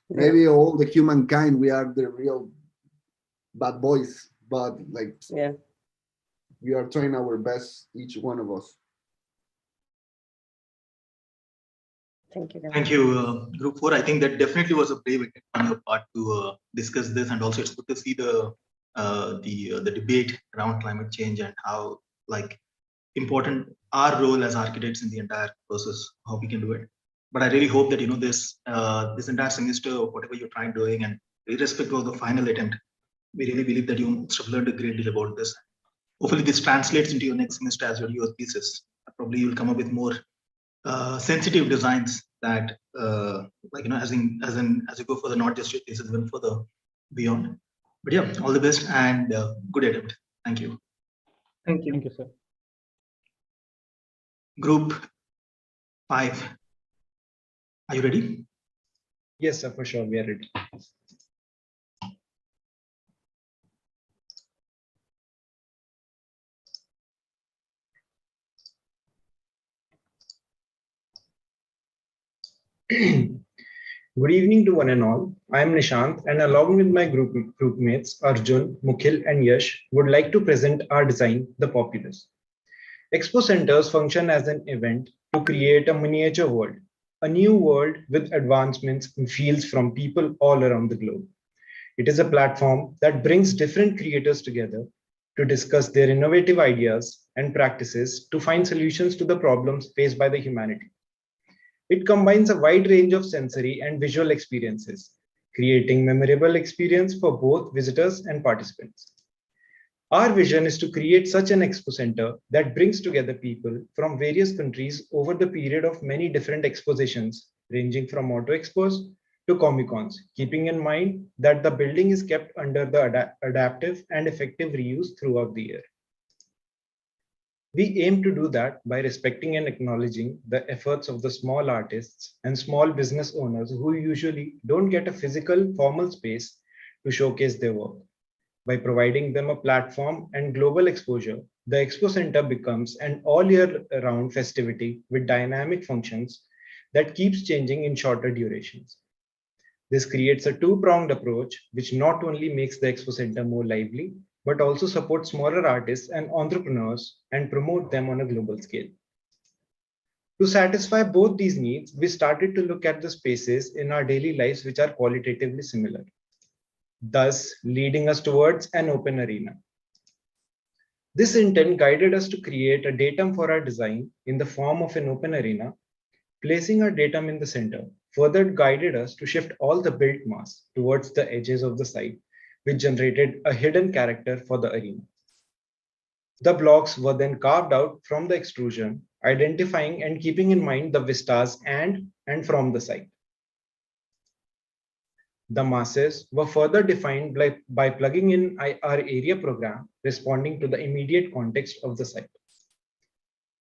Maybe all the humankind, we are the real bad boys, but like, we are trying our best, each one of us. Thank you. Thank you, Group 4. I think that definitely was a brave attempt on your part to discuss this, and also it's good to see the debate around climate change and how like important our role as architects in the entire process, how we can do it. But I really hope that this entire semester or whatever you're trying doing, and irrespective of the final attempt, we really believe that you must have learned a great deal about this. Hopefully this translates into your next semester as well, your thesis. Probably you'll come up with more sensitive designs that as you go further, not just your thesis, but further beyond. But yeah, all the best and good attempt. Thank you. Thank you. Thank you, sir. Group 5, are you ready? Yes, sir, for sure, we are ready. Good evening to one and all. I am Nishant, and along with my group mates Arjun, Mukhil, and Yash, would like to present our design, The Populace. Expo centers function as an event to create a miniature world, a new world with advancements in fields from people all around the globe. It is a platform that brings different creators together to discuss their innovative ideas and practices to find solutions to the problems faced by the humanity. It combines a wide range of sensory and visual experiences, creating memorable experience for both visitors and participants. Our vision is to create such an expo center that brings together people from various countries over the period of many different expositions, ranging from auto expos to Comic-Cons, keeping in mind that the building is kept under the adaptive and effective reuse throughout the year. We aim to do that by respecting and acknowledging the efforts of the small artists and small business owners who usually don't get a physical, formal space to showcase their work. By providing them a platform and global exposure, the Expo Center becomes an all-year-round festivity with dynamic functions that keeps changing in shorter durations. This creates a two-pronged approach, which not only makes the Expo Center more lively, but also supports smaller artists and entrepreneurs and promote them on a global scale. To satisfy both these needs, we started to look at the spaces in our daily lives which are qualitatively similar, thus leading us towards an open arena. This intent guided us to create a datum for our design in the form of an open arena. Placing our datum in the center further guided us to shift all the built mass towards the edges of the site, which generated a hidden character for the arena. The blocks were then carved out from the extrusion, identifying and keeping in mind the vistas and from the site. The masses were further defined by plugging in our area program, responding to the immediate context of the site.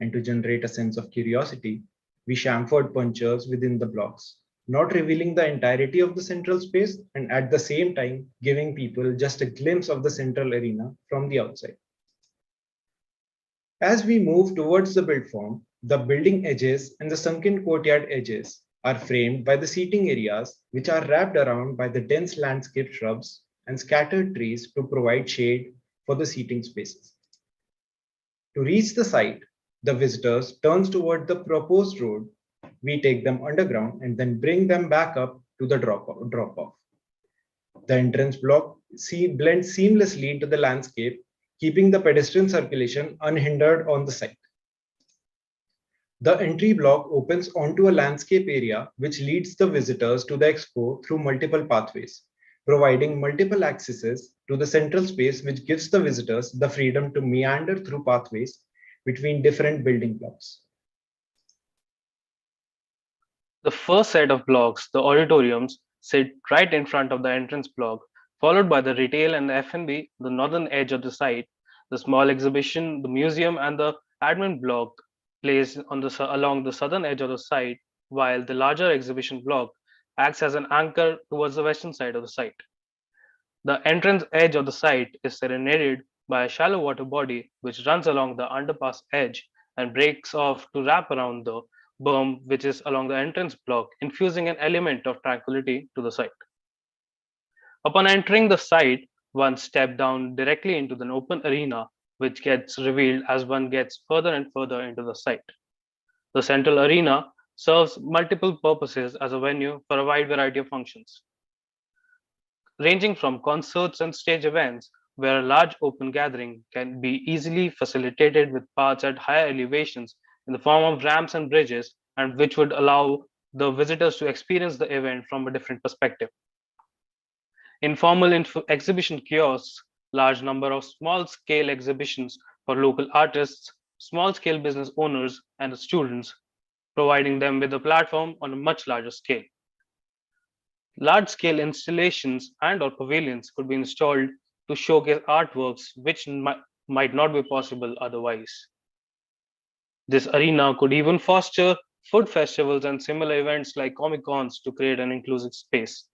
And to generate a sense of curiosity, we chamfered punctures within the blocks, not revealing the entirety of the central space and at the same time giving people just a glimpse of the central arena from the outside. As we move towards the build form, the building edges and the sunken courtyard edges are framed by the seating areas, which are wrapped around by the dense landscape shrubs and scattered trees to provide shade for the seating spaces. To reach the site, the visitors turn toward the proposed road. We take them underground and then bring them back up to the drop-off. The entrance block blends seamlessly into the landscape, keeping the pedestrian circulation unhindered on the site. The entry block opens onto a landscape area which leads the visitors to the expo through multiple pathways, providing multiple accesses to the central space, which gives the visitors the freedom to meander through pathways between different building blocks. The first set of blocks, the auditoriums, sit right in front of the entrance block, followed by the retail and the F&B, the northern edge of the site, the small exhibition, the museum, and the admin block placed along the southern edge of the site, while the larger exhibition block acts as an anchor towards the western side of the site. The entrance edge of the site is serenaded by a shallow water body which runs along the underpass edge and breaks off to wrap around the berm which is along the entrance block, infusing an element of tranquility to the site. Upon entering the site, one steps down directly into the open arena, which gets revealed as one gets further and further into the site. The central arena serves multiple purposes as a venue for a wide variety of functions, ranging from concerts and stage events, where a large open gathering can be easily facilitated with paths at higher elevations in the form of ramps and bridges, and which would allow the visitors to experience the event from a different perspective. Informal exhibition kiosks, large number of small-scale exhibitions for local artists, small-scale business owners, and students, providing them with a platform on a much larger scale. Large-scale installations and/or pavilions could be installed to showcase artworks which might not be possible otherwise. This arena could even foster food festivals and similar events like Comic-Cons to create an inclusive space,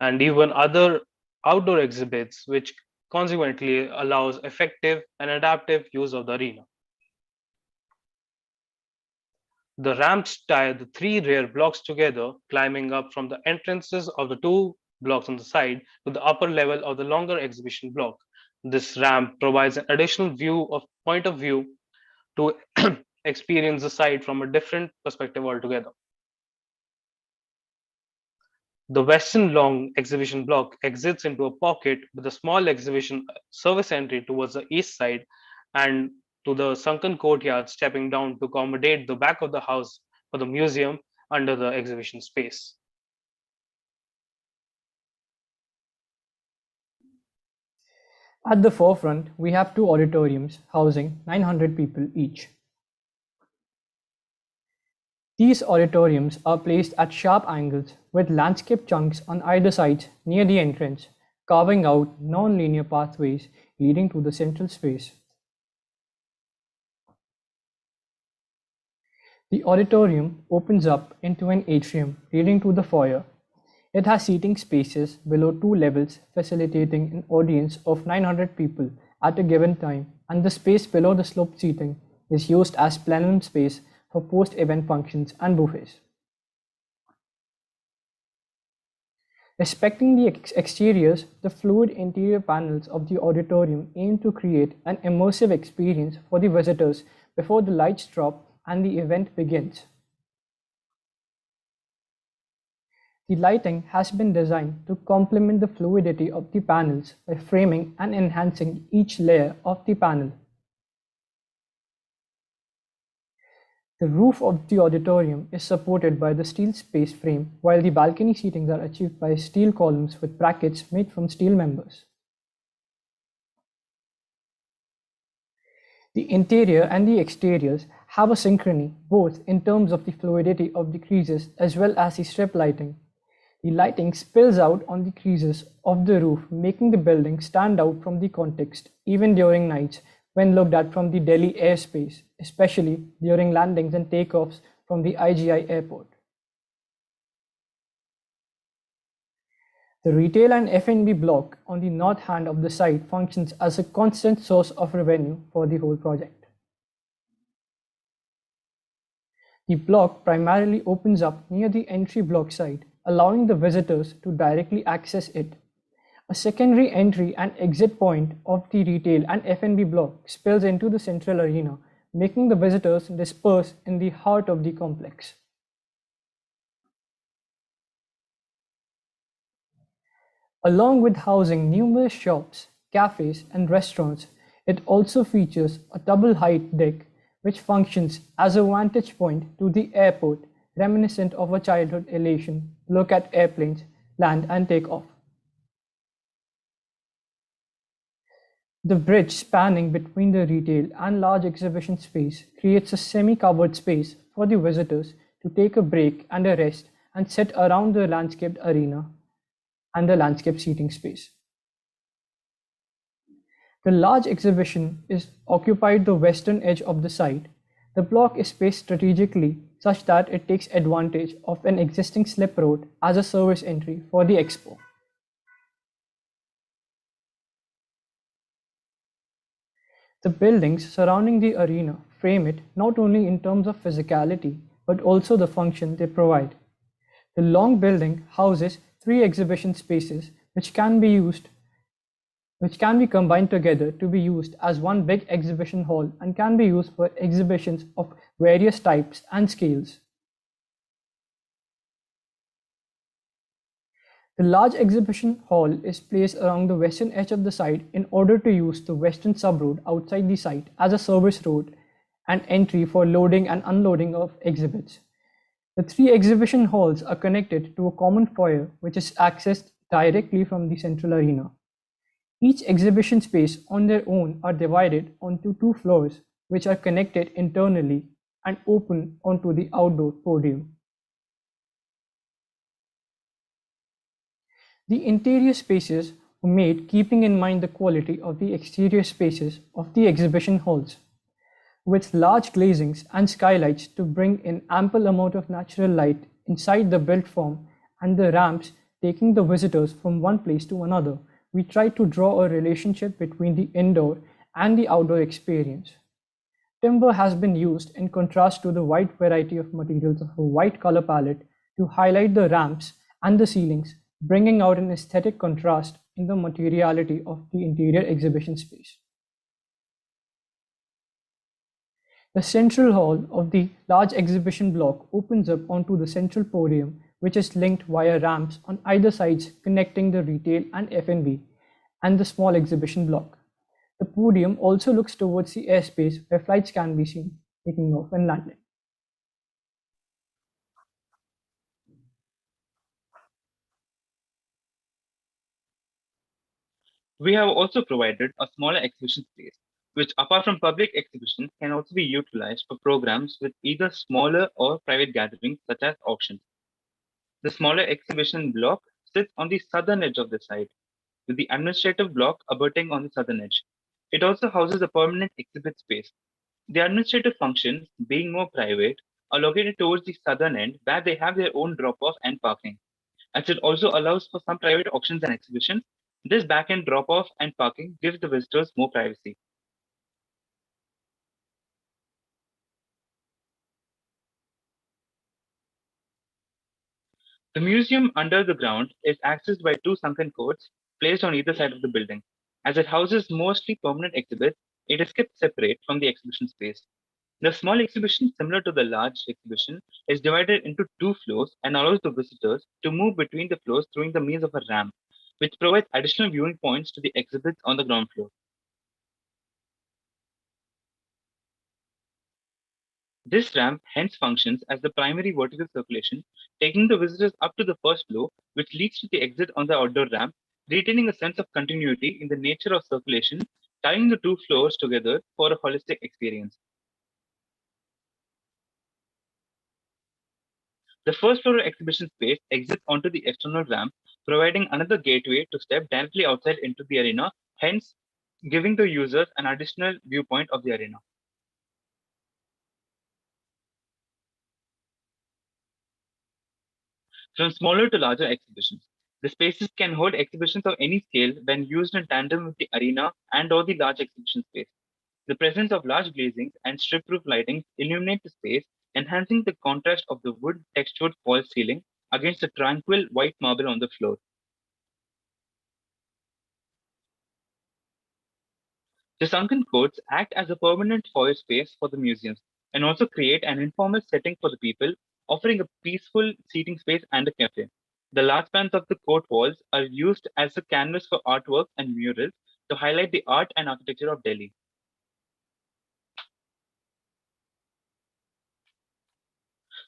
and even other outdoor exhibits, which consequently allows effective and adaptive use of the arena. The ramps tie the three rear blocks together, climbing up from the entrances of the two blocks on the side to the upper level of the longer exhibition block, This ramp provides an additional point of view to experience the site from a different perspective altogether. The western long exhibition block exits into a pocket with a small exhibition service entry towards the east side and to the sunken courtyard stepping down to accommodate the back of the house for the museum under the exhibition space. At the forefront, we have two auditoriums housing 900 people each. These auditoriums are placed at sharp angles with landscape chunks on either side near the entrance, carving out non-linear pathways leading to the central space. The auditorium opens up into an atrium leading to the foyer. It has seating spaces below 2 levels, facilitating an audience of 900 people at a given time, and the space below the sloped seating is used as plenum space for post-event functions and buffets. Respecting the exteriors, the fluid interior panels of the auditorium aim to create an immersive experience for the visitors before the lights drop and the event begins. The lighting has been designed to complement the fluidity of the panels by framing and enhancing each layer of the panel. The roof of the auditorium is supported by the steel space frame, while the balcony seatings are achieved by steel columns with brackets made from steel members. The interior and the exteriors have a synchrony, both in terms of the fluidity of the creases as well as the strip lighting. The lighting spills out on the creases of the roof, making the building stand out from the context, even during nights when looked at from the Delhi airspace, especially during landings and takeoffs from the IGI airport. The retail and F&B block on the north hand of the site functions as a constant source of revenue for the whole project. The block primarily opens up near the entry block site, allowing the visitors to directly access it. A secondary entry and exit point of the retail and F&B block spills into the central arena, making the visitors disperse in the heart of the complex. Along with housing numerous shops, cafes, and restaurants, it also features a double-height deck which functions as a vantage point to the airport, reminiscent of a childhood elation to look at airplanes land and take off. The bridge spanning between the retail and large exhibition space creates a semi-covered space for the visitors to take a break and a rest and sit around the landscaped arena and the landscape seating space. The large exhibition is occupied the western edge of the site. The block is spaced strategically such that it takes advantage of an existing slip road as a service entry for the Expo. The buildings surrounding the arena frame it not only in terms of physicality, but also the function they provide. The long building houses 3 exhibition spaces which can be combined together to be used as one big exhibition hall and can be used for exhibitions of various types and scales. The large exhibition hall is placed along the western edge of the site in order to use the western sub-road outside the site as a service road and entry for loading and unloading of exhibits. The 3 exhibition halls are connected to a common foyer which is accessed directly from the central arena. Each exhibition space on their own are divided onto 2 floors which are connected internally and open onto the outdoor podium. The interior spaces were made keeping in mind the quality of the exterior spaces of the exhibition halls, with large glazings and skylights to bring in ample amount of natural light inside the built form and the ramps taking the visitors from one place to another. We try to draw a relationship between the indoor and the outdoor experience. Timber has been used in contrast to the wide variety of materials of a white color palette to highlight the ramps and the ceilings, bringing out an aesthetic contrast in the materiality of the interior exhibition space. The central hall of the large exhibition block opens up onto the central podium, which is linked via ramps on either sides connecting the retail and F&B and the small exhibition block. The podium also looks towards the airspace where flights can be seen taking off and landing. We have also provided a smaller exhibition space, which apart from public exhibitions can also be utilized for programs with either smaller or private gatherings such as auctions. The smaller exhibition block sits on the southern edge of the site, with the administrative block abutting on the southern edge. It also houses a permanent exhibit space. The administrative functions, being more private, are located towards the southern end where they have their own drop-off and parking. As it also allows for some private auctions and exhibitions, this back-end drop-off and parking gives the visitors more privacy. The museum under the ground is accessed by two sunken courts placed on either side of the building. As it houses mostly permanent exhibits, it is kept separate from the exhibition space. The small exhibition, similar to the large exhibition, is divided into two floors and allows the visitors to move between the floors through the means of a ramp, which provides additional viewing points to the exhibits on the ground floor. This ramp hence functions as the primary vertical circulation, taking the visitors up to the first floor, which leads to the exit on the outdoor ramp, retaining a sense of continuity in the nature of circulation, tying the two floors together for a holistic experience. The first floor exhibition space exits onto the external ramp, providing another gateway to step directly outside into the arena, hence giving the users an additional viewpoint of the arena. From smaller to larger exhibitions, the spaces can hold exhibitions of any scale when used in tandem with the arena and/or the large exhibition space. The presence of large glazings and strip-roof lighting illuminate the space, enhancing the contrast of the wood-textured false ceiling against the tranquil white marble on the floor. The sunken courts act as a permanent foyer space for the museums and also create an informal setting for the people, offering a peaceful seating space and a cafe. The large spans of the court walls are used as a canvas for artwork and murals to highlight the art and architecture of Delhi.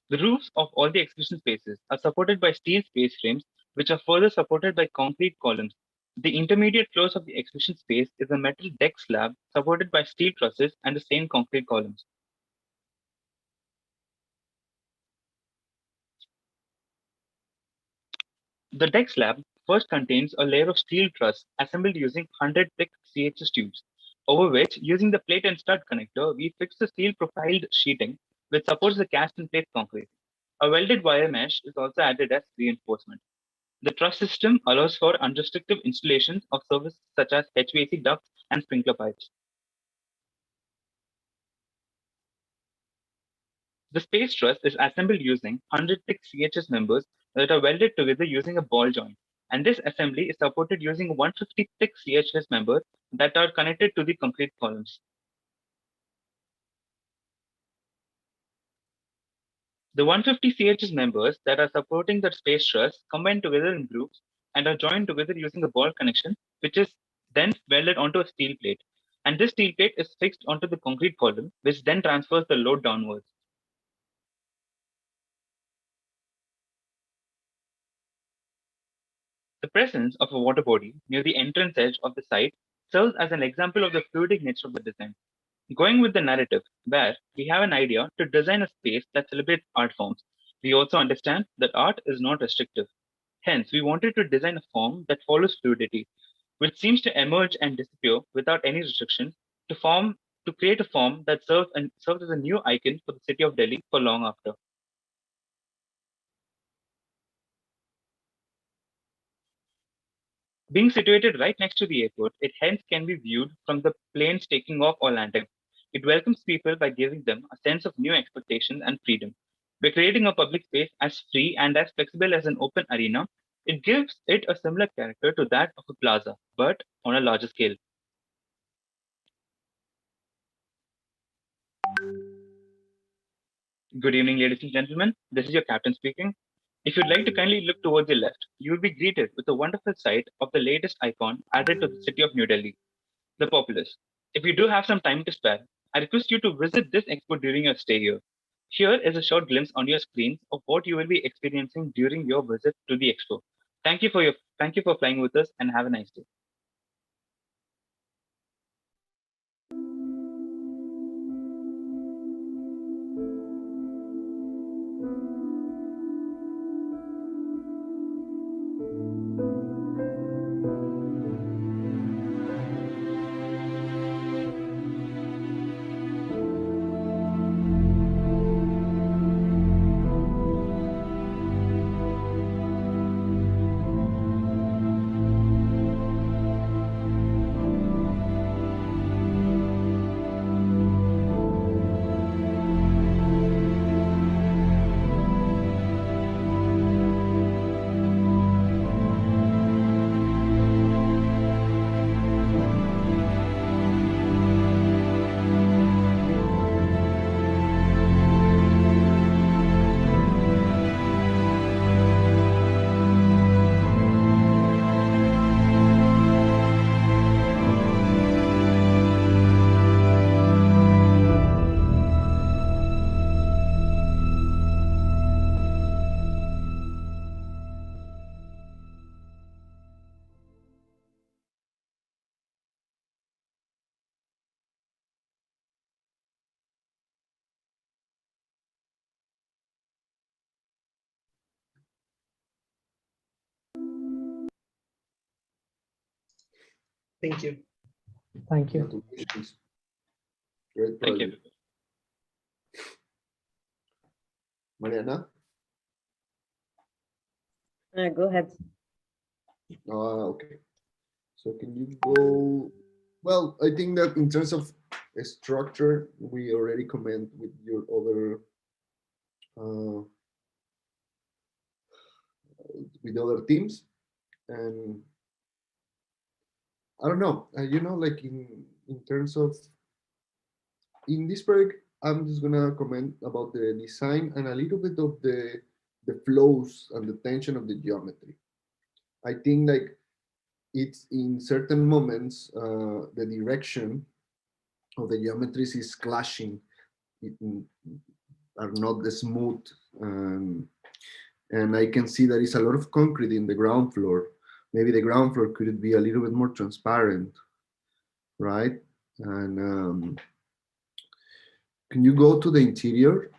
The roofs of all the exhibition spaces are supported by steel space frames, which are further supported by concrete columns. The intermediate floors of the exhibition space is a metal deck slab supported by steel trusses and the same concrete columns. The deck slab first contains a layer of steel truss assembled using 100 thick CHS tubes, over which, using the plate and stud connector, we fix the steel profiled sheeting which supports the cast and plate concrete. A welded wire mesh is also added as reinforcement. The truss system allows for unrestricted installations of services such as HVAC ducts and sprinkler pipes. The space truss is assembled using 100 thick CHS members that are welded together using a ball joint, and this assembly is supported using 150 thick CHS members that are connected to the concrete columns. The 150 CHS members that are supporting the space truss combine together in groups and are joined together using a ball connection, which is then welded onto a steel plate. And this steel plate is fixed onto the concrete column, which then transfers the load downwards. The presence of a water body near the entrance edge of the site serves as an example of the fluidic nature of the design. Going with the narrative, where we have an idea to design a space that celebrates art forms, we also understand that art is not restrictive. Hence, we wanted to design a form that follows fluidity, which seems to emerge and disappear without any restrictions, to create a form that serves as a new icon for the city of Delhi for long after. Being situated right next to the airport, it hence can be viewed from the planes taking off or landing. It welcomes people by giving them a sense of new expectations and freedom. By creating a public space as free and as flexible as an open arena, It gives it a similar character to that of a plaza, but on a larger scale. Good evening, ladies and gentlemen. This is your captain speaking. If you'd like to kindly look towards your left, you will be greeted with a wonderful sight of the latest icon added to the city of New Delhi, the populace. If you do have some time to spare, I request you to visit this expo during your stay here. Here is a short glimpse on your screens of what you will be experiencing during your visit to the expo. Thank you for flying with us and have a nice day. Thank you. Thank you. Congratulations. Great Thank project. you. Mariana? Go ahead. Okay. So can you go? Well, I think that in terms of structure, we already comment with your other teams, and I don't know. Like in terms of in this project, I'm just gonna comment about the design and a little bit of the flows and the tension of the geometry. I think like it's in certain moments the direction of the geometries is clashing, are not the smooth, and I can see there is a lot of concrete in the ground floor. Maybe the ground floor could be a little bit more transparent, right? And can you go to the interior?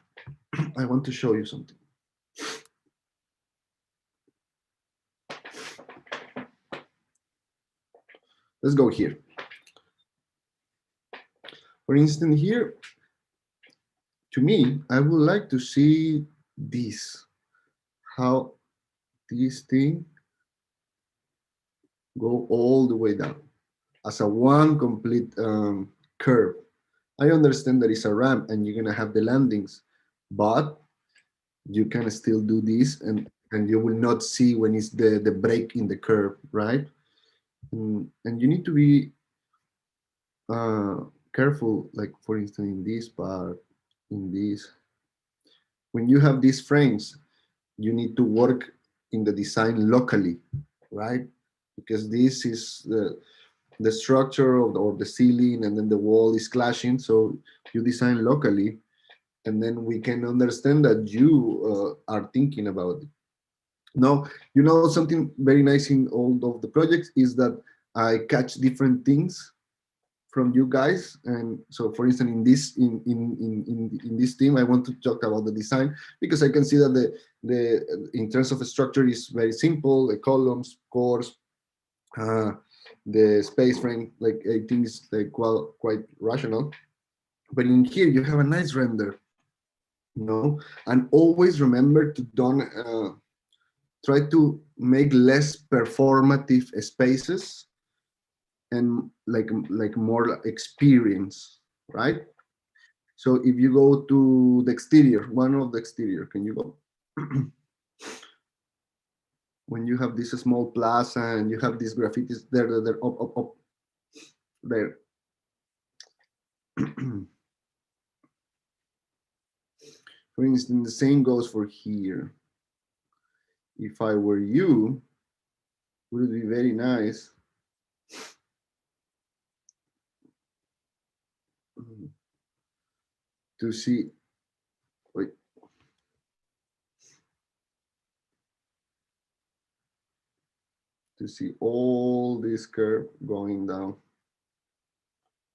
I want to show you something. Let's go here. For instance, here, to me, I would like to see this, how this thing go all the way down as a one complete curve. I understand that it's a ramp and you're gonna have the landings, but you can still do this and you will not see when it's the break in the curve, right? And you need to be careful, like for instance, in this part, in this. When you have these frames, you need to work in the design locally, right? Because this is the structure of the ceiling and then the wall is clashing. So you design locally and then we can understand that you are thinking about it. Now, something very nice in all of the projects is that I catch different things from you guys. And so for instance, in this team, I want to talk about the design because I can see that the in terms of the structure is very simple, the columns, cores, the space frame, like I think is like quite rational. But in here you have a nice render, and always remember to don't try to make less performative spaces and like more experience, right? So if you go to the exterior, one of the exterior, can you go? when you have this small plaza and you have these graffitis there, up there. For instance, the same goes for here. If I were you, it would be very nice to see, wait, to see all this curve going down.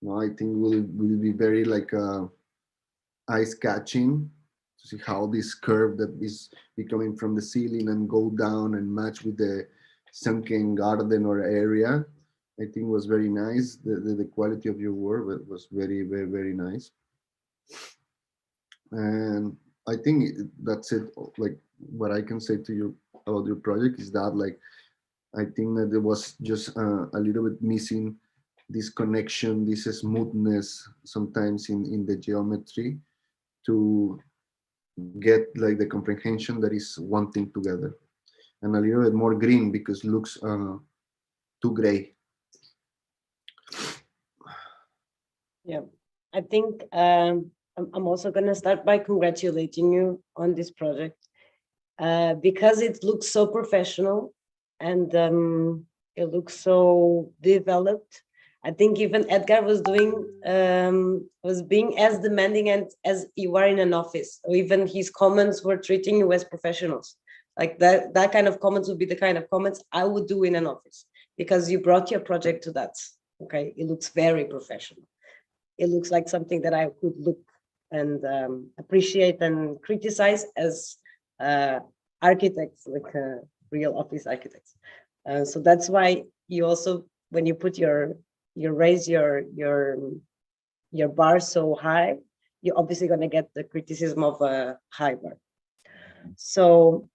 No, I think will be very like eyes catching to see how this curve that is becoming from the ceiling and go down and match with the sunken garden or area. I think was very nice. The quality of your work was very, very, very nice. And I think that's it. Like what I can say to you about your project is that like, I think that there was just a little bit missing this connection, this smoothness sometimes in the geometry to get like the comprehension that is one thing together, and a little bit more green because it looks too gray. Yeah, I think I'm also going to start by congratulating you on this project because it looks so professional and it looks so developed. I think even Edgar was being as demanding and as you are in an office, or even his comments were treating you as professionals. Like that kind of comments would be the kind of comments I would do in an office, because you brought your project to that. Okay, it looks very professional. It looks like something that I could look and appreciate and criticize as architects, like real office architects. So that's why you also, when you put you raise your bar so high, you're obviously going to get the criticism of a high bar. So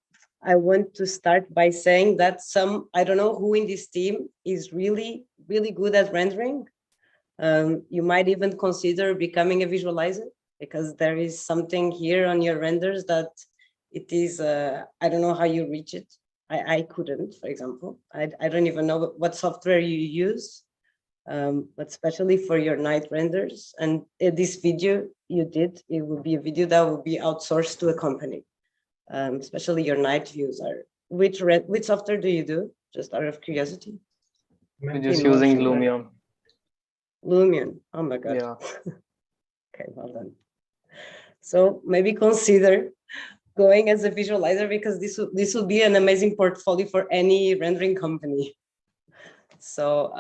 I want to start by saying that I don't know who in this team is really, really good at rendering. You might even consider becoming a visualizer, because there is something here on your renders that it is, I don't know how you reach it. I couldn't, for example. I don't even know what software you use. But especially for your night renders, and this video you did, it will be a video that will be outsourced to a company. Especially your night views are. Which software do you do? Just out of curiosity. We're just using Lumion. Lumion. Oh my god. Yeah. Okay, well done. So maybe consider going as a visualizer, because this will be an amazing portfolio for any rendering company. So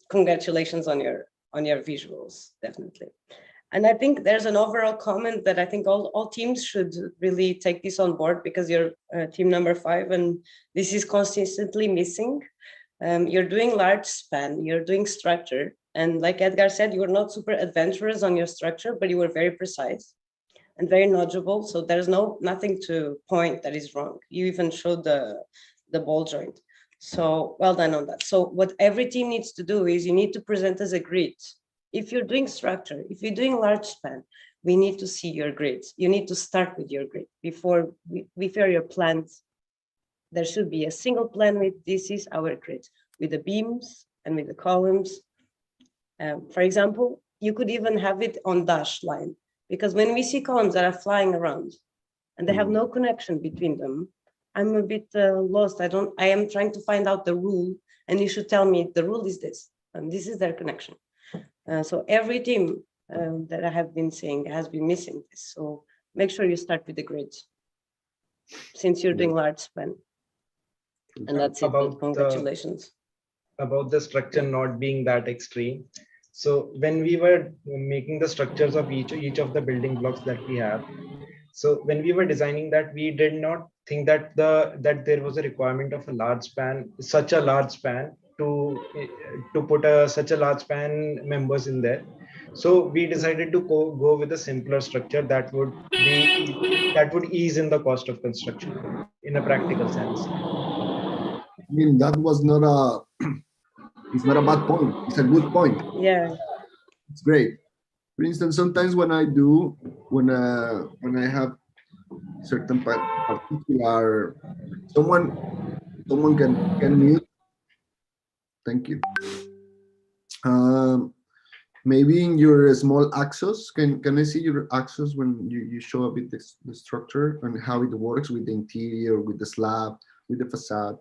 congratulations on your visuals, definitely. And I think there's an overall comment that I think all teams should really take this on board, because you're team number 5 and this is consistently missing. You're doing large span, you're doing structure. And like Edgar said, you were not super adventurous on your structure, but you were very precise and very knowledgeable. So there's nothing to point that is wrong. You even showed the ball joint. So well done on that. So what every team needs to do is you need to present as a grid. If you're doing structure, if you're doing large span, we need to see your grids. You need to start with your grid before your plans. There should be a single plan with this is our grid, with the beams and with the columns. For example, you could even have it on dashed line, because when we see columns that are flying around and they have no connection between them, I'm a bit lost. I am trying to find out the rule, and you should tell me the rule is this, and this is their connection. So every team that I have been seeing has been missing this. So make sure you start with the grids, since you're doing large span. And that's it. Congratulations. About the structure not being that extreme. So when we were making the structures of each of the building blocks that we have, so when we were designing that, we did not think that there was a requirement of a large span, such a large span to put such a large span members in there. So we decided to go with a simpler structure that would ease in the cost of construction in a practical sense. I mean, that was not it's not a bad point. It's a good point. Yeah, it's great. For instance, sometimes when I have certain particular, someone Someone can mute. Thank you. Maybe in your small axis, can I see your axis when you show a bit the structure and how it works with the interior, with the slab, with the facade?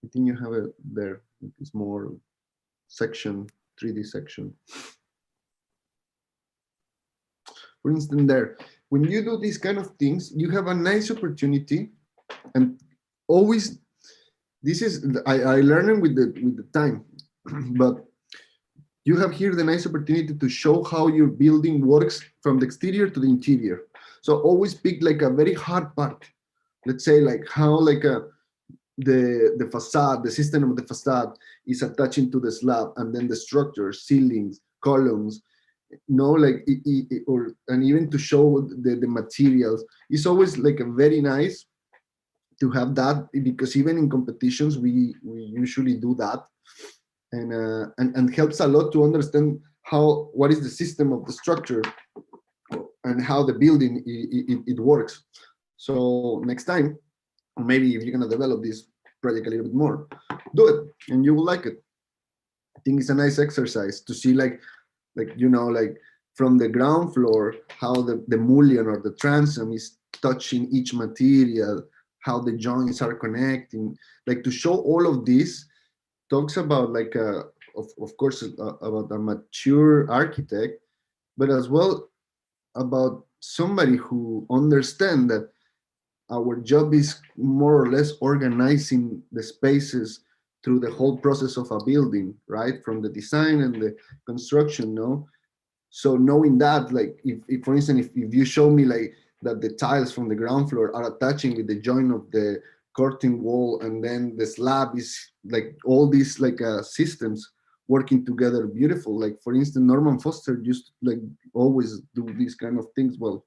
I think you have it there. It's more section, 3D section. For instance, there, when you do these kind of things, you have a nice opportunity, and always, this is I learned with the time, but you have here the nice opportunity to show how your building works from the exterior to the interior. So always pick like a very hard part. Let's say like how like the facade, the system of the facade is attaching to the slab, and then the structure, ceilings, columns, like and even to show the materials. It's always like a very nice to have that, because even in competitions we usually do that. And helps a lot to understand what is the system of the structure and how the building it works. So next time, or maybe if you're gonna develop this project a little bit more, do it and you will like it. I think it's a nice exercise to see like from the ground floor how the mullion or the transom is touching each material, how the joints are connecting, like to show all of this. Talks about like of course about a mature architect, but as well about somebody who understands that our job is more or less organizing the spaces through the whole process of a building, right? From the design and the construction, no? So knowing that, like if for instance, if you show me like that the tiles from the ground floor are attaching with the joint of the curtain wall, and then the slab is like all these like systems working together beautiful. Like for instance, Norman Foster used to like always do these kind of things, well,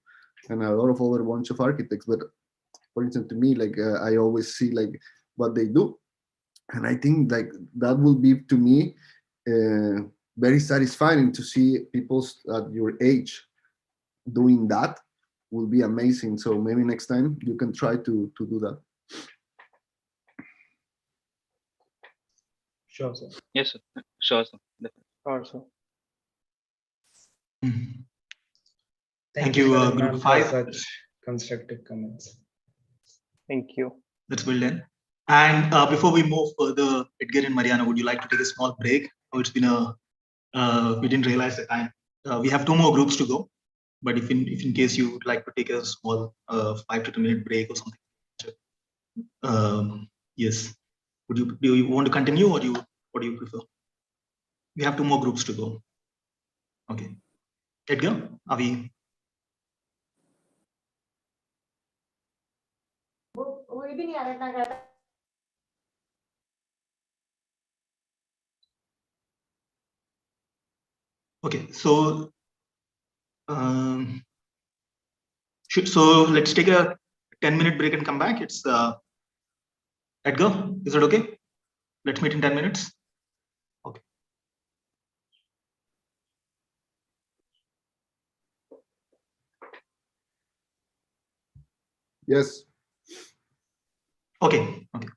and a lot of other bunch of architects. But for instance, to me, like I always see like what they do, and I think like that will be to me very satisfying to see people at your age doing that. Will be amazing. So maybe next time you can try to do that. Sure, sir. Yes, sir. Sure, sir. Sure, sir. Thank you, you, Group for 5. such constructive comments. Thank you. That's well done. And before we move further, Edgar and Mariana, would you like to take a small break? Oh, it's been we didn't realize the time. We have 2 more groups to go, but if in case you would like to take a small 5 to 10 minute break or something. Yes. Do you want to continue, or what do you prefer? We have 2 more groups to go. Okay. Edgar, are we? Okay, so so let's take a 10-minute break and come back. It's Edgar, is it okay? Let's meet in 10 minutes. Okay. Yes. Okay. Okay.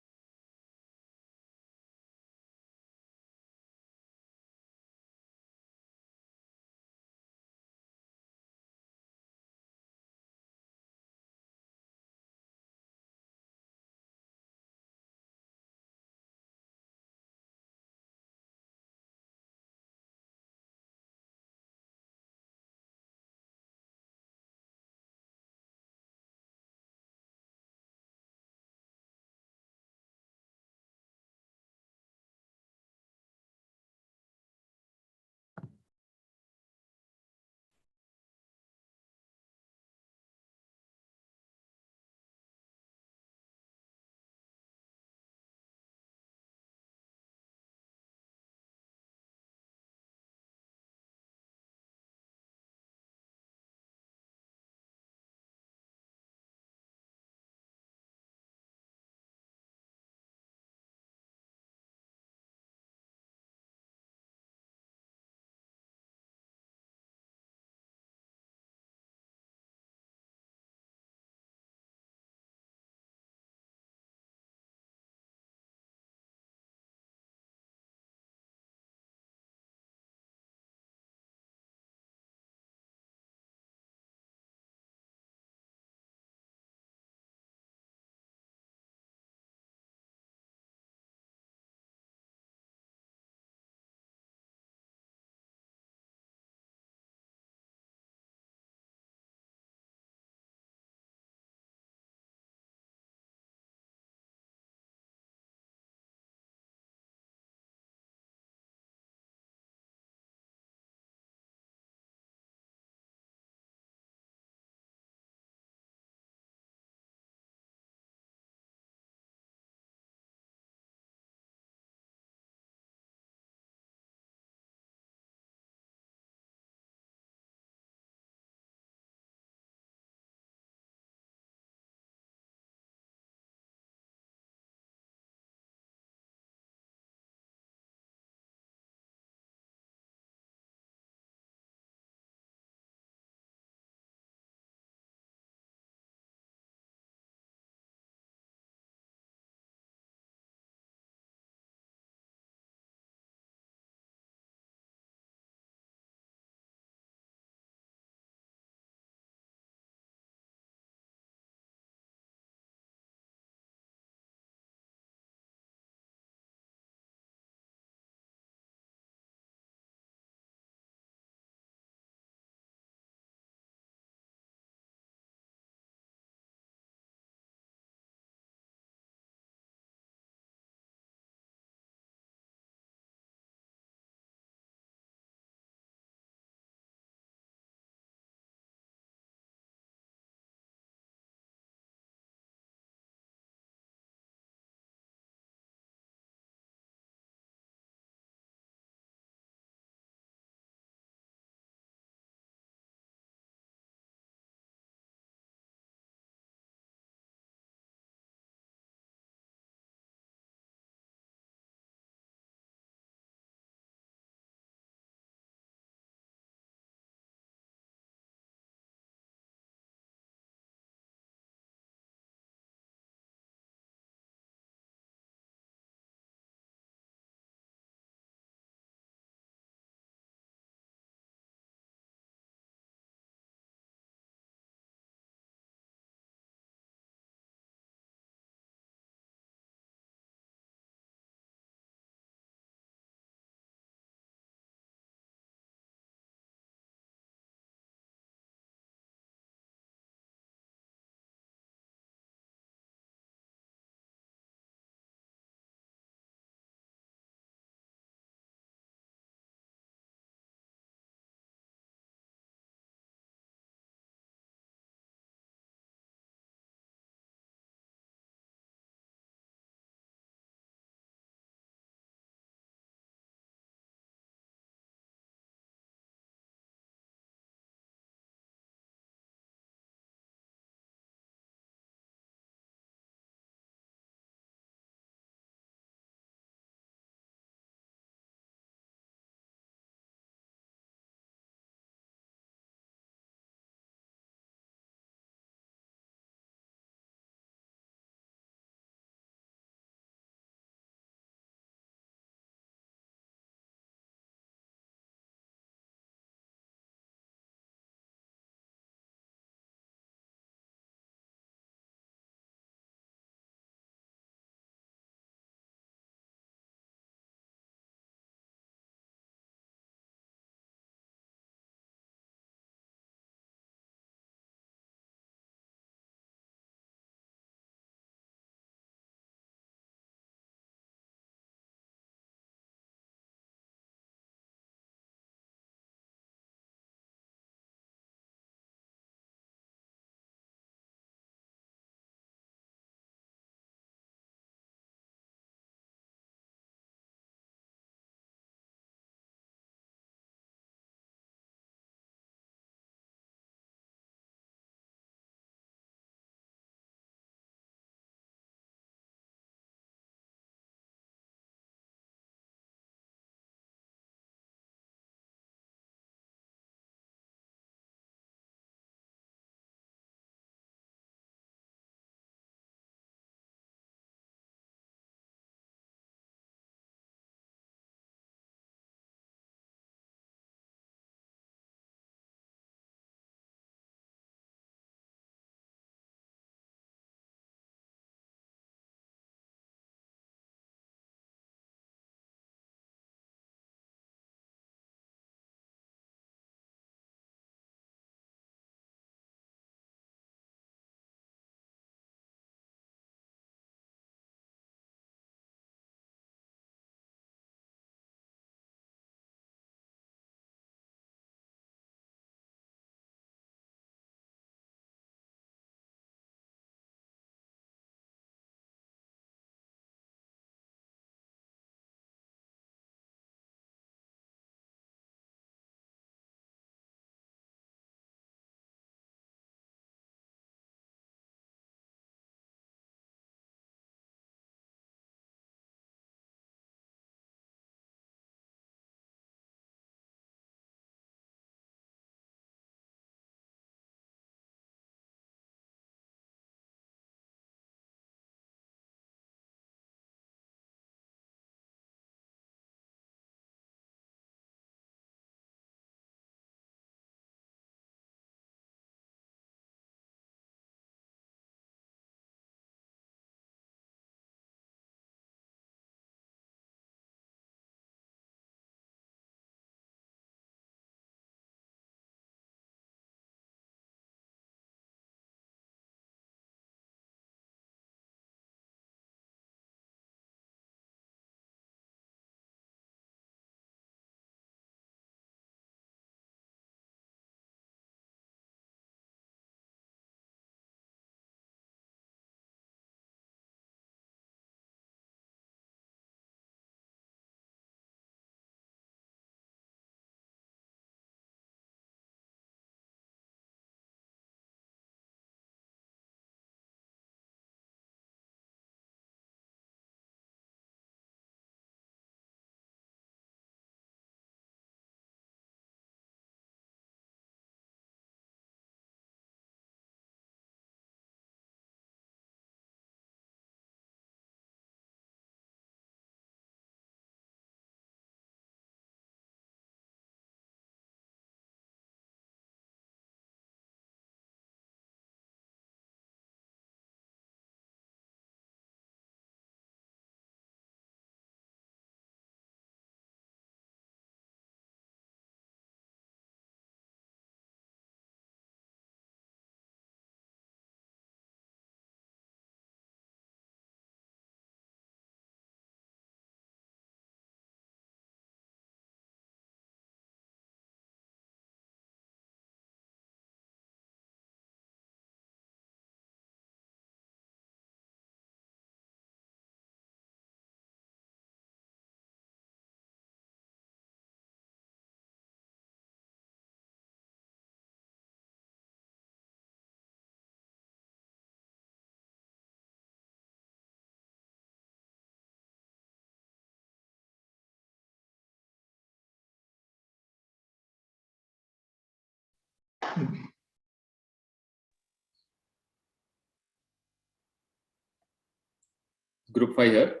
Group 5 here.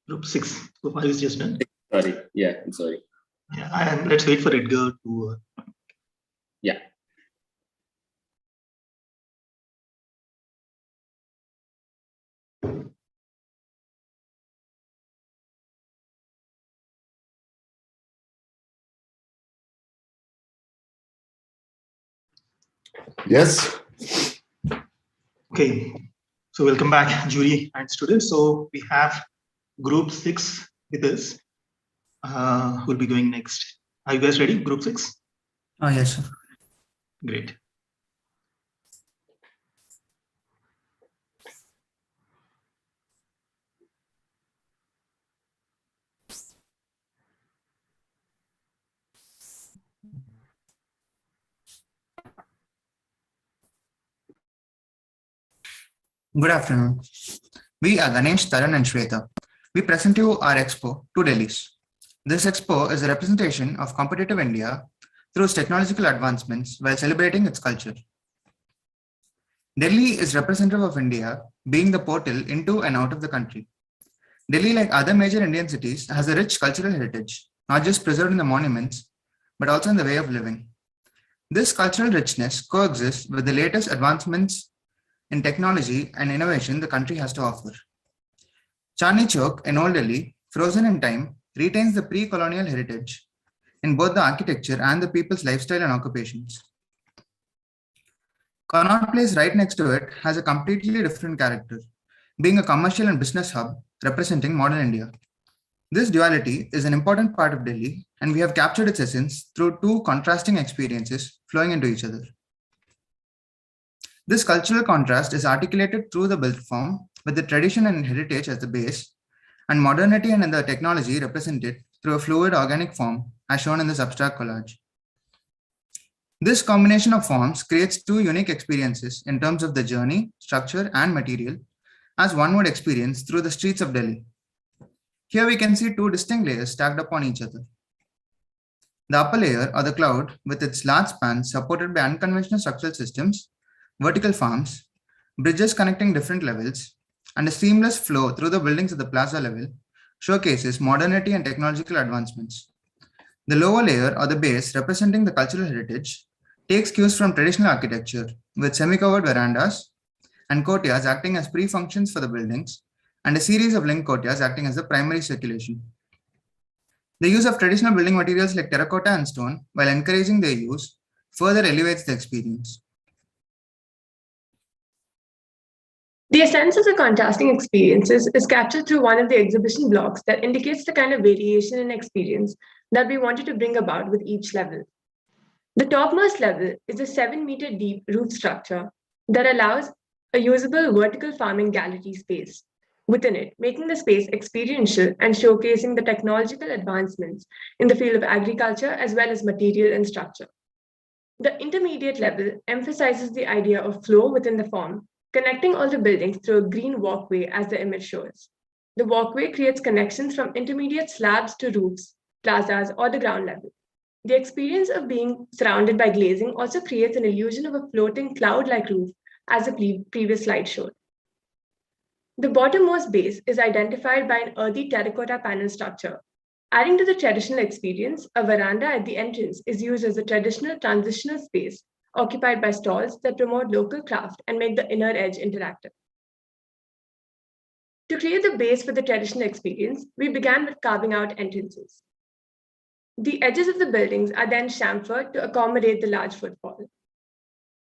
Group 6. Group 5 is just done. Sorry. Yeah, I'm sorry. Yeah, and let's wait for Edgar to. Yeah. Yes. Okay. So welcome back, jury and students. So we have Group 6 with us. Who'll be going next? Are you guys ready? Group 6? Yes, sir. Great. Good afternoon. We are Ganesh, Taran, and Shweta. We present you our Expo, 2 Delhis. This Expo is a representation of competitive India through its technological advancements while celebrating its culture. Delhi is representative of India, being the portal into and out of the country. Delhi, like other major Indian cities, has a rich cultural heritage, not just preserved in the monuments, but also in the way of living. This cultural richness coexists with the latest advancements in technology and innovation the country has to offer. Chandni Chowk in Old Delhi, frozen in time, retains the pre-colonial heritage in both the architecture and the people's lifestyle and occupations. Connaught Place right next to it has a completely different character, being a commercial and business hub representing modern India. This duality is an important part of Delhi, and we have captured its essence through 2 contrasting experiences flowing into each other. This cultural contrast is articulated through the built form, with the tradition and heritage as the base, and modernity and the technology represented through a fluid organic form, as shown in this abstract collage. This combination of forms creates 2 unique experiences in terms of the journey, structure, and material, as one would experience through the streets of Delhi. Here we can see 2 distinct layers stacked upon each other. The upper layer, or the cloud, with its large spans supported by unconventional structural systems, vertical farms, bridges connecting different levels, and a seamless flow through the buildings at the plaza level, showcases modernity and technological advancements. The lower layer, or the base, representing the cultural heritage, takes cues from traditional architecture, with semi-covered verandas and courtyards acting as pre-functions for the buildings, and a series of linked courtyards acting as the primary circulation. The use of traditional building materials like terracotta and stone, while encouraging their use, further elevates the experience. The essence of the contrasting experiences is captured through one of the exhibition blocks that indicates the kind of variation in experience that we wanted to bring about with each level. The topmost level is a 7-meter deep roof structure that allows a usable vertical farming gallery space within it, making the space experiential and showcasing the technological advancements in the field of agriculture as well as material and structure. The intermediate level emphasizes the idea of flow within the form, connecting all the buildings through a green walkway as the image shows. The walkway creates connections from intermediate slabs to roofs, plazas, or the ground level. The experience of being surrounded by glazing also creates an illusion of a floating cloud-like roof, as the previous slide showed. The bottommost base is identified by an earthy terracotta panel structure. Adding to the traditional experience, a veranda at the entrance is used as a traditional transitional space occupied by stalls that promote local craft and make the inner edge interactive. To create the base for the traditional experience, we began with carving out entrances. The edges of the buildings are then chamfered to accommodate the large footfall.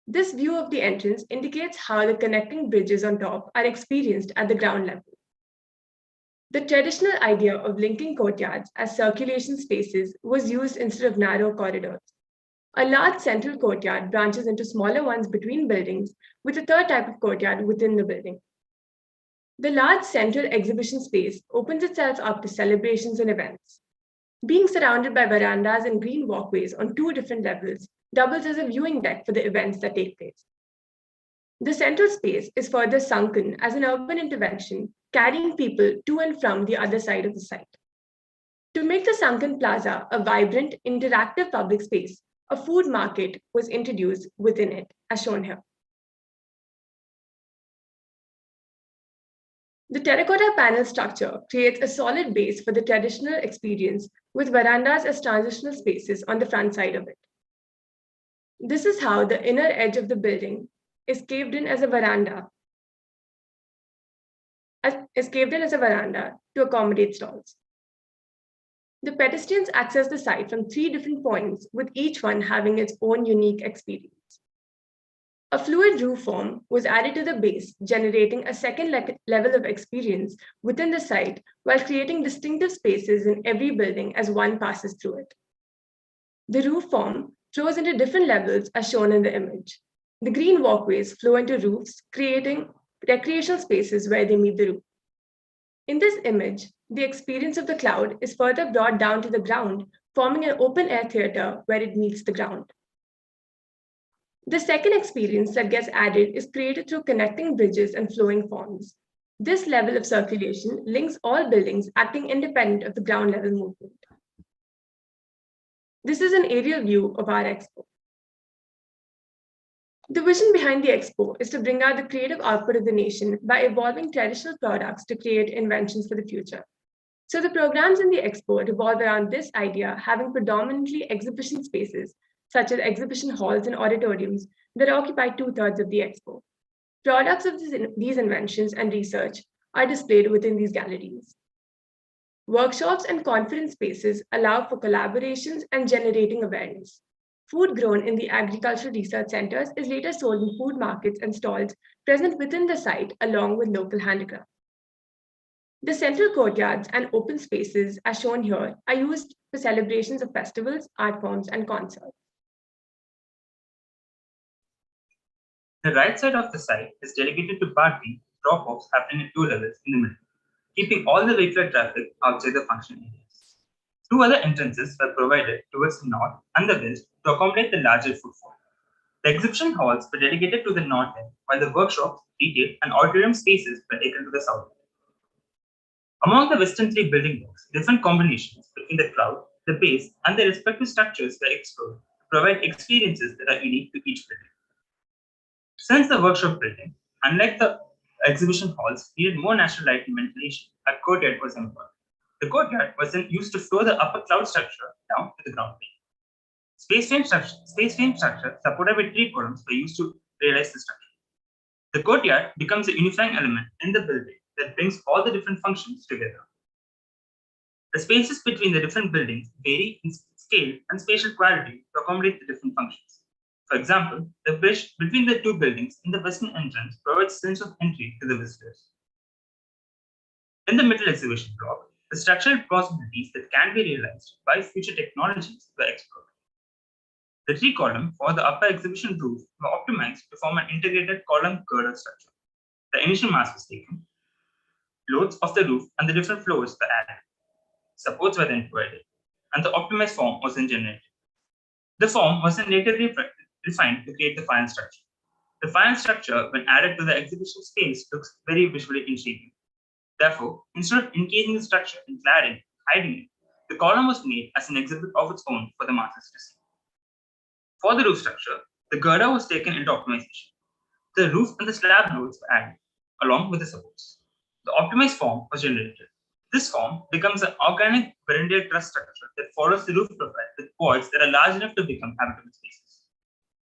This view of the entrance indicates how the connecting bridges on top are experienced at the ground level. The traditional idea of linking courtyards as circulation spaces was used instead of narrow corridors. A large central courtyard branches into smaller ones between buildings, with a third type of courtyard within the building. The large central exhibition space opens itself up to celebrations and events. Being surrounded by verandas and green walkways on 2 different levels doubles as a viewing deck for the events that take place. The central space is further sunken as an urban intervention, carrying people to and from the other side of the site. To make the sunken plaza a vibrant, interactive public space, a food market was introduced within it, as shown here. The terracotta panel structure creates a solid base for the traditional experience with verandas as transitional spaces on the front side of it. This is how the inner edge of the building is caved in as a veranda to accommodate stalls. The pedestrians access the site from 3 different points, with each one having its own unique experience. A fluid roof form was added to the base, generating a second level of experience within the site while creating distinctive spaces in every building as one passes through it. The roof form flows into different levels as shown in the image. The green walkways flow into roofs, creating recreational spaces where they meet the roof. In this image, the experience of the cloud is further brought down to the ground, forming an open-air theater where it meets the ground. The second experience that gets added is created through connecting bridges and flowing forms. This level of circulation links all buildings acting independent of the ground level movement. This is an aerial view of our expo. The vision behind the expo is to bring out the creative output of the nation by evolving traditional products to create inventions for the future. So the programs in the expo revolve around this idea, having predominantly exhibition spaces, such as exhibition halls and auditoriums that occupy 2/3 of the expo. Products of these inventions and research are displayed within these galleries. Workshops and conference spaces allow for collaborations and generating awareness. Food grown in the agricultural research centers is later sold in food markets and stalls present within the site along with local handicrafts. The central courtyards and open spaces, as shown here, are used for celebrations of festivals, art forms, and concerts. The right side of the site is dedicated to parking drop-offs happening at 2 levels in the middle, keeping all the vehicular traffic outside the function areas. 2 other entrances were provided towards the north and the west to accommodate the larger footfall. The exhibition halls were dedicated to the north end, while the workshops, retail, and auditorium spaces were taken to the south end. Among the western 3 building blocks, different combinations between the cloud, the base, and their respective structures were explored to provide experiences that are unique to each building. Since the workshop building, unlike the exhibition halls, needed more natural light and ventilation, a courtyard was employed. The courtyard was then used to flow the upper cloud structure down to the ground plane. Space frame structure supported by 3 columns were used to realize the structure. The courtyard becomes a unifying element in the building that brings all the different functions together. The spaces between the different buildings vary in scale and spatial quality to accommodate the different functions. For example, the bridge between the 2 buildings in the western entrance provides a sense of entry to the visitors. In the middle exhibition block, the structural possibilities that can be realized by future technologies were explored. The 3 columns for the upper exhibition roof were optimized to form an integrated column girder structure. The initial mass was taken, loads of the roof and the different floors were added, supports were then provided, and the optimized form was then generated. The form was then later refined to create the final structure. The final structure, when added to the exhibition space, looks very visually intriguing. Therefore, instead of encasing the structure in cladding, hiding it, the column was made as an exhibit of its own for the masses to see. For the roof structure, the girder was taken into optimization. The roof and the slab loads were added, along with the supports. The optimized form was generated. This form becomes an organic verandale truss structure that follows the roof profile with voids that are large enough to become habitable spaces.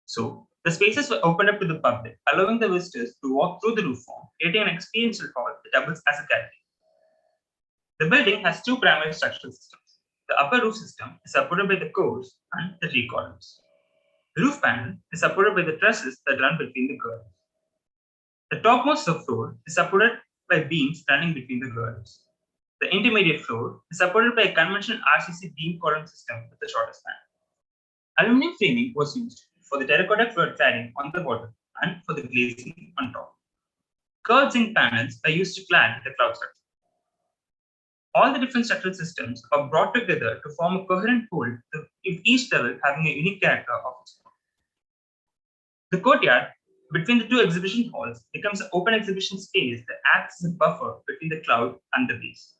So, the spaces were opened up to the public, allowing the visitors to walk through the roof form, creating an experiential hall that doubles as a gallery. The building has 2 primary structural systems. The upper roof system is supported by the cores and the 3 columns. The roof panel is supported by the trusses that run between the girders. The topmost floor is supported by beams running between the girders. The intermediate floor is supported by a conventional RCC beam column system with the shorter span. Aluminum framing was used for the terracotta floor cladding on the bottom and for the glazing on top. Curved zinc panels are used to clad the cloud structure. All the different structural systems are brought together to form a coherent whole, with each level having a unique character of its own. The courtyard between the 2 exhibition halls becomes an open exhibition space that acts as a buffer between the cloud and the base.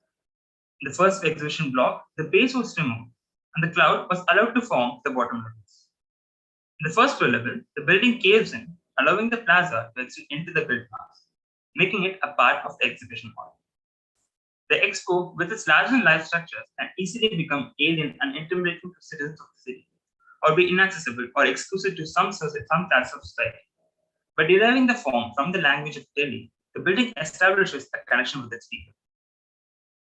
In the first exhibition block, the base was removed and the cloud was allowed to form the bottom levels. In the first floor level, the building caves in, allowing the plaza to extend into the built mass. making it a part of the exhibition hall. The Expo, with its larger than life structures, can easily become alien and intimidating to citizens of the city, or be inaccessible or exclusive to some class of society. By deriving the form from the language of Delhi, the building establishes a connection with its people.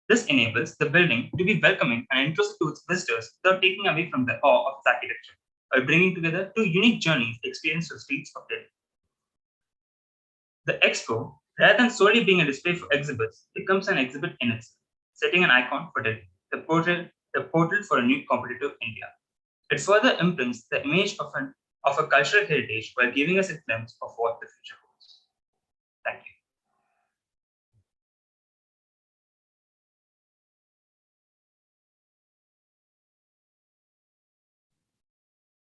This enables the building to be welcoming and inclusive to its visitors without taking away from the awe of its architecture, by bringing together two unique journeys experienced on the streets of Delhi. The Expo, rather than solely being a display for exhibits, becomes an exhibit in itself, setting an icon for Delhi, the portal for a new competitive India. It further imprints the image of a cultural heritage while giving us a glimpse of what the future holds. Thank you.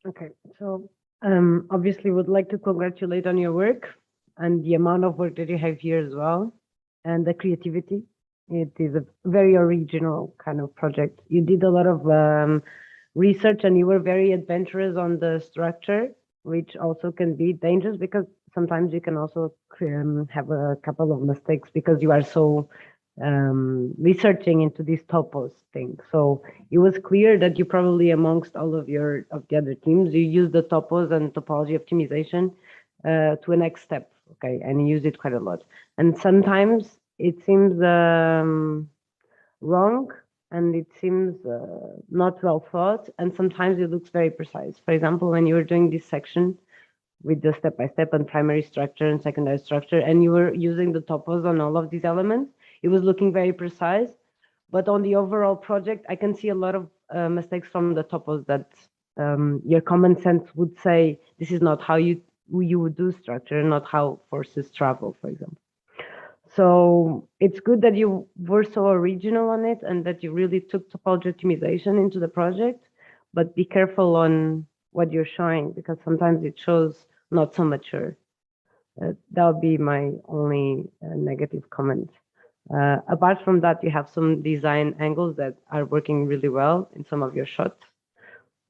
Okay, so obviously would like to congratulate on your work and the amount of work that you have here as well, and the creativity. It is a very original kind of project. You did a lot of research and you were very adventurous on the structure, which also can be dangerous because sometimes you can also have a couple of mistakes because you are so researching into these topos thing. So it was clear that you probably amongst all of the other teams, you use the topos and topology optimization to a next step, okay, and you use it quite a lot. And sometimes it seems wrong and it seems not well thought, and sometimes it looks very precise. For example, when you were doing this section with the step-by-step and primary structure and secondary structure, and you were using the topos on all of these elements, it was looking very precise. But on the overall project, I can see a lot of mistakes from the topos that your common sense would say this is not how you would do structure, not how forces travel, for example. So it's good that you were so original on it and that you really took topology optimization into the project, but be careful on what you're showing because sometimes it shows not so mature. That would be my only negative comment. Apart from that, you have some design angles that are working really well in some of your shots,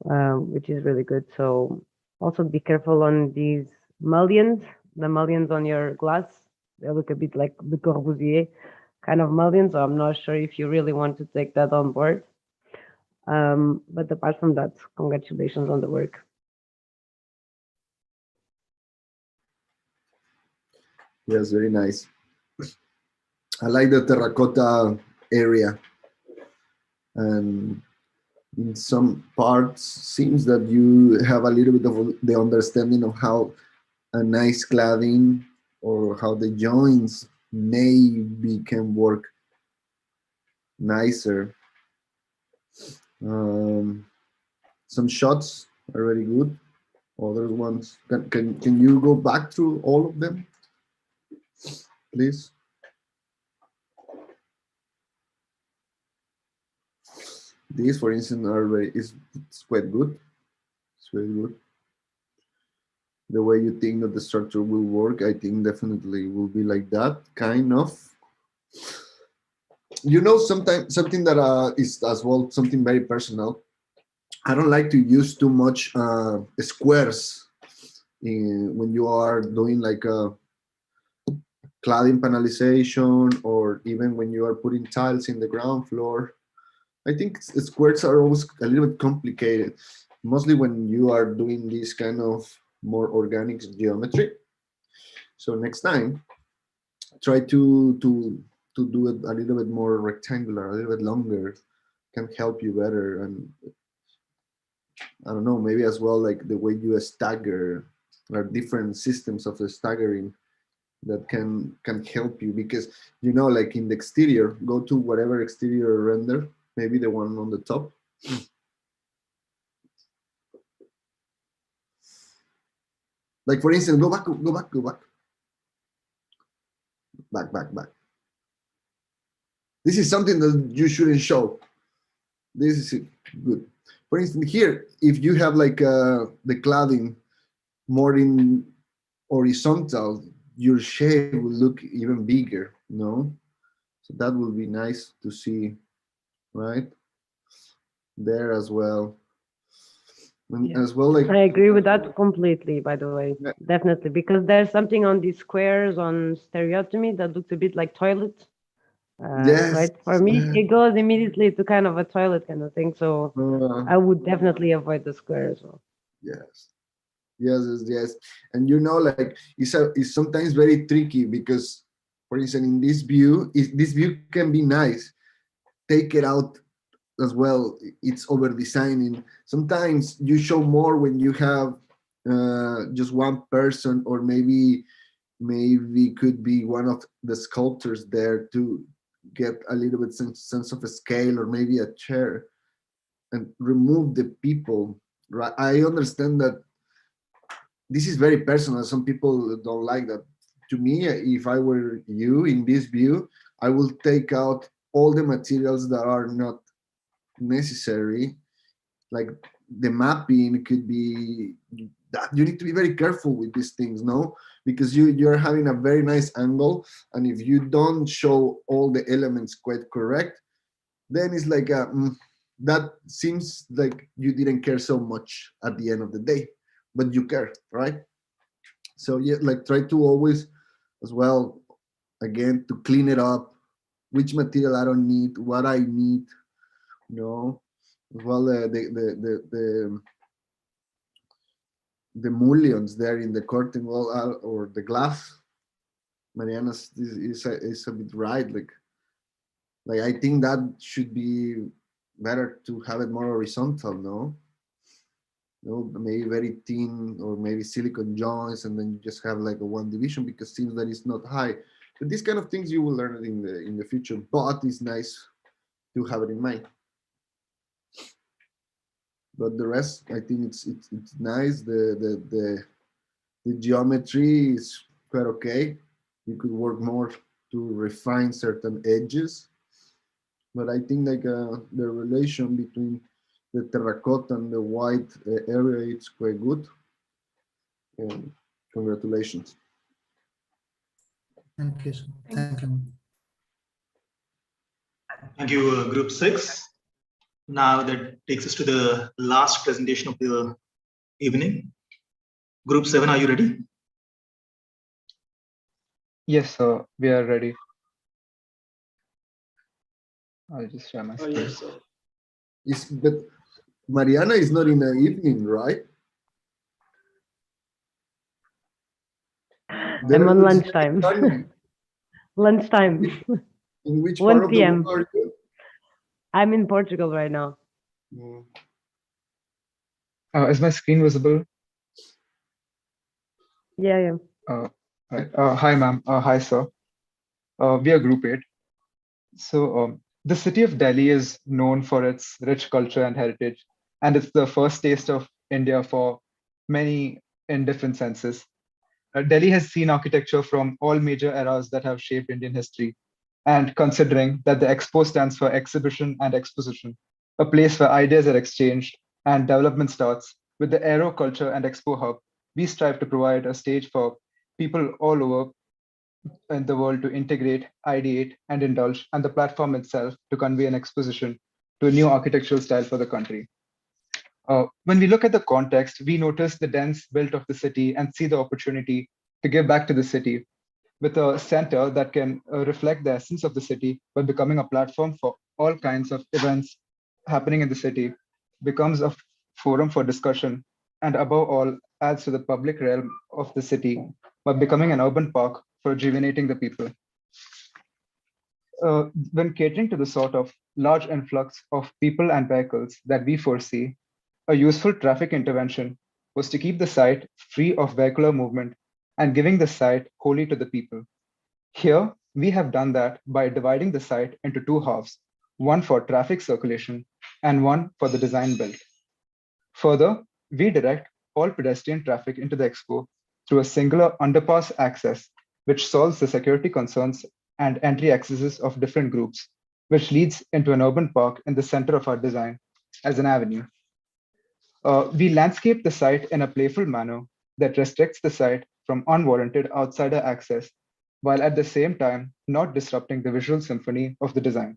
which is really good. So also be careful on these mullions, the mullions on your glass. They look a bit like Le Corbusier kind of mullions. So I'm not sure if you really want to take that on board. But apart from that, congratulations on the work. Yes, very nice. I like the terracotta area, and in some parts seems that you have a little bit of the understanding of how a nice cladding or how the joints maybe can work nicer. Some shots are very good. Other ones, can you go back through all of them, please? These, for instance, are it's quite good. It's very good. The way you think that the structure will work, I think definitely will be like that, kind of. You know, sometimes something that is as well something very personal. I don't like to use too much squares when you are doing like a cladding panelization, or even when you are putting tiles in the ground floor. I think squares are always a little bit complicated, mostly when you are doing this kind of more organic geometry. So next time, try to do it a little bit more rectangular, a little bit longer, can help you better. And I don't know, maybe as well like the way you stagger, or different systems of the staggering that can help you, because you know, like in the exterior, go to whatever exterior render, maybe the one on the top. Like for instance, go back. Back. This is something that you shouldn't show. This is good. For instance, here, if you have like the cladding more in horizontal, your shape will look even bigger, no? So that will be nice to see, right? There as well. And as well, like I agree with that completely, by the way. Yeah. Definitely, because there's something on these squares on stereotomy that looks a bit like toilet. yes, Right? For me, yeah. it goes immediately to kind of a toilet kind of thing. So I would definitely avoid the square as well. Yes. Yes. And like it's sometimes very tricky because, for instance, in this view, this view can be nice. Take it out as well. It's over designing. Sometimes you show more when you have just one person, or maybe could be one of the sculptors there to get a little bit sense of a scale, or maybe a chair, and remove the people. Right? I understand that this is very personal. Some people don't like that. To me, if I were you in this view, I will take out all the materials that are not necessary. Like the mapping could be that you need to be very careful with these things, no? Because you're having a very nice angle, and if you don't show all the elements quite correct, then it's like that seems like you didn't care so much at the end of the day, but you care, right? So yeah, like try to always as well, again, to clean it up, which material I don't need, what I need, as well the mullions there in the curtain wall, or the glass. Mariana is a bit right, like I think that should be better to have it more horizontal, no? Maybe very thin, or maybe silicon joints, and then you just have like a one division, because it seems that it's not high. But these kind of things you will learn in the future, but it's nice to have it in mind. But the rest, I think it's nice. The geometry is quite okay. You could work more to refine certain edges, but I think like the relation between the terracotta and the white area, it's quite good. And congratulations. Thank you. Thank you. Thank you, Group 6. Now that takes us to the last presentation of the evening. Group 7, are you ready? Yes, sir, we are ready. I'll just share my screen. Yes, sir. But Mariana is not in the evening, right? I'm on lunchtime. Lunchtime. In which 1 part of p.m. the world are you? I'm in Portugal right now. Is my screen visible? Yeah. Right. Hi, ma'am. Hi, sir. We are Group 8. So the city of Delhi is known for its rich culture and heritage, and it's the first taste of India for many in different senses. Delhi has seen architecture from all major eras that have shaped Indian history. And considering that the Expo stands for Exhibition and Exposition, a place where ideas are exchanged and development starts, with the Aero Culture and Expo Hub, we strive to provide a stage for people all over in the world to integrate, ideate, and indulge, and the platform itself to convey an exposition to a new architectural style for the country. When we look at the context, we notice the dense built of the city and see the opportunity to give back to the city with a center that can reflect the essence of the city by becoming a platform for all kinds of events happening in the city, becomes a forum for discussion, and above all, adds to the public realm of the city by becoming an urban park for rejuvenating the people. When catering to the sort of large influx of people and vehicles that we foresee, a useful traffic intervention was to keep the site free of vehicular movement and giving the site wholly to the people. Here, we have done that by dividing the site into two halves, one for traffic circulation and one for the design build. Further, we direct all pedestrian traffic into the Expo through a singular underpass access, which solves the security concerns and entry accesses of different groups, which leads into an urban park in the center of our design as an avenue. We landscape the site in a playful manner that restricts the site from unwarranted outsider access, while at the same time not disrupting the visual symphony of the design.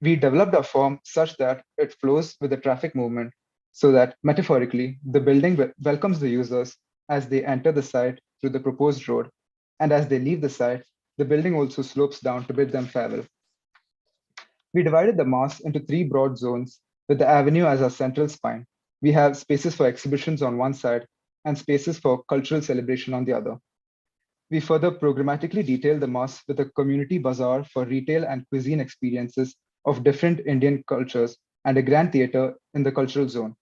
We developed a form such that it flows with the traffic movement so that metaphorically, the building welcomes the users as they enter the site through the proposed road, and as they leave the site, the building also slopes down to bid them farewell. We divided the mosque into 3 broad zones with the avenue as our central spine. We have spaces for exhibitions on one side and spaces for cultural celebration on the other. We further programmatically detail the mosque with a community bazaar for retail and cuisine experiences of different Indian cultures and a grand theater in the cultural zone.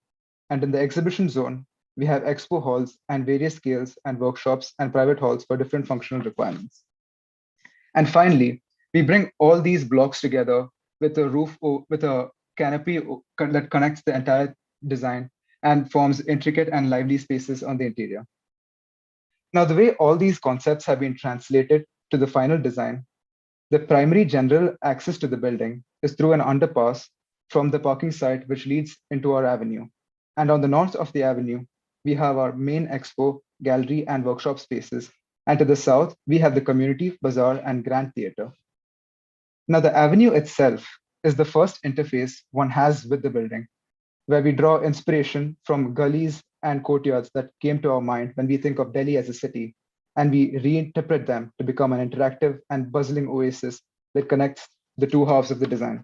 And in the exhibition zone, we have expo halls and various scales and workshops and private halls for different functional requirements. And finally, we bring all these blocks together with a roof, with a canopy that connects the entire design and forms intricate and lively spaces on the interior. Now, the way all these concepts have been translated to the final design, the primary general access to the building is through an underpass from the parking site which leads into our avenue. And on the north of the avenue, we have our main expo, gallery, and workshop spaces. And to the south, we have the community bazaar and grand theater. Now, the avenue itself is the first interface one has with the building, where we draw inspiration from gullies and courtyards that came to our mind when we think of Delhi as a city, and we reinterpret them to become an interactive and bustling oasis that connects the 2 halves of the design.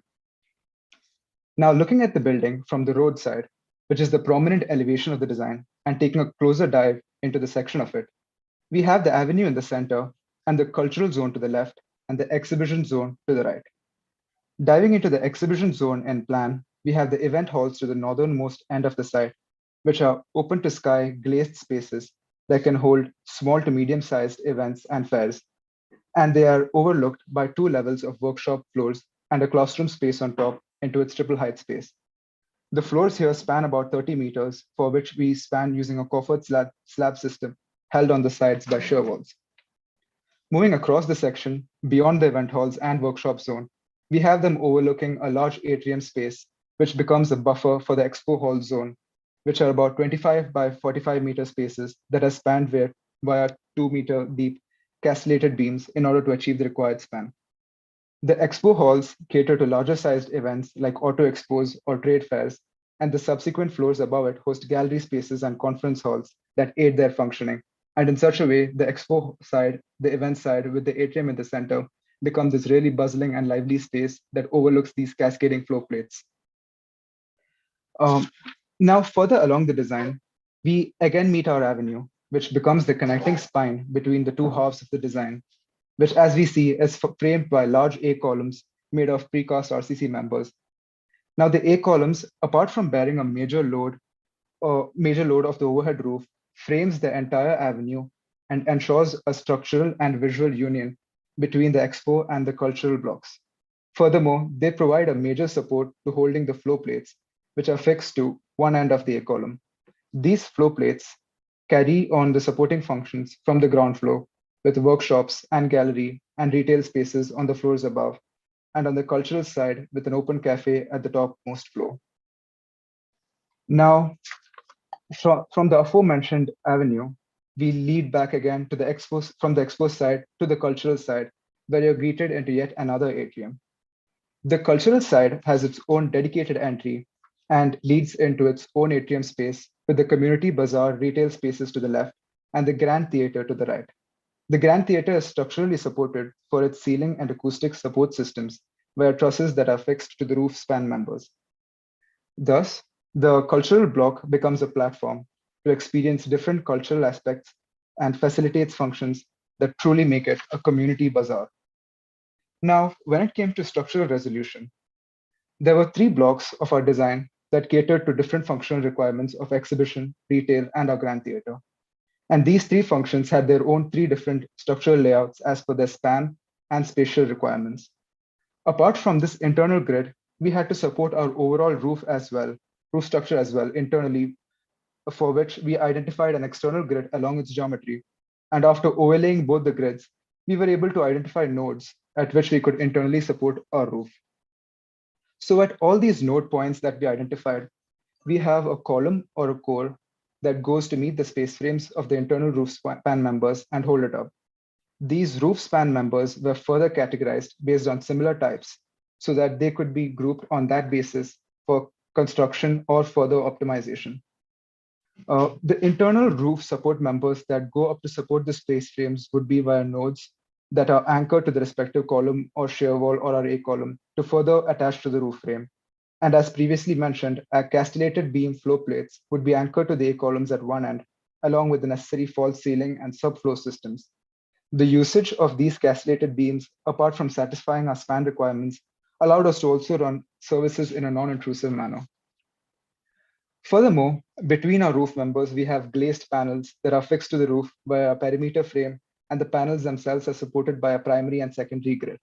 Now, looking at the building from the roadside, which is the prominent elevation of the design, and taking a closer dive into the section of it, we have the avenue in the center and the cultural zone to the left and the exhibition zone to the right. Diving into the exhibition zone and plan, we have the event halls to the northernmost end of the site, which are open to sky glazed spaces that can hold small to medium-sized events and fairs. And they are overlooked by 2 levels of workshop floors and a classroom space on top into its triple height space. The floors here span about 30 meters, for which we span using a coffered slab system held on the sides by shear walls. Moving across the section, beyond the event halls and workshop zone, we have them overlooking a large atrium space, which becomes a buffer for the expo hall zone, which are about 25 by 45 meter spaces that are spanned via 2 meter deep castellated beams in order to achieve the required span. The expo halls cater to larger sized events like auto expos or trade fairs, and the subsequent floors above it host gallery spaces and conference halls that aid their functioning. And in such a way, the expo side, the event side with the atrium in the center, becomes this really bustling and lively space that overlooks these cascading floor plates. Now, further along the design, we again meet our avenue, which becomes the connecting spine between the 2 halves of the design, which, as we see, is framed by large A columns made of precast RCC members. Now, the A columns, apart from bearing a major load of the overhead roof, frames the entire avenue and ensures a structural and visual union between the expo and the cultural blocks. Furthermore, they provide a major support to holding the floor plates, which are fixed to one end of the A column. These floor plates carry on the supporting functions from the ground floor, with workshops and gallery and retail spaces on the floors above, and on the cultural side with an open cafe at the topmost floor. Now, from the aforementioned avenue, we lead back again to the expo, from the expo side to the cultural side, where you're greeted into yet another atrium. The cultural side has its own dedicated entry and leads into its own atrium space with the community bazaar retail spaces to the left and the grand theater to the right. The grand theater is structurally supported for its ceiling and acoustic support systems via trusses that are fixed to the roof span members. Thus, the cultural block becomes a platform to experience different cultural aspects and facilitates functions that truly make it a community bazaar. Now, when it came to structural resolution, there were 3 blocks of our design that catered to different functional requirements of exhibition, retail, and our grand theater. And these 3 functions had their own 3 different structural layouts as per their span and spatial requirements. Apart from this internal grid, we had to support our overall roof structure as well internally, for which we identified an external grid along its geometry. And after overlaying both the grids, we were able to identify nodes at which we could internally support our roof. So at all these node points that we identified, we have a column or a core that goes to meet the space frames of the internal roof span members and hold it up. These roof span members were further categorized based on similar types so that they could be grouped on that basis for construction, or further optimization. The internal roof support members that go up to support the space frames would be via nodes that are anchored to the respective column or shear wall or array column to further attach to the roof frame. And as previously mentioned, our castellated beam floor plates would be anchored to the A columns at one end, along with the necessary false ceiling and subfloor systems. The usage of these castellated beams, apart from satisfying our span requirements, allowed us to also run services in a non-intrusive manner. Furthermore, between our roof members, we have glazed panels that are fixed to the roof via a perimeter frame, and the panels themselves are supported by a primary and secondary grid.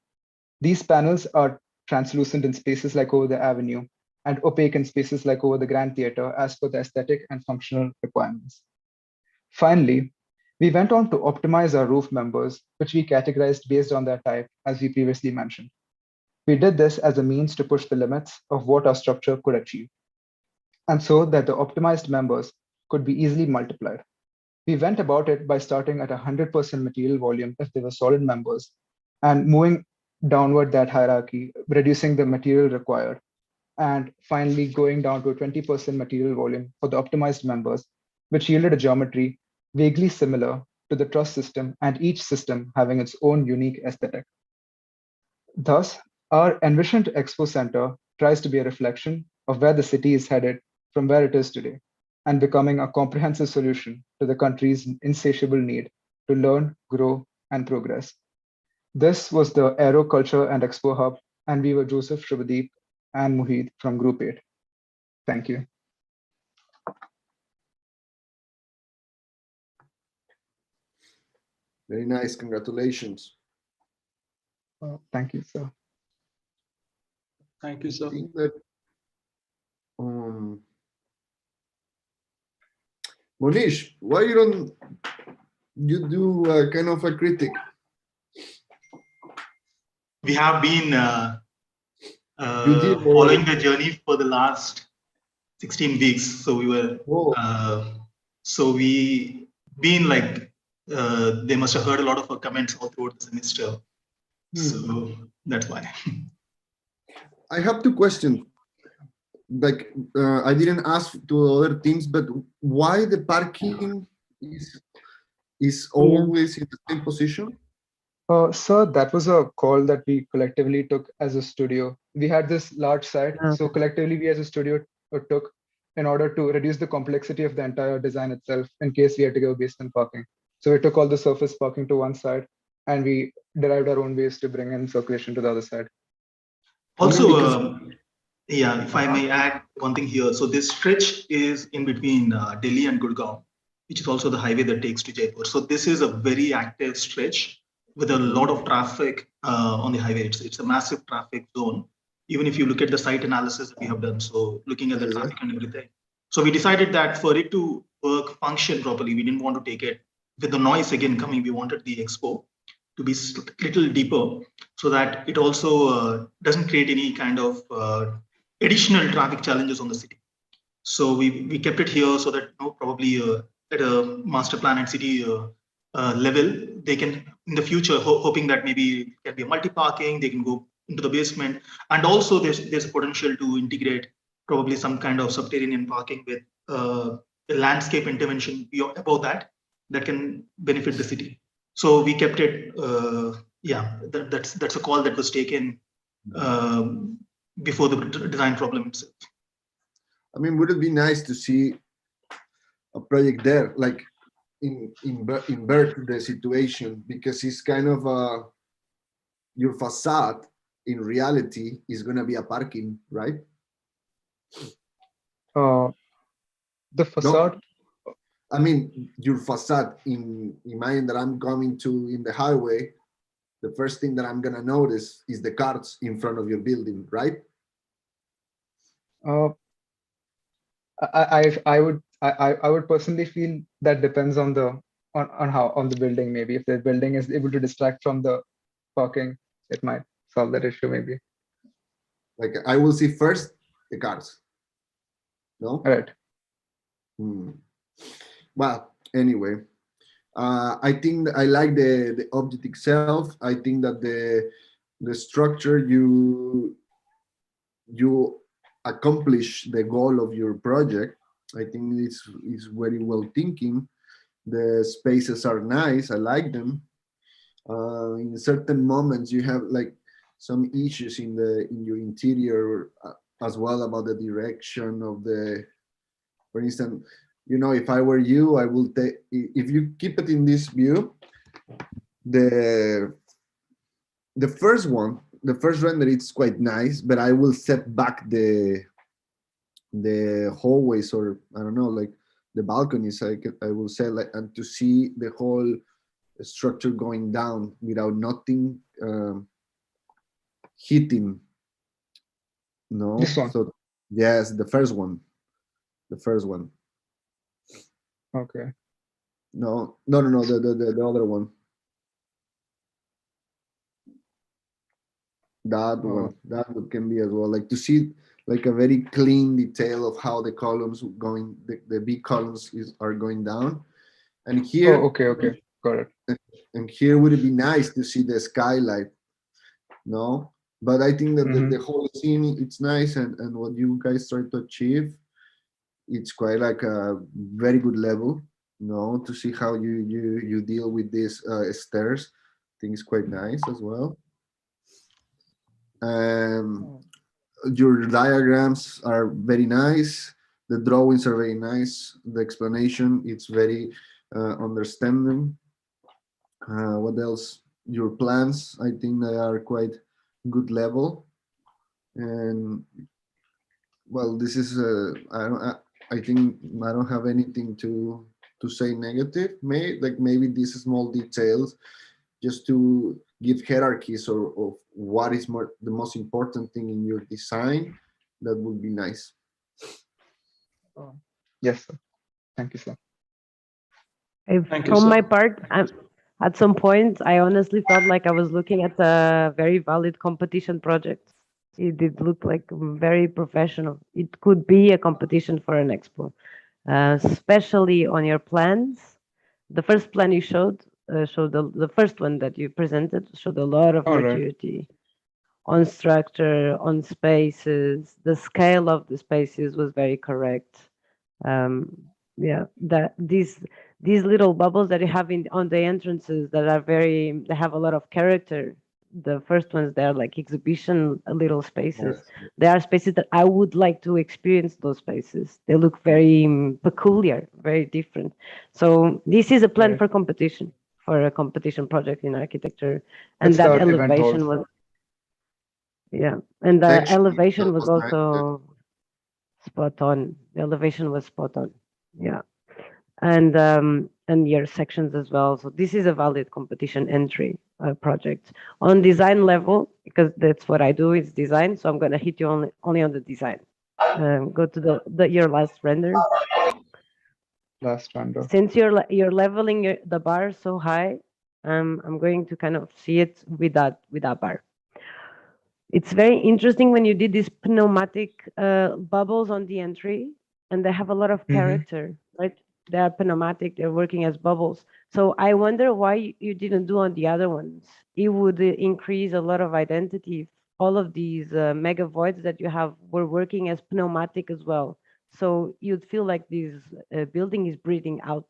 These panels are translucent in spaces like over the avenue and opaque in spaces like over the Grand Theatre as per the aesthetic and functional requirements. Finally, we went on to optimize our roof members, which we categorized based on their type, as we previously mentioned. We did this as a means to push the limits of what our structure could achieve, and so that the optimized members could be easily multiplied. We went about it by starting at 100% material volume if they were solid members, and moving downward that hierarchy, reducing the material required, and finally going down to a 20% material volume for the optimized members, which yielded a geometry vaguely similar to the truss system, and each system having its own unique aesthetic. Thus, our envisioned Expo Center tries to be a reflection of where the city is headed from where it is today, and becoming a comprehensive solution to the country's insatiable need to learn, grow, and progress. This was the Aero Culture and Expo Hub, and we were Joseph, Shubhadeep, and Mohit from Group 8. Thank you. Very nice, congratulations. Thank you, sir. Thank you, sir. I think that, Monish, why you do kind of a critic? We have been following the journey for the last 16 weeks. So we were, we been like, they must have heard a lot of our comments all throughout the semester. So that's why. I have two questions. Like, I didn't ask to other teams, but why the parking is always in the same position? Sir, that was a call that we collectively took as a studio. We had this large site, so collectively we as a studio took in order to reduce the complexity of the entire design itself in case we had to go basement parking. So we took all the surface parking to one side, and we derived our own ways to bring in circulation to the other side. Also, yeah, if I may add one thing here. So this stretch is in between Delhi and Gurgaon, which is also the highway that takes to Jaipur. So this is a very active stretch with a lot of traffic on the highway. It's a massive traffic zone, even if you look at the site analysis that we have done. So looking at the traffic and everything. So we decided that for it to work, function properly, we didn't want to take it with the noise again coming. We wanted the Expo to be a little deeper so that it also doesn't create any kind of additional traffic challenges on the city. So we kept it here so that probably at a master plan and city level, they can in the future, hoping that maybe it can be a multi-parking, they can go into the basement. And also there's a potential to integrate probably some kind of subterranean parking with a landscape intervention above that can benefit the city. So we kept it, that's a call that was taken before the design problem itself. I mean, would it be nice to see a project there, like invert the situation, because it's kind of your facade in reality is going to be a parking, right? The facade. No, I mean, your facade imagine that I'm coming to in the highway. The first thing that I'm going to notice is the cars in front of your building, right? I would personally feel that depends on the building. Maybe if the building is able to distract from the parking, it might solve that issue. Maybe. Like I will see first the cars. No. Right. Well, anyway, I think I like the object itself. I think that the structure you accomplish the goal of your project. I think it's very well thinking. The spaces are nice. I like them. In certain moments, you have like some issues in your interior as well about the direction of the. For instance, if I were you, I will take. If you keep it in this view, the first one, the first render, it's quite nice, but I will set back the hallways, or I don't know, like the balconies. I will say, like, and to see the whole structure going down without nothing hitting. No, This one. so yes, the first one. Okay. No, the other one. That one can be as well, like to see like a very clean detail of how the columns going, the big columns are going down. And here, okay, got it. And here would it be nice to see the skylight, no? But I think that the whole scene, it's nice, and what you guys try to achieve, it's quite like a very good level, to see how you deal with these stairs. I think it's quite nice as well. Your diagrams are very nice. The drawings are very nice. The explanation, it's very understanding. What else? Your plans, I think they are quite good level. And well, this is I think I don't have anything to say negative. Maybe these small details, just to give hierarchies of what is the most important thing in your design, that would be nice. Yes, sir. Thank you, sir. From my part, at some point, I honestly felt like I was looking at a very valid competition project. It did look like very professional. It could be a competition for an expo, especially on your plans. The first plan you showed the first one that you presented showed a lot of maturity on structure, on spaces. The scale of the spaces was very correct. Yeah, these little bubbles that you have on the entrances that are they have a lot of character. The first ones, they're like exhibition little spaces. Yes. They are spaces that I would like to experience those spaces. They look very peculiar, very different. So this is a plan for competition, for a competition project in architecture. And that elevation was, yeah. And the elevation was also spot on. The elevation was spot on. Yeah. And your sections as well. So this is a valid competition entry project. On design level, because that's what I do, is design. So I'm going to hit you only on the design. Go to your last render. Last render. Since you're leveling the bar so high, I'm going to kind of see it with that bar. It's very interesting when you did these pneumatic bubbles on the entry, and they have a lot of character, right? They are pneumatic, they're working as bubbles. So I wonder why you didn't do on the other ones. It would increase a lot of identity if all of these mega voids that you have were working as pneumatic as well. So you'd feel like this building is breathing out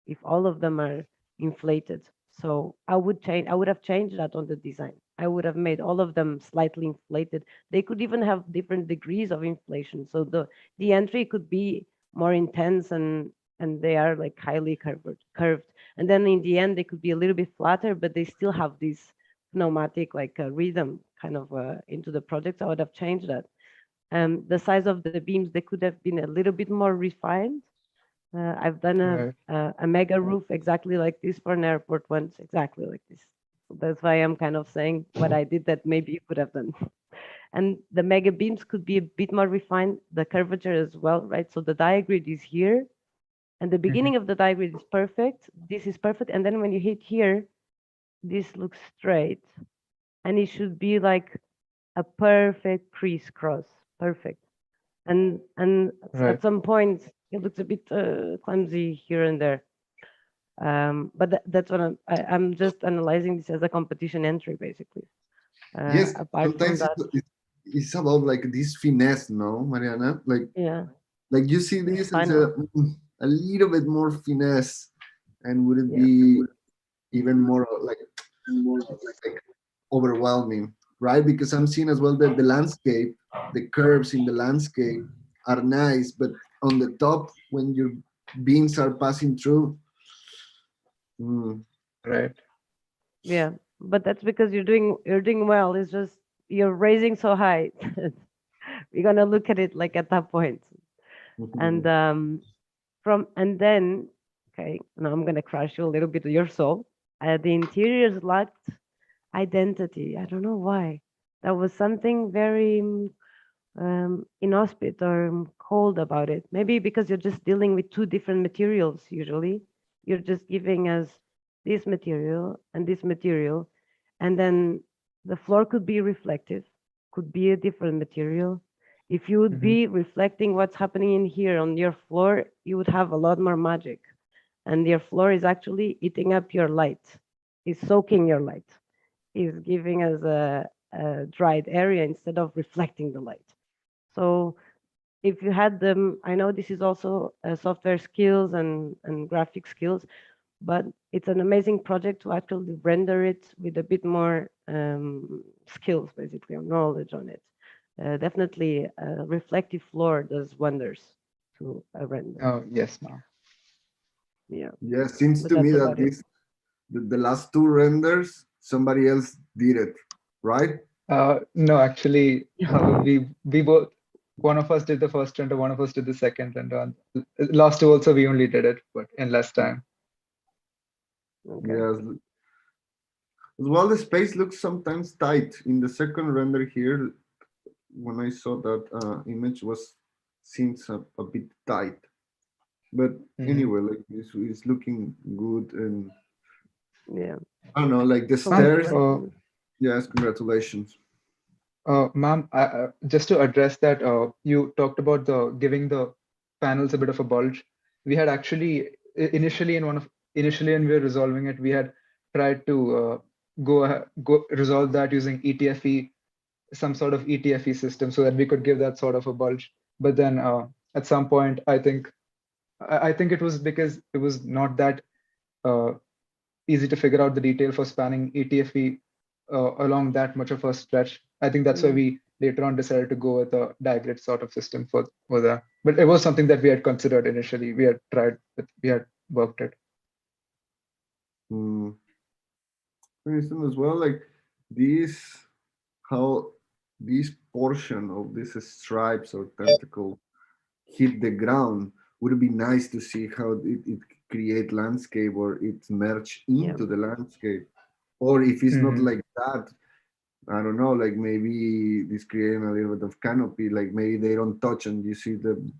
if all of them are inflated. So I would have changed that on the design. I would have made all of them slightly inflated. They could even have different degrees of inflation. So the entry could be more intense and they are like highly curved. And then in the end, they could be a little bit flatter, but they still have this pneumatic like rhythm kind of into the project. So I would have changed that. The size of the beams, they could have been a little bit more refined. I've done a mega roof exactly like this for an airport once, exactly like this. So that's why I'm kind of saying what I did that maybe you could have done. And the mega beams could be a bit more refined, the curvature as well, right? So the diagrid is here. And the beginning of the diagrid is perfect. This is perfect. And then when you hit here, this looks straight. And it should be like a perfect crisscross. Perfect. And at some point, it looks a bit clumsy here and there. But that's what I'm just analyzing this as a competition entry, basically. Yes, sometimes it's about like this finesse, no, Mariana? Like you see this as a little bit more finesse, and would it be even more like overwhelming, right? Because I'm seeing as well that the landscape, the curves in the landscape are nice, but on the top when your beams are passing through. Right. Yeah, but that's because you're doing well. It's just you're raising so high. We're gonna look at it like at that point. And then okay, now I'm gonna crush you a little bit of your soul. The interiors lacked identity. I don't know why. That was something very inhospitable or cold about it. Maybe because you're just dealing with two different materials usually. You're just giving us this material, and then the floor could be reflective, could be a different material. If you would be reflecting what's happening in here on your floor, you would have a lot more magic. And your floor is actually eating up your light, is soaking your light, is giving us a dried area instead of reflecting the light. So if you had them, I know this is also software skills and graphic skills, but it's an amazing project to actually render it with a bit more skills, basically, or knowledge on it. Definitely, a reflective floor does wonders to a render. Oh, yes, ma'am. Yeah. Yeah, seems But to me that's that about it. the last two renders, somebody else did it, right? No, actually, we both, one of us did the first render, one of us did the second render. Last two also we only did it, but in less time. Yes. As well, the space looks sometimes tight. In the second render here, when I saw that image, seems a bit tight. But anyway, like it's looking good, and yeah, I don't know, like the stairs. Yes, congratulations. Ma'am, just to address that, you talked about giving the panels a bit of a bulge. We had actually initially when we were resolving it, we had tried to go resolve that using ETFE, some sort of ETFE system, so that we could give that sort of a bulge. But then at some point, I think it was because it was not that easy to figure out the detail for spanning ETFE along that much of a stretch. I think that's why we later on decided to go with a diagrid sort of system for that. But it was something that we had considered initially. We had tried, but we had worked it. For instance, as well, like how this portion of these stripes or tentacle hit the ground. Would it be nice to see how it create landscape or it merge into the landscape? Or if it's not like that, I don't know, like maybe this creating a little bit of canopy, like maybe they don't touch and you see the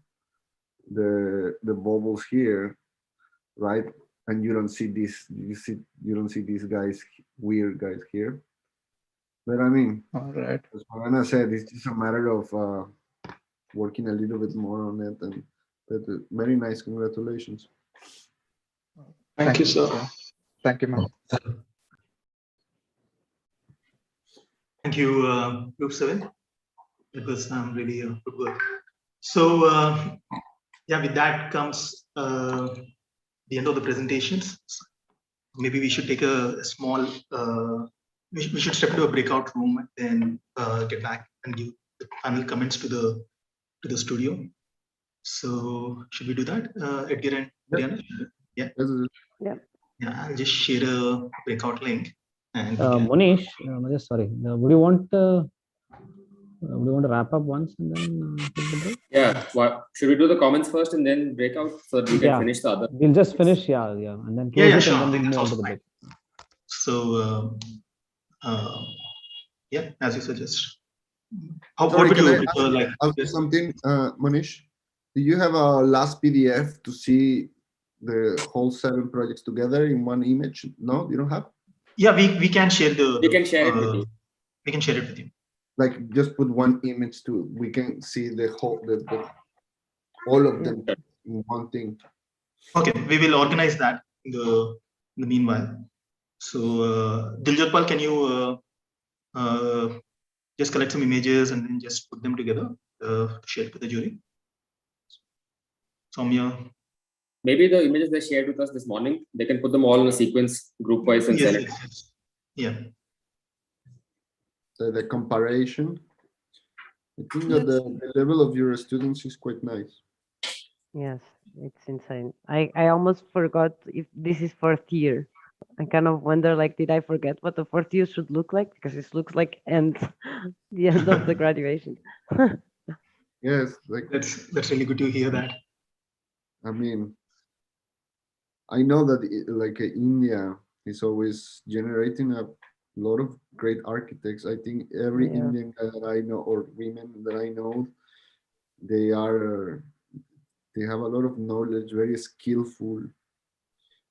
bubbles here, right? And you don't see this, you don't see these guys, weird guys here. But I mean, all right, as Mariana said, it's just a matter of working a little bit more on it, and but very nice, congratulations. Thank you, sir. Thank you, ma'am. Thank you, Group 7. It was really good work. So, yeah, with that comes the end of the presentations. Maybe we should take a small, we should step into a breakout room and then get back and give the final comments to the studio. So, should we do that, Edgar and Mariana? Yeah. Yeah, I'll just share a breakout link. And Monish, just sorry. Would you want to wrap up once and then take the break? Yeah. What should we do the comments first and then break out so that we can finish the other? We'll just finish, and then close it sure. and then move on to the break. So, yeah, as you suggest. How Sorry, would can you I prefer, like ask something, Monish? Do you have a last PDF to see the whole 7 projects together in one image? No, you don't have? Yeah, we can share the. We can share it with you. We can share it with you. Like just put one image to, we can see the whole, all of them in one thing. Okay, we will organize that in the meanwhile. So, Diljotpal, can you just collect some images and then just put them together to share with the jury. Soumia. Maybe the images they shared with us this morning, they can put them all in a sequence group wise and send it. Yes. Yeah. The comparison. I think that the level of your students is quite nice. Yes, it's insane. I almost forgot if this is fourth year. I kind of wonder, like, did I forget what the fourth year should look like? Because it looks like the end of the graduation. Yes, like that's really good to hear that. I mean, I know that like India is always generating a lot of great architects. I think every Indian guy that I know or women that I know, they have a lot of knowledge, very skillful.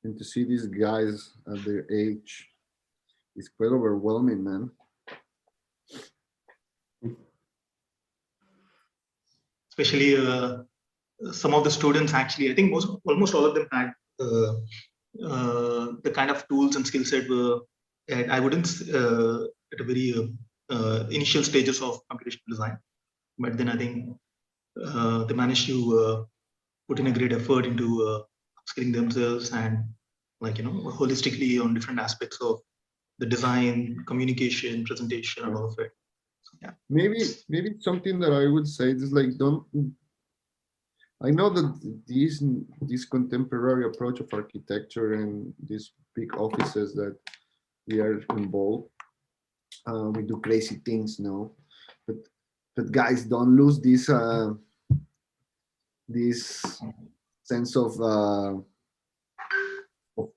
And to see these guys at their age is quite overwhelming, man. Especially some of the students, actually, I think almost all of them had the kind of tools and skill set were, I wouldn't at a very initial stages of computational design, but then I think they managed to put in a great effort into upskilling themselves and, like, holistically on different aspects of the design, communication, presentation, and all of it. So, yeah. Maybe something that I would say is like, I know that this contemporary approach of architecture and these big offices that we are involved, we do crazy things, but guys, don't lose this sense of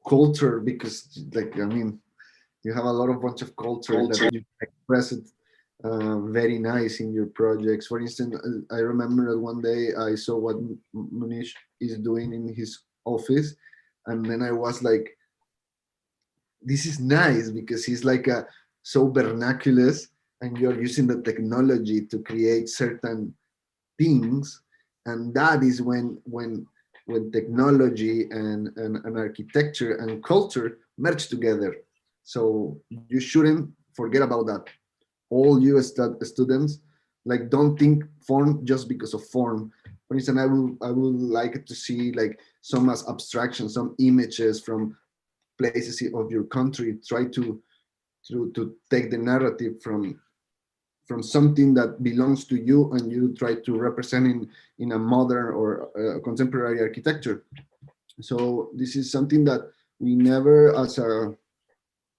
culture, because, like, I mean, you have a lot of bunch of culture that you express it very nice in your projects. For instance, I remember that one day I saw what Monish is doing in his office, and then I was like, this is nice, because he's like so vernacular, and you're using the technology to create certain things, and that is when technology and architecture and culture merge together. So you shouldn't forget about that. All you students, like, don't think form just because of form. For instance, I would like to see like some as abstraction, some images from places of your country. Try to take the narrative from something that belongs to you, and you try to represent in a modern or contemporary architecture. So this is something that we never, as a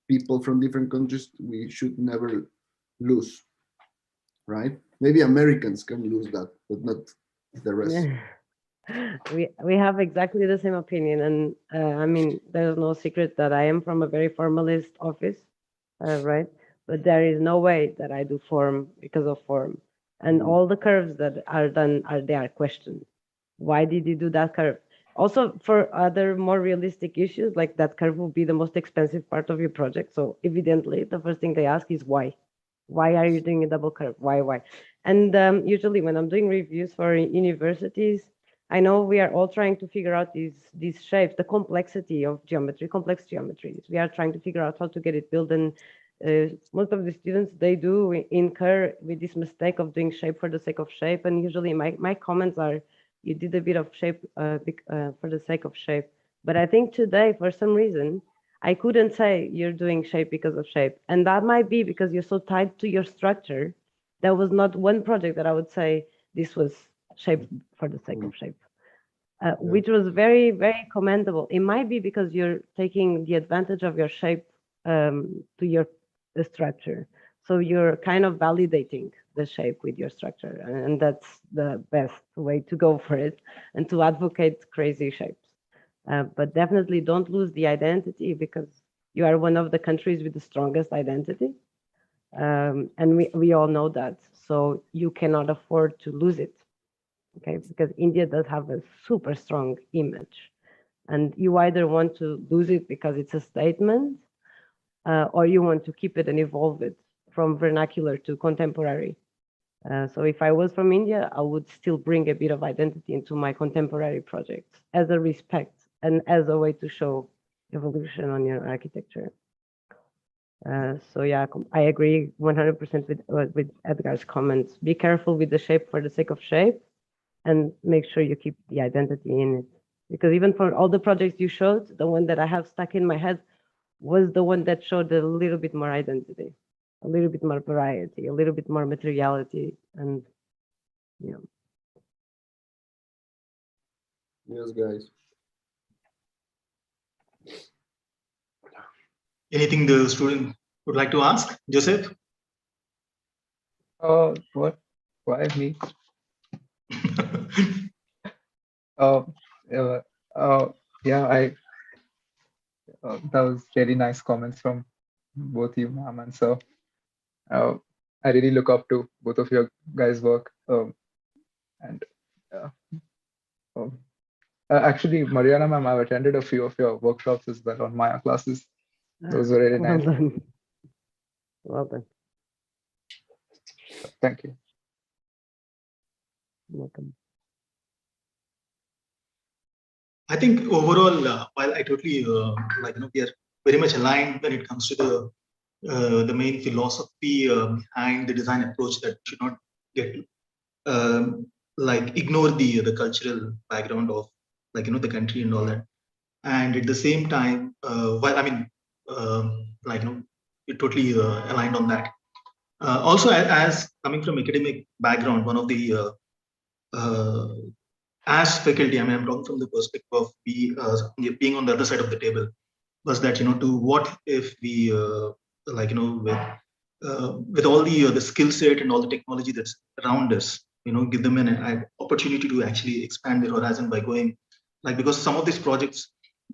people from different countries, we should never lose, right? Maybe Americans can lose that, but not the rest. We have exactly the same opinion, and I mean, there's no secret that I am from a very formalist office, right? But there is no way that I do form because of form, and all the curves that are done they are questioned. Why did you do that curve? Also, for other more realistic issues, like that curve will be the most expensive part of your project. So evidently, the first thing they ask is why. Why are you doing a double curve? Why? And usually when I'm doing reviews for universities, I know we are all trying to figure out these shapes, the complexity of geometry, complex geometries. We are trying to figure out how to get it built. And most of the students, they do incur with this mistake of doing shape for the sake of shape. And usually my comments are, you did a bit of shape for the sake of shape. But I think today, for some reason, I couldn't say you're doing shape because of shape. And that might be because you're so tied to your structure. There was not one project that I would say this was shape for the sake of shape, which was very, very commendable. It might be because you're taking the advantage of your shape to your structure. So you're kind of validating the shape with your structure. And that's the best way to go for it and to advocate crazy shapes. But definitely don't lose the identity, because you are one of the countries with the strongest identity. And we all know that. So you cannot afford to lose it. Okay, because India does have a super strong image. And you either want to lose it because it's a statement, or you want to keep it and evolve it from vernacular to contemporary. So if I was from India, I would still bring a bit of identity into my contemporary projects as a respect and as a way to show evolution on your architecture. So yeah, I agree 100% with Edgar's comments. Be careful with the shape for the sake of shape, and make sure you keep the identity in it. Because even for all the projects you showed, the one that I have stuck in my head was the one that showed a little bit more identity, a little bit more variety, a little bit more materiality, and yeah. Yes, guys. Anything the student would like to ask, Joseph? What? Why me? Yeah, that was really nice comments from both you, ma'am, and sir. I really look up to both of your guys' work. And actually, Mariana, ma'am, I've attended a few of your workshops as well on Maya classes. Those were really Well nice. done. Well done. Thank you. Welcome. I think overall, while I totally we are very much aligned when it comes to the main philosophy behind the design approach, that should not get ignore the cultural background of the country and all that. And at the same time, while I mean we're totally aligned on that. Also, as coming from academic background, one of the as faculty, I mean, I'm talking from the perspective of being on the other side of the table, was that to what if we with all the skill set and all the technology that's around us, give them an opportunity to actually expand their horizon by going, because some of these projects,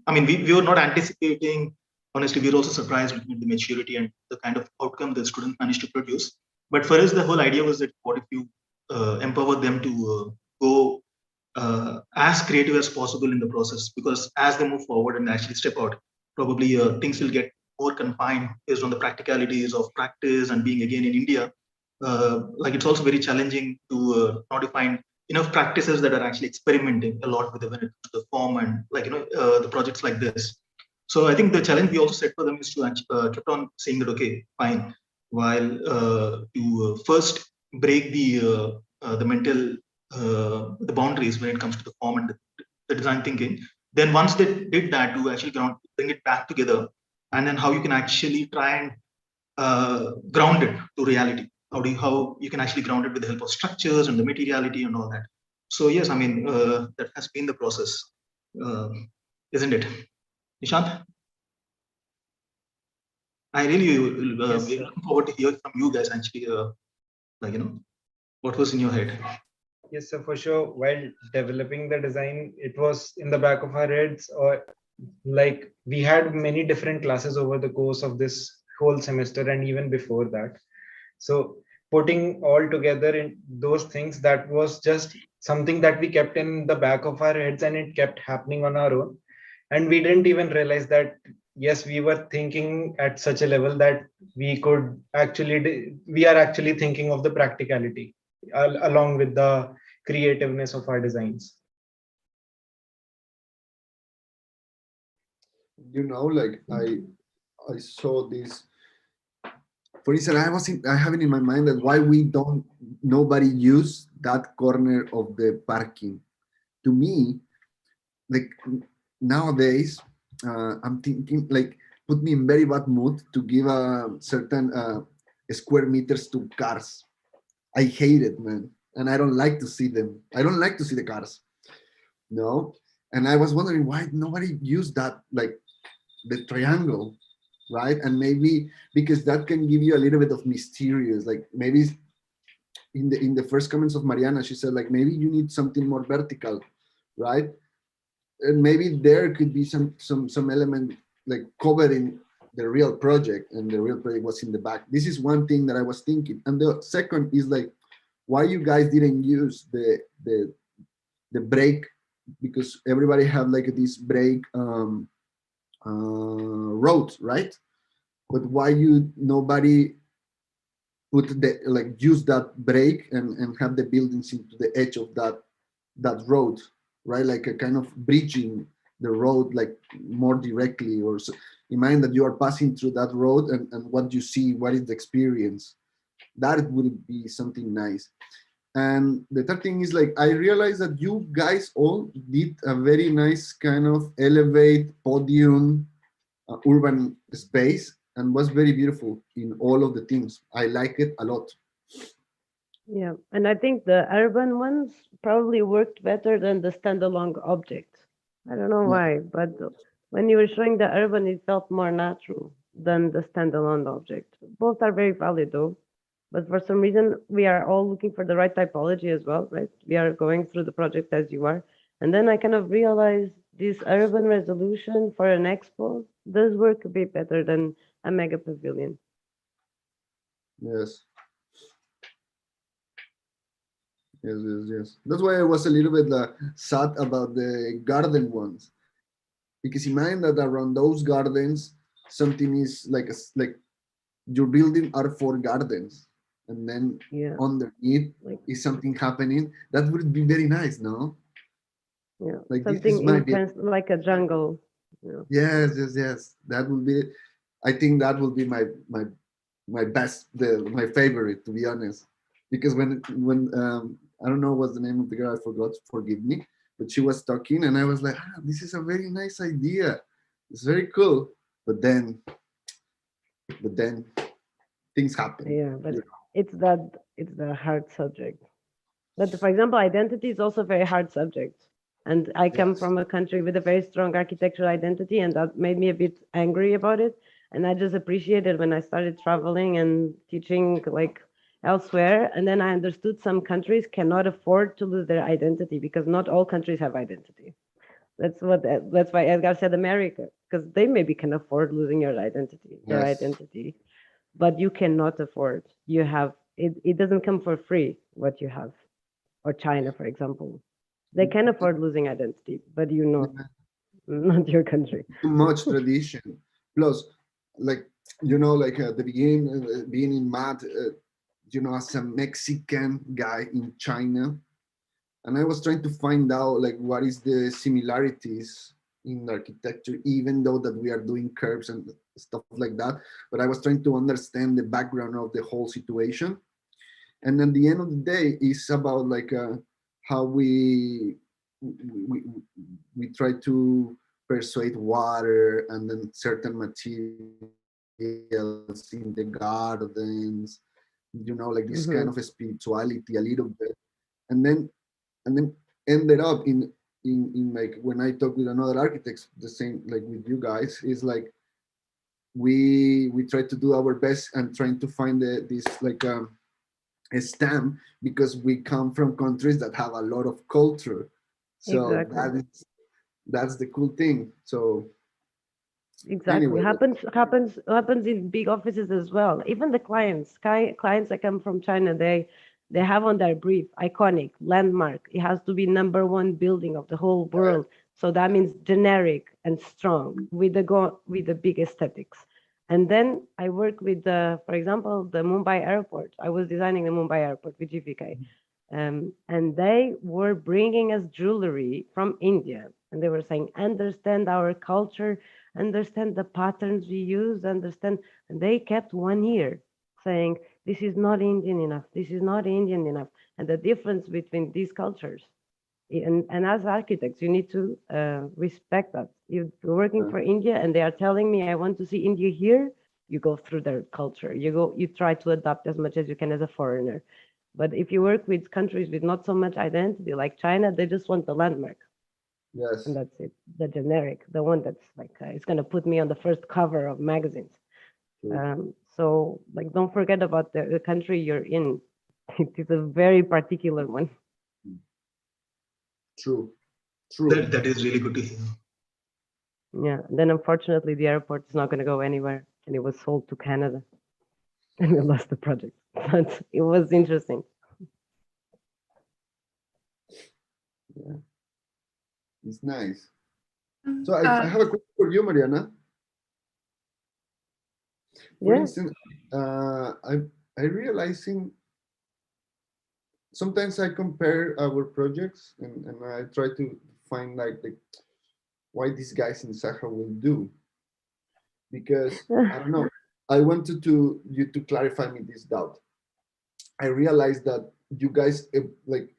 I mean, we were not anticipating. Honestly, we were also surprised with the maturity and the kind of outcome the students managed to produce. But for us, the whole idea was that what if you empower them to go as creative as possible in the process, because as they move forward and actually step out, probably things will get more confined based on the practicalities of practice and being again in India. It's also very challenging to not find enough practices that are actually experimenting a lot with the form and the projects like this. So I think the challenge we also set for them is to keep on saying that, okay, fine, while to first break the mental the boundaries when it comes to the form and the design thinking. Then once they did that, to actually bring it back together, and then how you can actually try and ground it to reality. How you can actually ground it with the help of structures and the materiality and all that. So yes, I mean that has been the process, isn't it, Nishant? I really looking forward to hear from you guys actually. What was in your head? Yes, sir, for sure. While developing the design, it was in the back of our heads, or we had many different classes over the course of this whole semester and even before that. So putting all together in those things, that was just something that we kept in the back of our heads, and it kept happening on our own. And we didn't even realize that, yes, we were thinking at such a level that we are actually thinking of the practicality along with the creativeness of our designs. I saw this. For instance, I have it in my mind that why nobody use that corner of the parking. To me, nowadays, I'm thinking put me in very bad mood to give a certain square meters to cars. I hate it, man, and I don't like to see them. I don't like to see the cars. No, and I was wondering why nobody used that, the triangle, right? And maybe because that can give you a little bit of mysterious, maybe in the first comments of Mariana, she said maybe you need something more vertical, right? And maybe there could be some element covering the real project, and the real project was in the back. This is one thing that I was thinking. And the second is why you guys didn't use the brake, because everybody have this brake road, right? But why nobody put use that brake and have the buildings into the edge of that road, right? Like a kind of bridging the road more directly, or so. imagine that you are passing through that road and what you see, what is the experience. That would be something nice. And the third thing is like, I realized that you guys all did a very nice kind of elevate podium urban space, and was very beautiful in all of the teams. I like it a lot. Yeah, and I think the urban ones probably worked better than the standalone object. I don't know why, but when you were showing the urban, it felt more natural than the standalone object. Both are very valid though, but for some reason, we are all looking for the right typology as well, right? We are going through the project as you are. And then I kind of realized this urban resolution for an expo does work a bit better than a mega pavilion. Yes. Yes. That's why I was a little bit sad about the garden ones, because imagine that around those gardens, something is like your building are 4 gardens, and then underneath is something happening. That would be very nice, no? Yeah, like something intense, like a jungle. Yeah. Yes. That would be. I think that will be my best, my favorite, to be honest, because when I don't know what's the name of the girl, I forgot, forgive me, but she was talking and I was like, this is a very nice idea, it's very cool, but then things happen. Yeah, but it's the hard subject. But for example, identity is also a very hard subject, and I come from a country with a very strong architectural identity, and that made me a bit angry about it. And I just appreciated when I started traveling and teaching like elsewhere, and then I understood some countries cannot afford to lose their identity because not all countries have identity. That's why Edgar said America, because they maybe can afford losing their identity, but you cannot afford. You have it doesn't come for free what you have. Or China, for example, they can afford losing identity, but not your country. Too much tradition. Plus, like like at the beginning, being in math, as a Mexican guy in China, and I was trying to find out like what is the similarities in architecture, even though that we are doing curves and stuff like that. But I was trying to understand the background of the whole situation. And at the end of the day, it's about like how we try to persuade water and then certain materials in the gardens, like this kind of spirituality a little bit, and then ended up in like when I talk with another architects, the same like with you guys, is like we try to do our best and trying to find this like a stamp, because we come from countries that have a lot of culture, so Exactly. that's the cool thing. So exactly anyway, happens in big offices as well. Even the clients that come from China, they have on their brief iconic landmark. It has to be #1 building of the whole world, so that means generic and strong with the big aesthetics. And then I work with for example, the Mumbai airport. I was designing the Mumbai airport with GVK, and they were bringing us jewelry from India, and they were saying, understand our culture, understand the patterns we use, understand. And they kept 1 year saying, this is not Indian enough, this is not Indian enough, and the difference between these cultures. And as architects, you need to respect that. You're working for India and they are telling me, I want to see India here. You go through their culture. You try to adapt as much as you can as a foreigner. But if you work with countries with not so much identity, like China, they just want the landmark. Yes. And that's it. The generic, the one that's like, it's going to put me on the first cover of magazines. So like, don't forget about the country you're in. It is a very particular one. True. That is really good to hear. Yeah. Then unfortunately, the airport is not going to go anywhere, and it was sold to Canada, and we lost the project. But it was interesting. Yeah, it's nice. So I have a question for you, Mariana. For instance, I realizing sometimes I compare our projects and I try to find like why these guys in Zaha will do. because I don't know. I wanted you to clarify me this doubt. I realized that you guys like,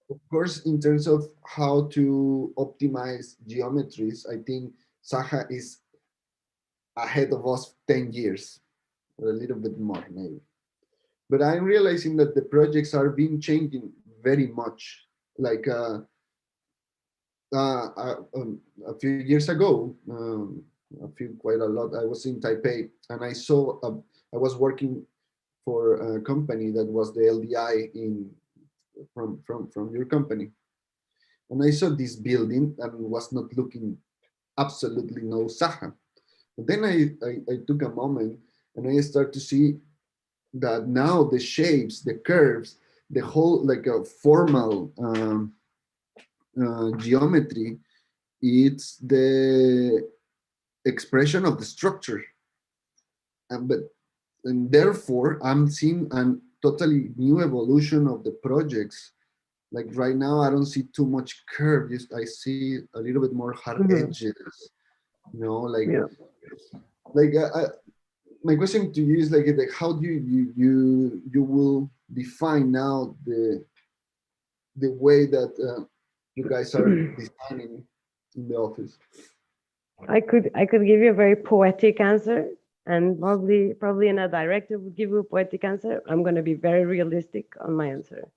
of course, in terms of how to optimize geometries, I think Zaha is ahead of us 10 years, or a little bit more maybe. But I'm realizing that the projects are being changing very much. Like a few years ago, quite a lot, I was in Taipei and I saw, I was working for a company that was the LDI from your company. And I saw this building and was not looking absolutely no Zaha. But then I took a moment and I started to see that now the shapes, the curves, the whole like a formal geometry, it's the expression of the structure. And therefore I'm seeing a totally new evolution of the projects. Like right now, I don't see too much curve. I see a little bit more hard edges. You know, like my question to you is like how do you will define now the way that you guys are designing in the office? I could give you a very poetic answer, and probably another director would give you a poetic answer. I'm going to be very realistic on my answer.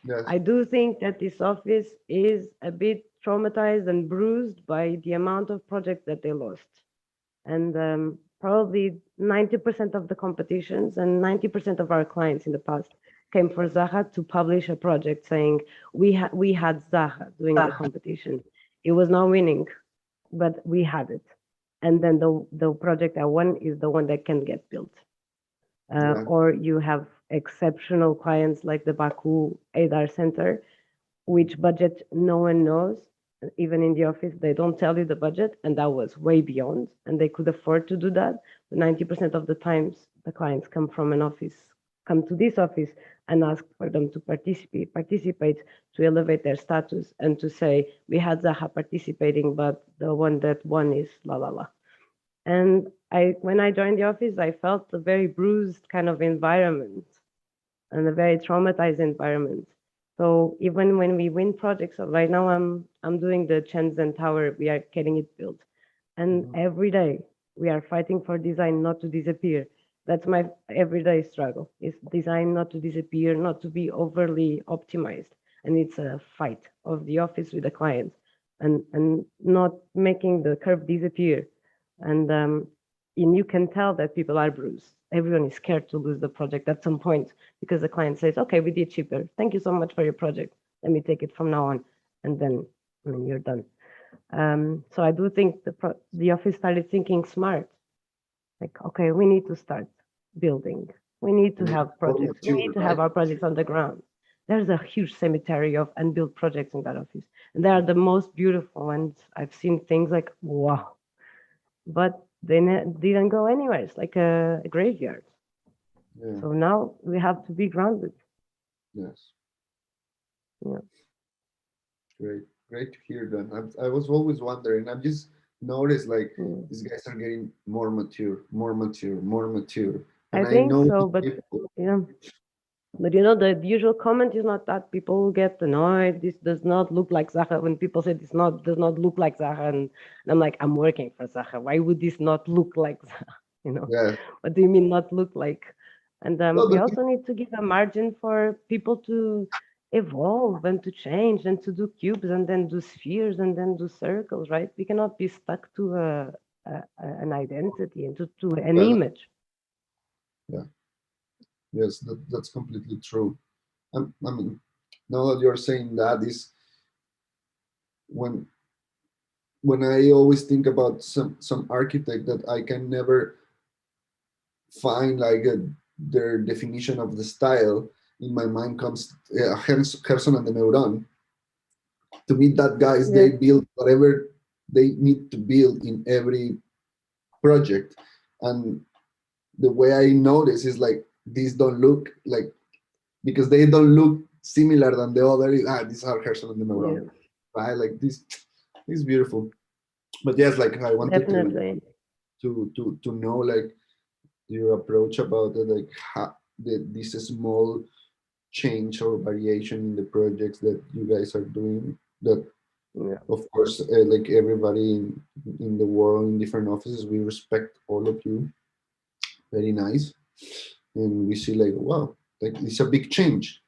Yes. I do think that this office is a bit traumatized and bruised by the amount of projects that they lost. And probably 90% of the competitions and 90% of our clients in the past came for Zaha to publish a project saying, we had Zaha doing the competition. It was not winning, but we had it. And then the project I won is the one that can get built. Or you have exceptional clients like the Baku ADAR Center, which budget no one knows. Even in the office, they don't tell you the budget, and that was way beyond, and they could afford to do that. But 90% of the times, the clients come to this office and ask for them to participate to elevate their status and to say, we had Zaha participating, but the one that won is la la la. And when I joined the office, I felt a very bruised kind of environment and a very traumatized environment. So even when we win projects, so right now I'm doing the Shenzhen Tower, we are getting it built. And every day we are fighting for design not to disappear. That's my everyday struggle, is design not to disappear, not to be overly optimized. And it's a fight of the office with the client and not making the curve disappear. And you can tell that people are bruised. Everyone is scared to lose the project at some point because the client says, okay, we did cheaper. Thank you so much for your project. Let me take it from now on. And then you're done. So I do think the office started thinking smart. Like, okay, we need to start building. We need to have projects. We need to have our projects on the ground. There's a huge cemetery of unbuilt projects in that office. And they are the most beautiful ones. I've seen things like, wow. But they didn't go anywhere. It's like a graveyard. Yeah. So now we have to be grounded. Yes. Yeah. Great to hear that. I was always wondering. I've just noticed like these guys are getting more mature. And I think so, but yeah. But the usual comment is not that. People get annoyed. This does not look like Zaha. When people say this does not look like Zaha, and I'm like, I'm working for Zaha. Why would this not look like Zaha? Yeah. What do you mean not look like? And we also need to give a margin for people to evolve and to change and to do cubes and then do spheres and then do circles, right? We cannot be stuck to an identity and to an image. Yeah. Yes, that's completely true. I mean, now that you're saying that, is when I always think about some architect that I can never find like their definition of the style, in my mind comes Gerson and the Neuron. To me, that guys, they build whatever they need to build in every project, and the way I notice is like these don't look like, because they don't look similar than the other. These are Gerson and the Neuron, right? Like this is beautiful. But yes, like I wanted to know like your approach about it, like how this small change or variation in the projects that you guys are doing. That of course, like everybody in the world in different offices, we respect all of you. Very nice, and we see like wow, like it's a big change.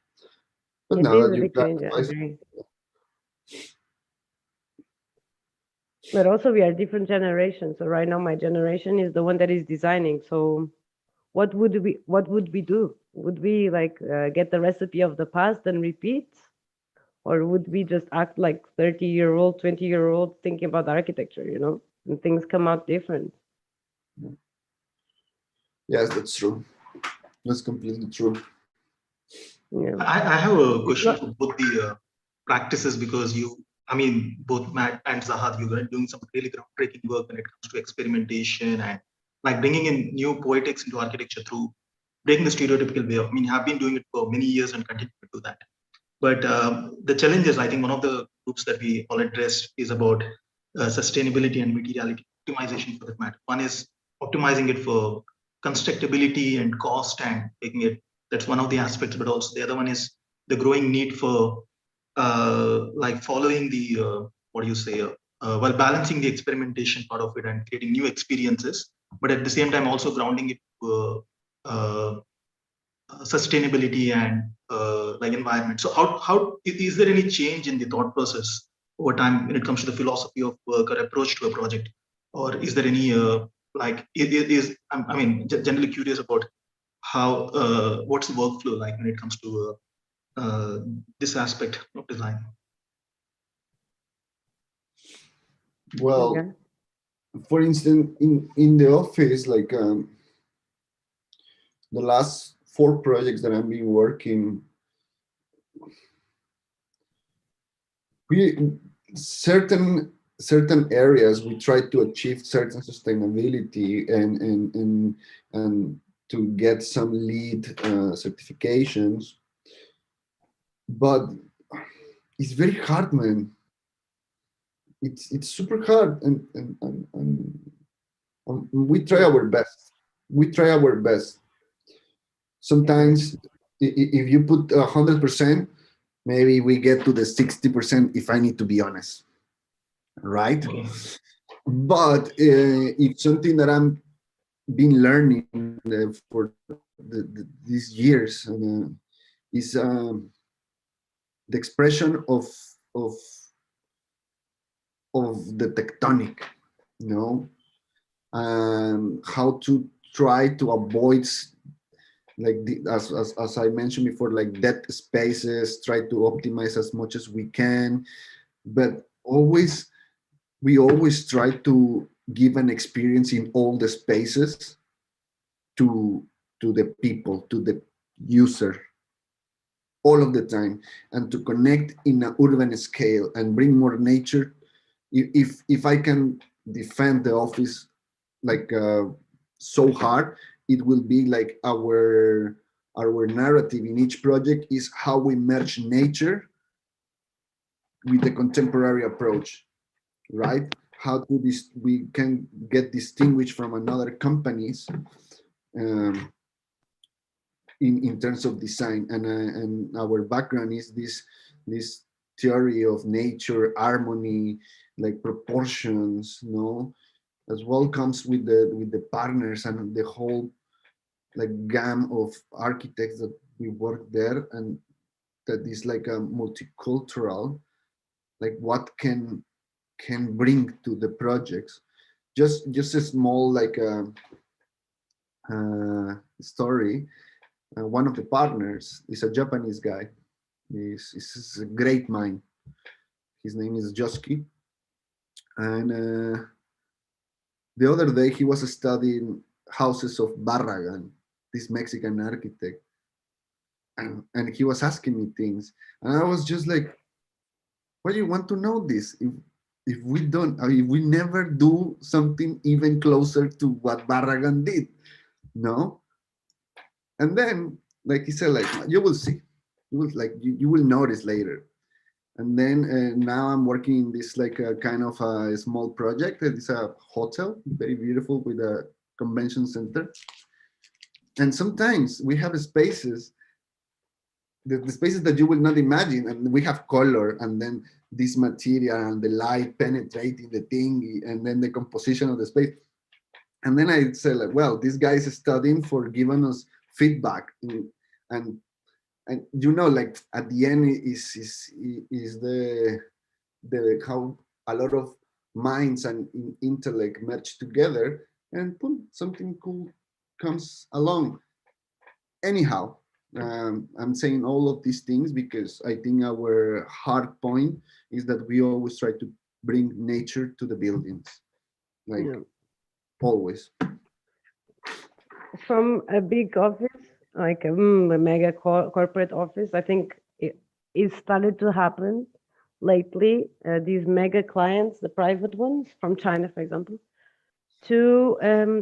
But It now is that a you big change, I guys, agree. But also we are different generations. So right now my generation is the one that is designing. So what would we do? Would we like get the recipe of the past and repeat? Or would we just act like 30-year-old, 20-year-old thinking about architecture, you know? And things come out different. yes, that's true. That's completely true. Yeah. I have a question for both the practices, because both Matt and Zaha, you are doing some really groundbreaking work when it comes to experimentation and like bringing in new poetics into architecture through breaking the stereotypical way. You have been doing it for many years and continue to do that. But the challenges, I think one of the groups that we all addressed is about sustainability and materiality optimization for that matter. One is optimizing it for constructability and cost and making it, that's one of the aspects, but also the other one is the growing need for like following the, while balancing the experimentation part of it and creating new experiences, but at the same time also grounding it sustainability and like environment. So how is there any change in the thought process over time when it comes to the philosophy of work or approach to a project, or is there any generally curious about how what's the workflow like when it comes to this aspect of design? Well, for instance, in the office, like the last 4 projects that I've been working, we certain areas we try to achieve certain sustainability and to get some LEED certifications, but it's very hard, man. It's super hard, and we try our best. We try our best. Sometimes, if you put 100%, maybe we get to the 60%. If I need to be honest, right? But it's something that I'm been learning for these years is the expression of the tectonic, you know, and how to try to avoid, like as I mentioned before, like dead spaces, try to optimize as much as we can, but we always try to give an experience in all the spaces to the people, to the user, all of the time, and to connect in an urban scale and bring more nature. If I can defend the office like so hard, it will be like our narrative in each project is how we merge nature with the contemporary approach, right? How do this we can get distinguished from another companies in terms of design, and our background is this theory of nature, harmony, like proportions, you know, as well comes with the partners and the whole like gamut of architects that we work there, and that is like a multicultural, like what can bring to the projects. Just a small like story. One of the partners is a Japanese guy. He's a great mind. His name is Joski, and the other day he was studying houses of Barragan, this Mexican architect, and he was asking me things, and I was just like, why do you want to know this if we don't, if we never do something even closer to what Barragan did, no? And then, like he said, like you will see, you will notice later. And then now I'm working in this like a kind of a small project. It's a hotel, very beautiful, with a convention center. And sometimes we have spaces, the spaces that you will not imagine, and we have color, and then this material and the light penetrating the thing, and then the composition of the space. And then I say like, well, this guy is studying for giving us feedback, and you know, like at the end is the how a lot of minds and intellect merge together, and boom, something cool comes along. Anyhow, I'm saying all of these things because I think our hard point is that we always try to bring nature to the buildings, like always. From a big office, like a mega corporate office, I think it started to happen lately. These mega clients, the private ones from China, for example, to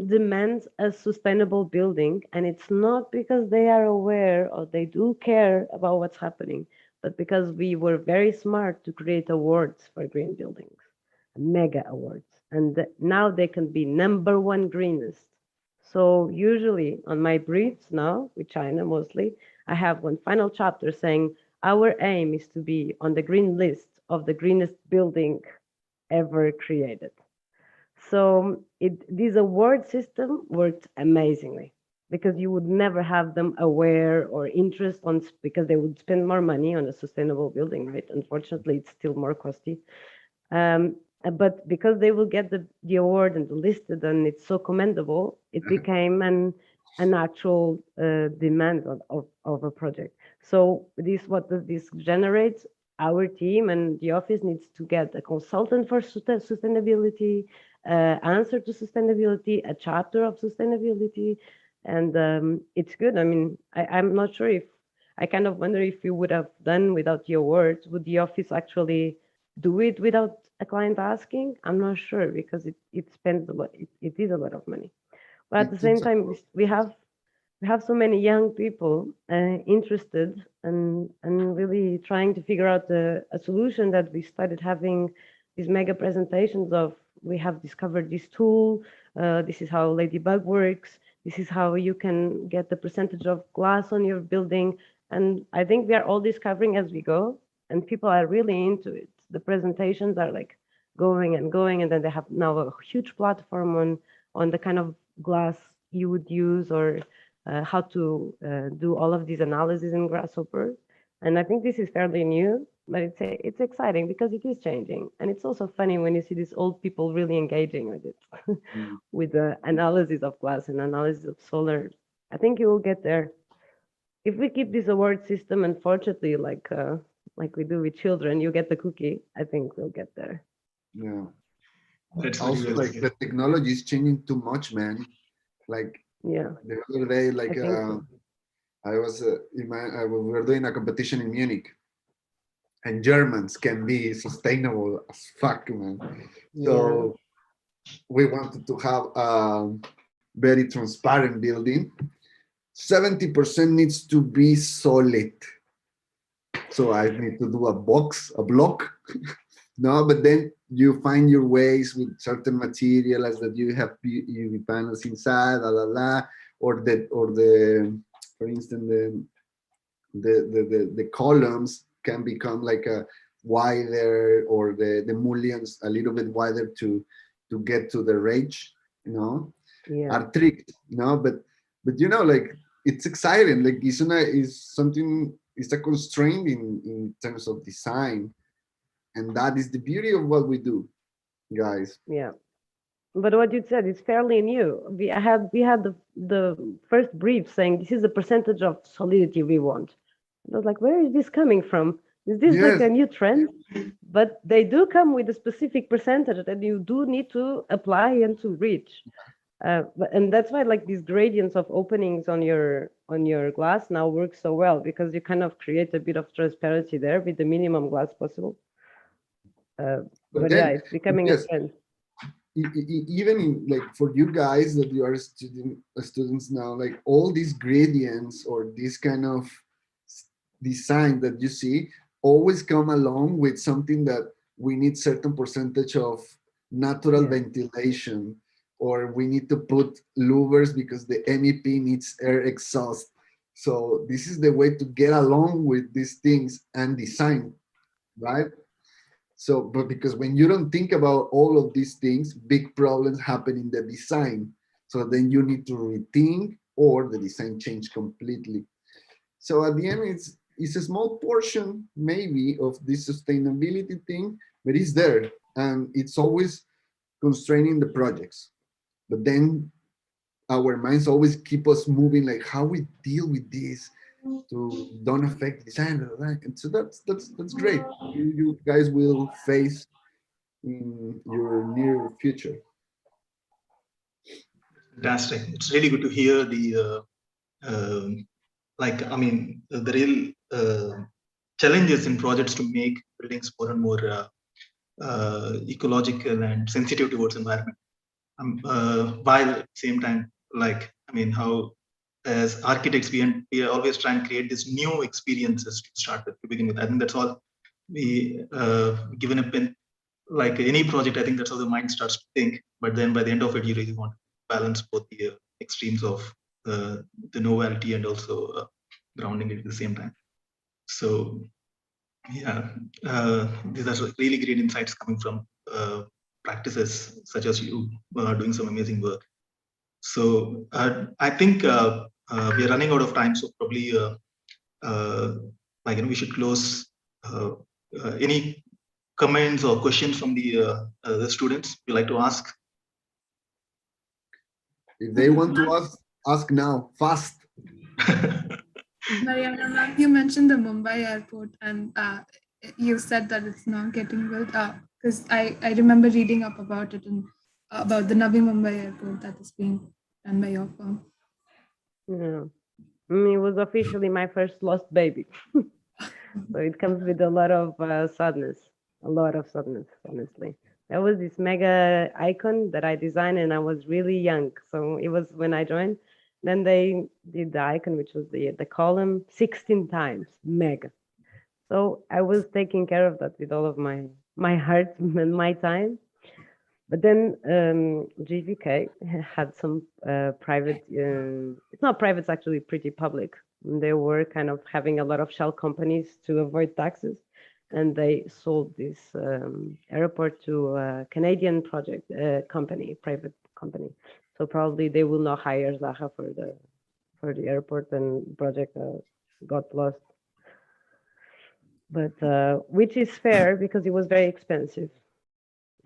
demand a sustainable building. And it's not because they are aware or they do care about what's happening, but because we were very smart to create awards for green buildings, mega awards. And now they can be #1 greenest. So usually on my briefs now, with China mostly, I have one final chapter saying, our aim is to be on the green list of the greenest building ever created. So this award system worked amazingly, because you would never have them aware or interest on, because they would spend more money on a sustainable building, right? Unfortunately, it's still more costly. But because they will get the award and listed, and it's so commendable, it became an actual demand of a project. So what does this generate? Our team and the office needs to get a consultant for sustainability, answer to sustainability, a chapter of sustainability, and it's good. I mean, I'm not sure if, I kind of wonder if you would have done without the awards, would the office actually do it without a client asking? I'm not sure, because it spends a lot. It is a lot of money, but at the same time, we have so many young people interested and really trying to figure out a solution, that we started having these mega presentations of, we have discovered this tool. This is how Ladybug works. This is how you can get the percentage of glass on your building. And I think we are all discovering as we go, and people are really into it. The presentations are like going and going, and then they have now a huge platform on the kind of glass you would use, or how to do all of these analyses in Grasshopper. And I think this is fairly new, but it's exciting because it is changing. And it's also funny when you see these old people really engaging with it, with the analysis of glass and analysis of solar. I think you will get there. If we keep this award system, unfortunately, like we do with children, you get the cookie. I think we'll get there. Yeah. Also, like the technology is changing too much, man. Like the other day, like I was we were doing a competition in Munich, and Germans can be sustainable as fuck, man. So we wanted to have a very transparent building. 70% needs to be solid. So I need to do a block. No, but then you find your ways with certain materials that you have UV panels inside, or the for instance the columns can become like a wider, or the mullions a little bit wider to get to the range, are tricked, but you know, like it's exciting. Like it's a constraint in terms of design, and that is the beauty of what we do, guys. Yeah, but what you said is fairly new. We had the first brief saying this is the percentage of solidity we want. I was like, where is this coming from? Is this like a new trend? But they do come with a specific percentage that you do need to apply and to reach. And that's why like these gradients of openings on your glass now work so well, because you kind of create a bit of transparency there with the minimum glass possible. But yeah, it's becoming a trend. Even in, like, for you guys that you are students now, like all these gradients or this kind of design that you see always come along with something that we need certain percentage of natural ventilation, or we need to put louvers because the MEP needs air exhaust. So this is the way to get along with these things and design, right? So, but because when you don't think about all of these things, big problems happen in the design. So then you need to rethink, or the design change completely. So at the end, it's a small portion maybe of this sustainability thing, but it's there, and it's always constraining the projects. But then our minds always keep us moving, like how we deal with this to don't affect design. And so that's great. You guys will face in your near future. Fantastic. It's really good to hear the the real challenges in projects to make buildings more and more ecological and sensitive towards environment. While at the same time, how as architects we always try and create these new experiences to start with, to begin with. I think that's all we given a pin, like any project. I think that's how the mind starts to think. But then by the end of it, you really want to balance both the extremes of the novelty and also grounding it at the same time. So yeah, these are really great insights coming from practices such as you doing some amazing work. So I think we are running out of time, so probably we should close. Any comments or questions from the students you like to ask? If they want to ask now, fast. Mariana, you mentioned the Mumbai airport, and you said that it's not getting built up, because I remember reading up about it and about the Navi Mumbai airport that is being done by your firm. Yeah. It was officially my first lost baby. So it comes with a lot of sadness, honestly. That was this mega icon that I designed, and I was really young. So it was when I joined. Then they did the icon, which was the column, 16 times, mega. So I was taking care of that with all of my heart and my time. But then GVK had some private, it's not private, it's actually pretty public. They were kind of having a lot of shell companies to avoid taxes. And they sold this airport to a Canadian project company, private company. So probably they will not hire Zaha for the airport, and project got lost. But which is fair because it was very expensive,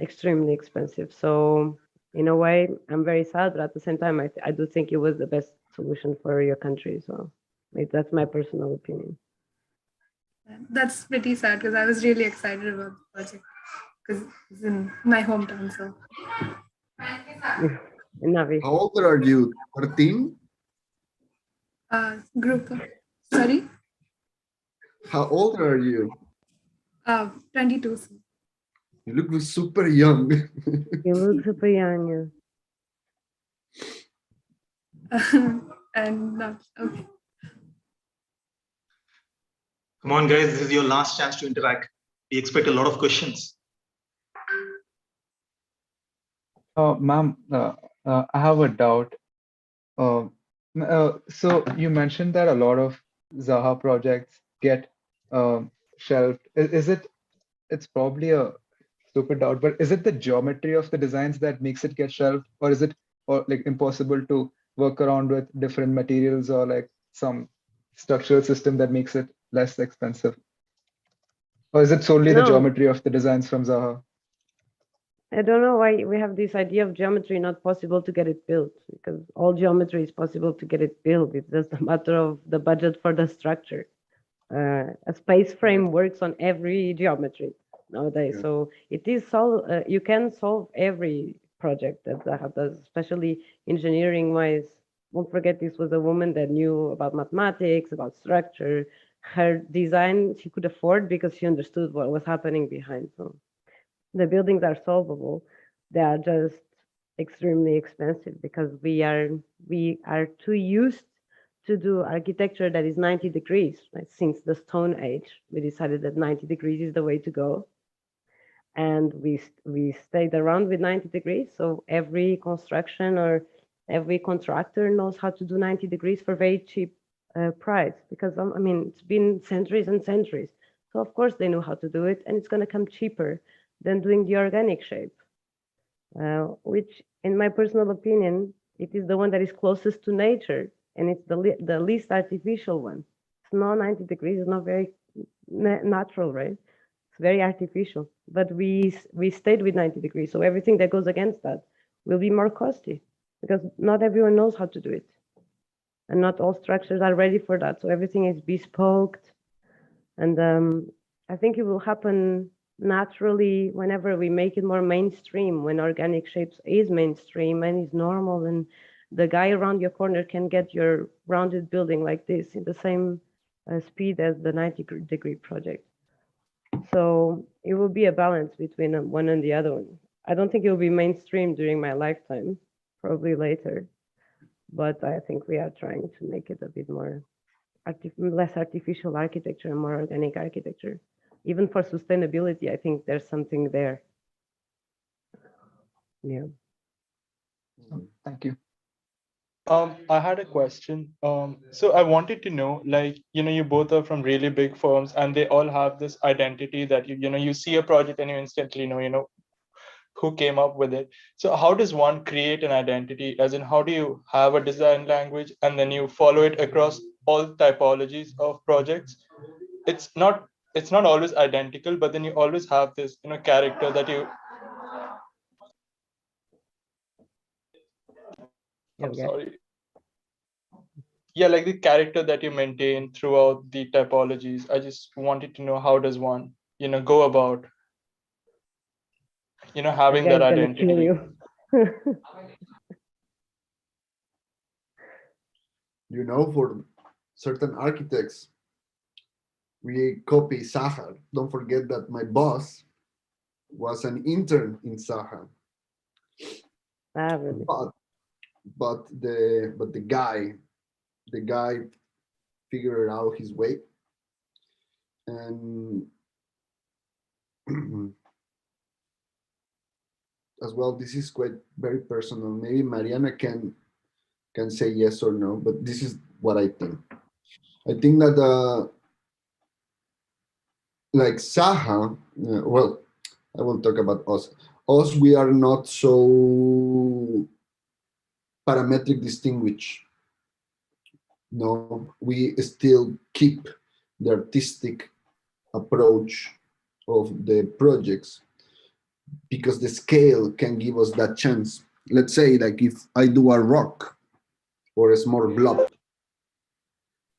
extremely expensive. So in a way, I'm very sad, but at the same time, I do think it was the best solution for your country. So that's my personal opinion. That's pretty sad, because I was really excited about the project because it's in my hometown. So How old are you? 14? Group. Sorry? How old are you? 22. You look super young. You look super young. And not okay. Come on, guys, this is your last chance to interact. We expect a lot of questions. Ma'am, I have a doubt. So you mentioned that a lot of Zaha projects get shelved. Is it? It's probably a stupid doubt, but is it the geometry of the designs that makes it get shelved, or is it like impossible to work around with different materials, or like some structural system that makes it less expensive? Or is it solely the geometry of the designs from Zaha? I don't know why we have this idea of geometry not possible to get it built, because all geometry is possible to get it built. It's just a matter of the budget for the structure. A space frame works on every geometry nowadays, so it is you can solve every project that Zaha does, especially engineering wise. Don't forget, this was a woman that knew about mathematics, about structure. Her design she could afford because she understood what was happening behind. So the buildings are solvable. They are just extremely expensive because we are too used to do architecture that is 90 degrees. Like since the Stone Age, we decided that 90 degrees is the way to go. And we stayed around with 90 degrees. So every construction or every contractor knows how to do 90 degrees for very cheap price, because I mean, it's been centuries and centuries. So of course they know how to do it, and it's going to come cheaper than doing the organic shape, which in my personal opinion, it is the one that is closest to nature, and it's the least artificial one. It's not 90 degrees, it's not very natural, right? It's very artificial, but we stayed with 90 degrees. So everything that goes against that will be more costly, because not everyone knows how to do it. And not all structures are ready for that. So everything is bespoke. And I think it will happen naturally whenever we make it more mainstream, when organic shapes is mainstream and is normal, and the guy around your corner can get your rounded building like this in the same speed as the 90-degree project. So it will be a balance between one and the other one. I don't think it will be mainstream during my lifetime, probably later. But I think we are trying to make it a bit more less artificial architecture and more organic architecture. Even for sustainability, I think there's something there. Yeah. Thank you. I had a question. So I wanted to know, like, you both are from really big firms, and they all have this identity that you see a project and you instantly know, who came up with it. So how does one create an identity? As in, how do you have a design language and then you follow it across all typologies of projects? It's not always identical, but then you always have this, character that you. I'm sorry. Yeah, like the character that you maintain throughout the typologies. I just wanted to know, how does one, go about, having that identity. For certain architects, we copy Zaha. Don't forget that my boss was an intern in Zaha. Really? But the guy figured out his way, and as well, this is quite very personal. Maybe Mariana can say yes or no, but this is what I think. I think that like Zaha, well, I will talk about us. Us, we are not so parametric distinguished. No, we still keep the artistic approach of the projects, because the scale can give us that chance. Let's say, like, if I do a rock or a small blob,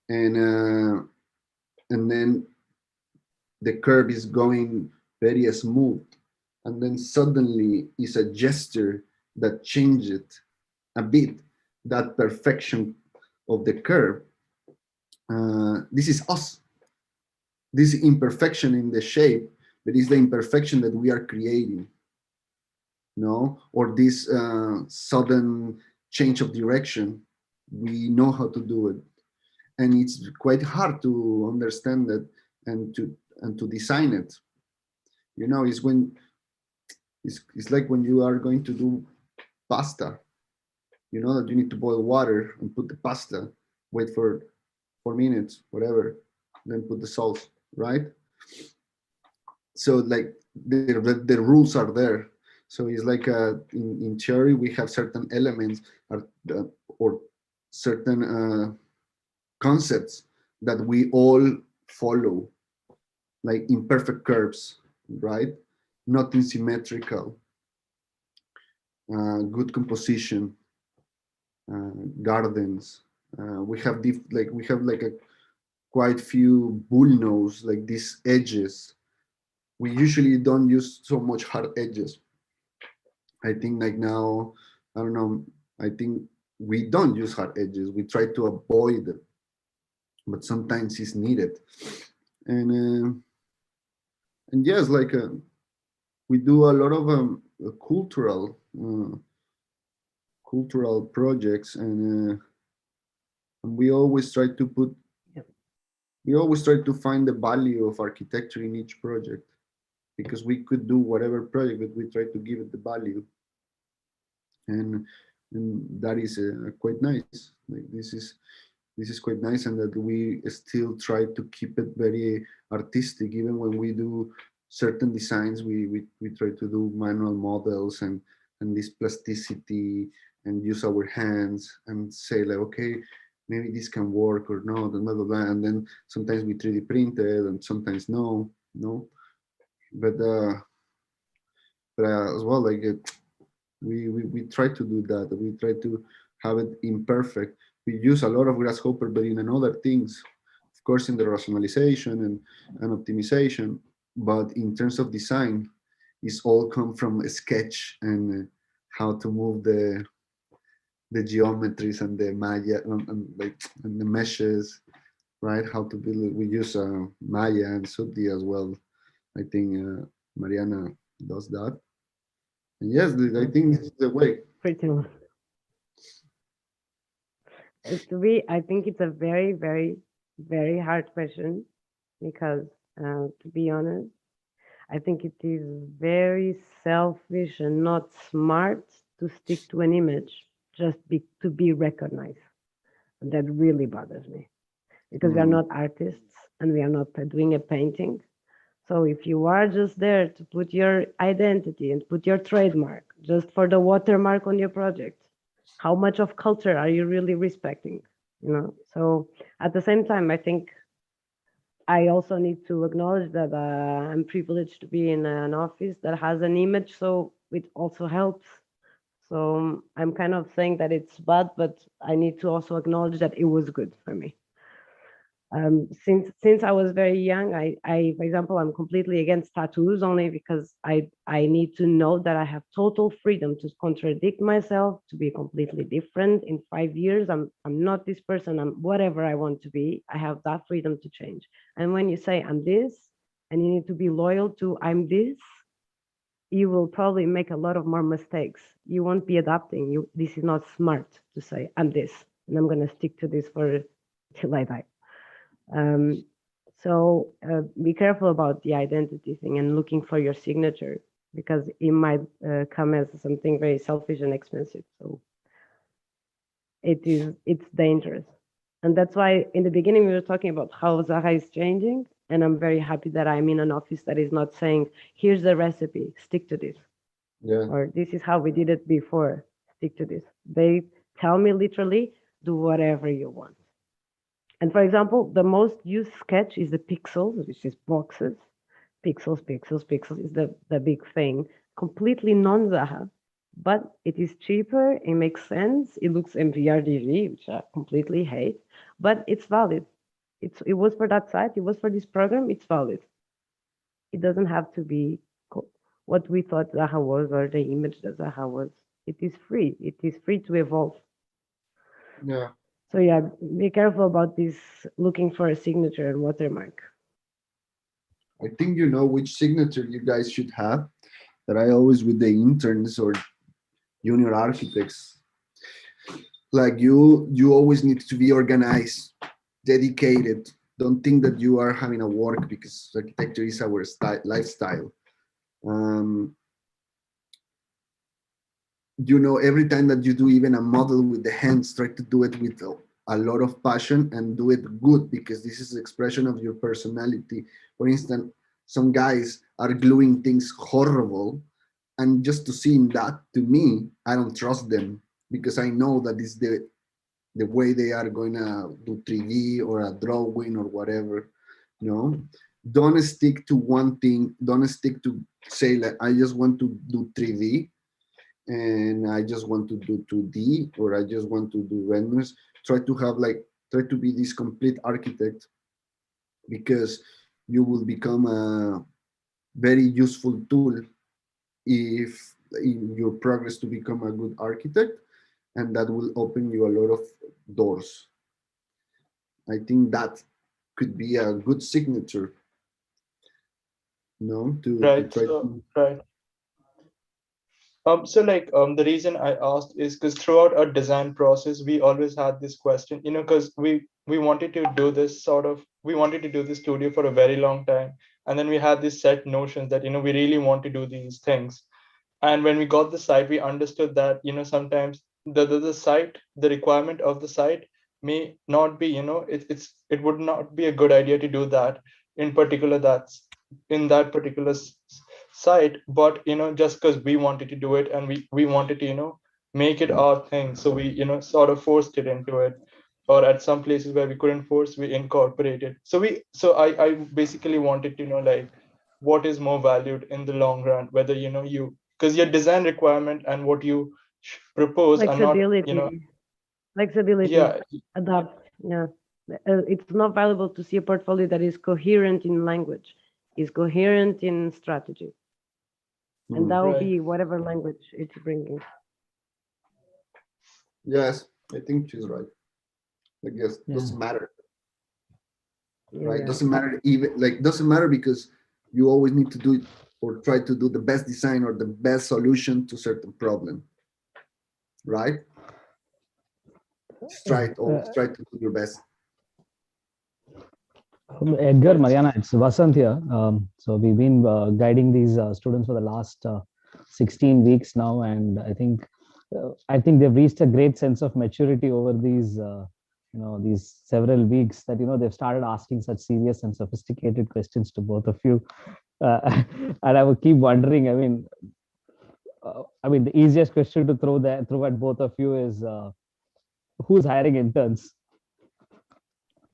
and then the curve is going very smooth, and then suddenly is a gesture that changes a bit that perfection of the curve. This is us. This imperfection in the shape, that is the imperfection that we are creating. No, or this sudden change of direction, we know how to do it, and it's quite hard to understand that and to design it. It's when it's like when you are going to do pasta. You know that you need to boil water and put the pasta, wait for 4 minutes, whatever, then put the sauce, right? So like the rules are there. So it's like in theory, we have certain elements or certain concepts that we all follow, like imperfect curves, right? Nothing symmetrical, good composition, gardens. We have a quite few bullnose, like these edges. We usually don't use so much hard edges. I think like now, I don't know, I think we don't use hard edges. We try to avoid it, but sometimes it's needed. And yes, like we do a lot of cultural projects, and And we always try to put, we always try to find the value of architecture in each project, because we could do whatever project, but we try to give it the value. And that is quite nice. Like this is quite nice, and that we still try to keep it very artistic. Even when we do certain designs, we try to do manual models and this plasticity, and use our hands and say like, okay, maybe this can work or not, and blah, blah, blah. And then sometimes we 3D printed and sometimes no. But as well, like we try to do that. We try to have it imperfect. We use a lot of grasshopper, but in another things, of course, in the rationalization and optimization. But in terms of design, it's all come from a sketch and how to move the geometries and the Maya and the meshes, right? How to build it. We use Maya and Subdi as well. I think Mariana does that. And yes, I think this is the way. Pretty much. I think it's a very, very, very hard question, because to be honest, I think it is very selfish and not smart to stick to an image just to be recognized. And that really bothers me, because we are not artists and we are not doing a painting. So if you are just there to put your identity and put your trademark just for the watermark on your project, how much of culture are you really respecting? So at the same time, I think I also need to acknowledge that I'm privileged to be in an office that has an image, so it also helps. So I'm kind of saying that it's bad, but I need to also acknowledge that it was good for me. Since I was very young, I, for example, I'm completely against tattoos, only because I need to know that I have total freedom to contradict myself, to be completely different. In 5 years, I'm not this person, I'm whatever I want to be. I have that freedom to change. And when you say I'm this, and you need to be loyal to I'm this, you will probably make a lot of more mistakes. You won't be adapting. This is not smart to say I'm this, and I'm gonna stick to this till I die. So be careful about the identity thing and looking for your signature, because it might come as something very selfish and expensive. So it's dangerous. And that's why in the beginning we were talking about how Zaha is changing, and I'm very happy that I'm in an office that is not saying, here's the recipe, stick to this. Yeah. Or this is how we did it before, stick to this. They tell me literally, do whatever you want. And for example, the most used sketch is the pixels, which is boxes. Pixels is the big thing. Completely non-Zaha, but it is cheaper, it makes sense, it looks MVRDG, which I completely hate, but it's valid. It was for that site, it was for this program, it's valid. It doesn't have to be what we thought Zaha was, or the image that Zaha was. It is free. It is free to evolve. Yeah. So yeah, be careful about this, looking for a signature and watermark. I think you know which signature you guys should have, that I always with the interns or junior architects. Like you always need to be organized, dedicated. Don't think that you are having a work, because architecture is our lifestyle. Every time that you do even a model with the hands, try to do it with a lot of passion and do it good, because this is the expression of your personality. For instance, some guys are gluing things horrible, and just to see that, to me, I don't trust them, because I know that is the way they are going to do 3D or a drawing or whatever. Don't stick to one thing. Don't stick to say like, I just want to do 3D and I just want to do 2D, or I just want to do renders. Try to be this complete architect, because you will become a very useful tool if in your progress to become a good architect, and that will open you a lot of doors. I think that could be a good signature, to Right. try So, to. right. So like the reason I asked is because throughout our design process, we always had this question, because we wanted to do this we wanted to do this studio for a very long time, and then we had this set notions that we really want to do these things. And when we got the site, we understood that sometimes the site, the requirement of the site may not be, it would not be a good idea to do that in particular, that's in that particular site, but just because we wanted to do it and we wanted to make it our thing, so we sort of forced it into it, or at some places where we couldn't force, we incorporated. So I basically wanted to know, like, what is more valued in the long run, whether you, because your design requirement and what you propose are not Flexibility, yeah, adapt. Yeah, it's not valuable to see a portfolio that is coherent in language, is coherent in strategy, and that will Right. be whatever language it's bringing. Yes, I think she's right. I guess doesn't matter, right? Doesn't matter, even like doesn't matter, because you always need to do it or try to do the best design or the best solution to certain problem, right? Always try to do your best. Edgar, Mariana, it's Vasanth here. So we've been guiding these students for the last 16 weeks now, and I think they've reached a great sense of maturity over these these several weeks, that they've started asking such serious and sophisticated questions to both of you. And I would keep wondering, I mean, the easiest question to throw at both of you is, who's hiring interns?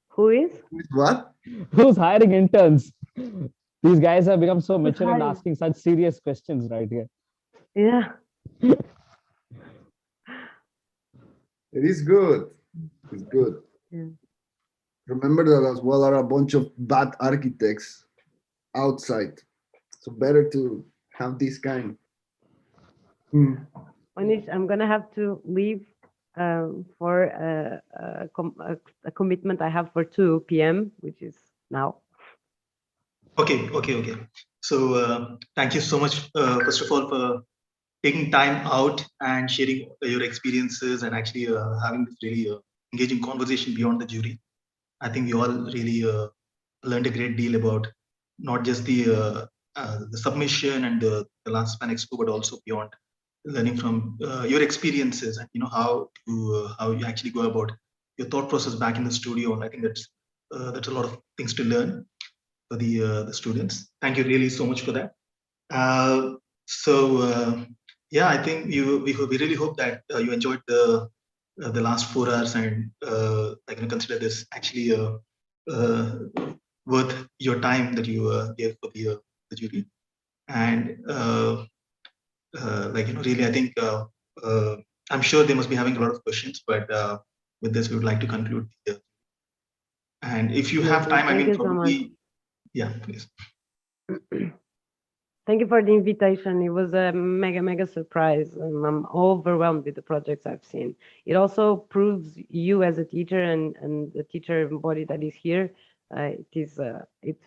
Who is? What? Who's hiring interns? These guys have become so mature and asking such serious questions right here. Yeah. It is good. It's good. Yeah. Remember that as well are a bunch of bad architects outside. So better to have this kind. Monish, I'm gonna have to leave for a commitment I have for 2 p.m., which is now. Okay. So thank you so much, first of all, for taking time out and sharing your experiences and actually having this really engaging conversation beyond the jury. I think we all really learned a great deal about not just the submission and the last span expo, but also beyond, learning from your experiences and how you actually go about your thought process back in the studio. And I think that's a lot of things to learn for the students. Thank you really so much for that. Yeah, I think we really hope that you enjoyed the last 4 hours, and I can consider this actually worth your time that you gave for the jury. And really, I think I'm sure they must be having a lot of questions, but with this, we would like to conclude. And if you have time, I mean, probably, yeah, please. Thank you for the invitation. It was a mega surprise, and I'm overwhelmed with the projects I've seen. It also proves you as a teacher and the teacher body that is here. It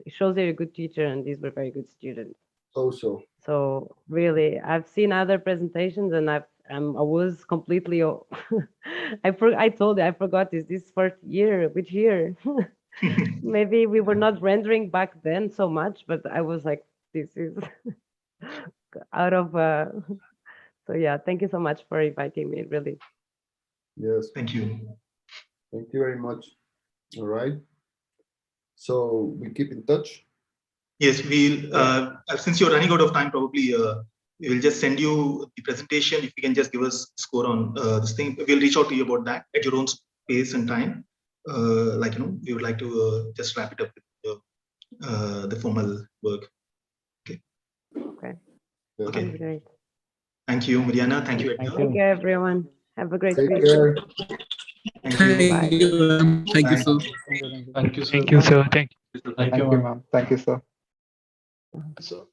shows that you're a good teacher, and these were very good students. So really, I've seen other presentations, and I was completely. I told you I forgot. Is this first year? Which year? Maybe we were not rendering back then so much, but I was like, this is out of. So yeah, thank you so much for inviting me. Really. Yes. Thank you. Thank you very much. All right. So we keep in touch. Yes, we'll. Since you're running out of time, probably we will just send you the presentation. If you can just give us a score on this thing, we'll reach out to you about that at your own pace and time. We would like to just wrap it up with the formal work. Okay. Great. Thank you, Mariana. Thank you, Edgar. Take care, everyone. Have a great week. Thank you. Thank you. Thank you, sir. Thank you, sir. Thank you, sir. Thank you, ma'am. Thank you, sir. So,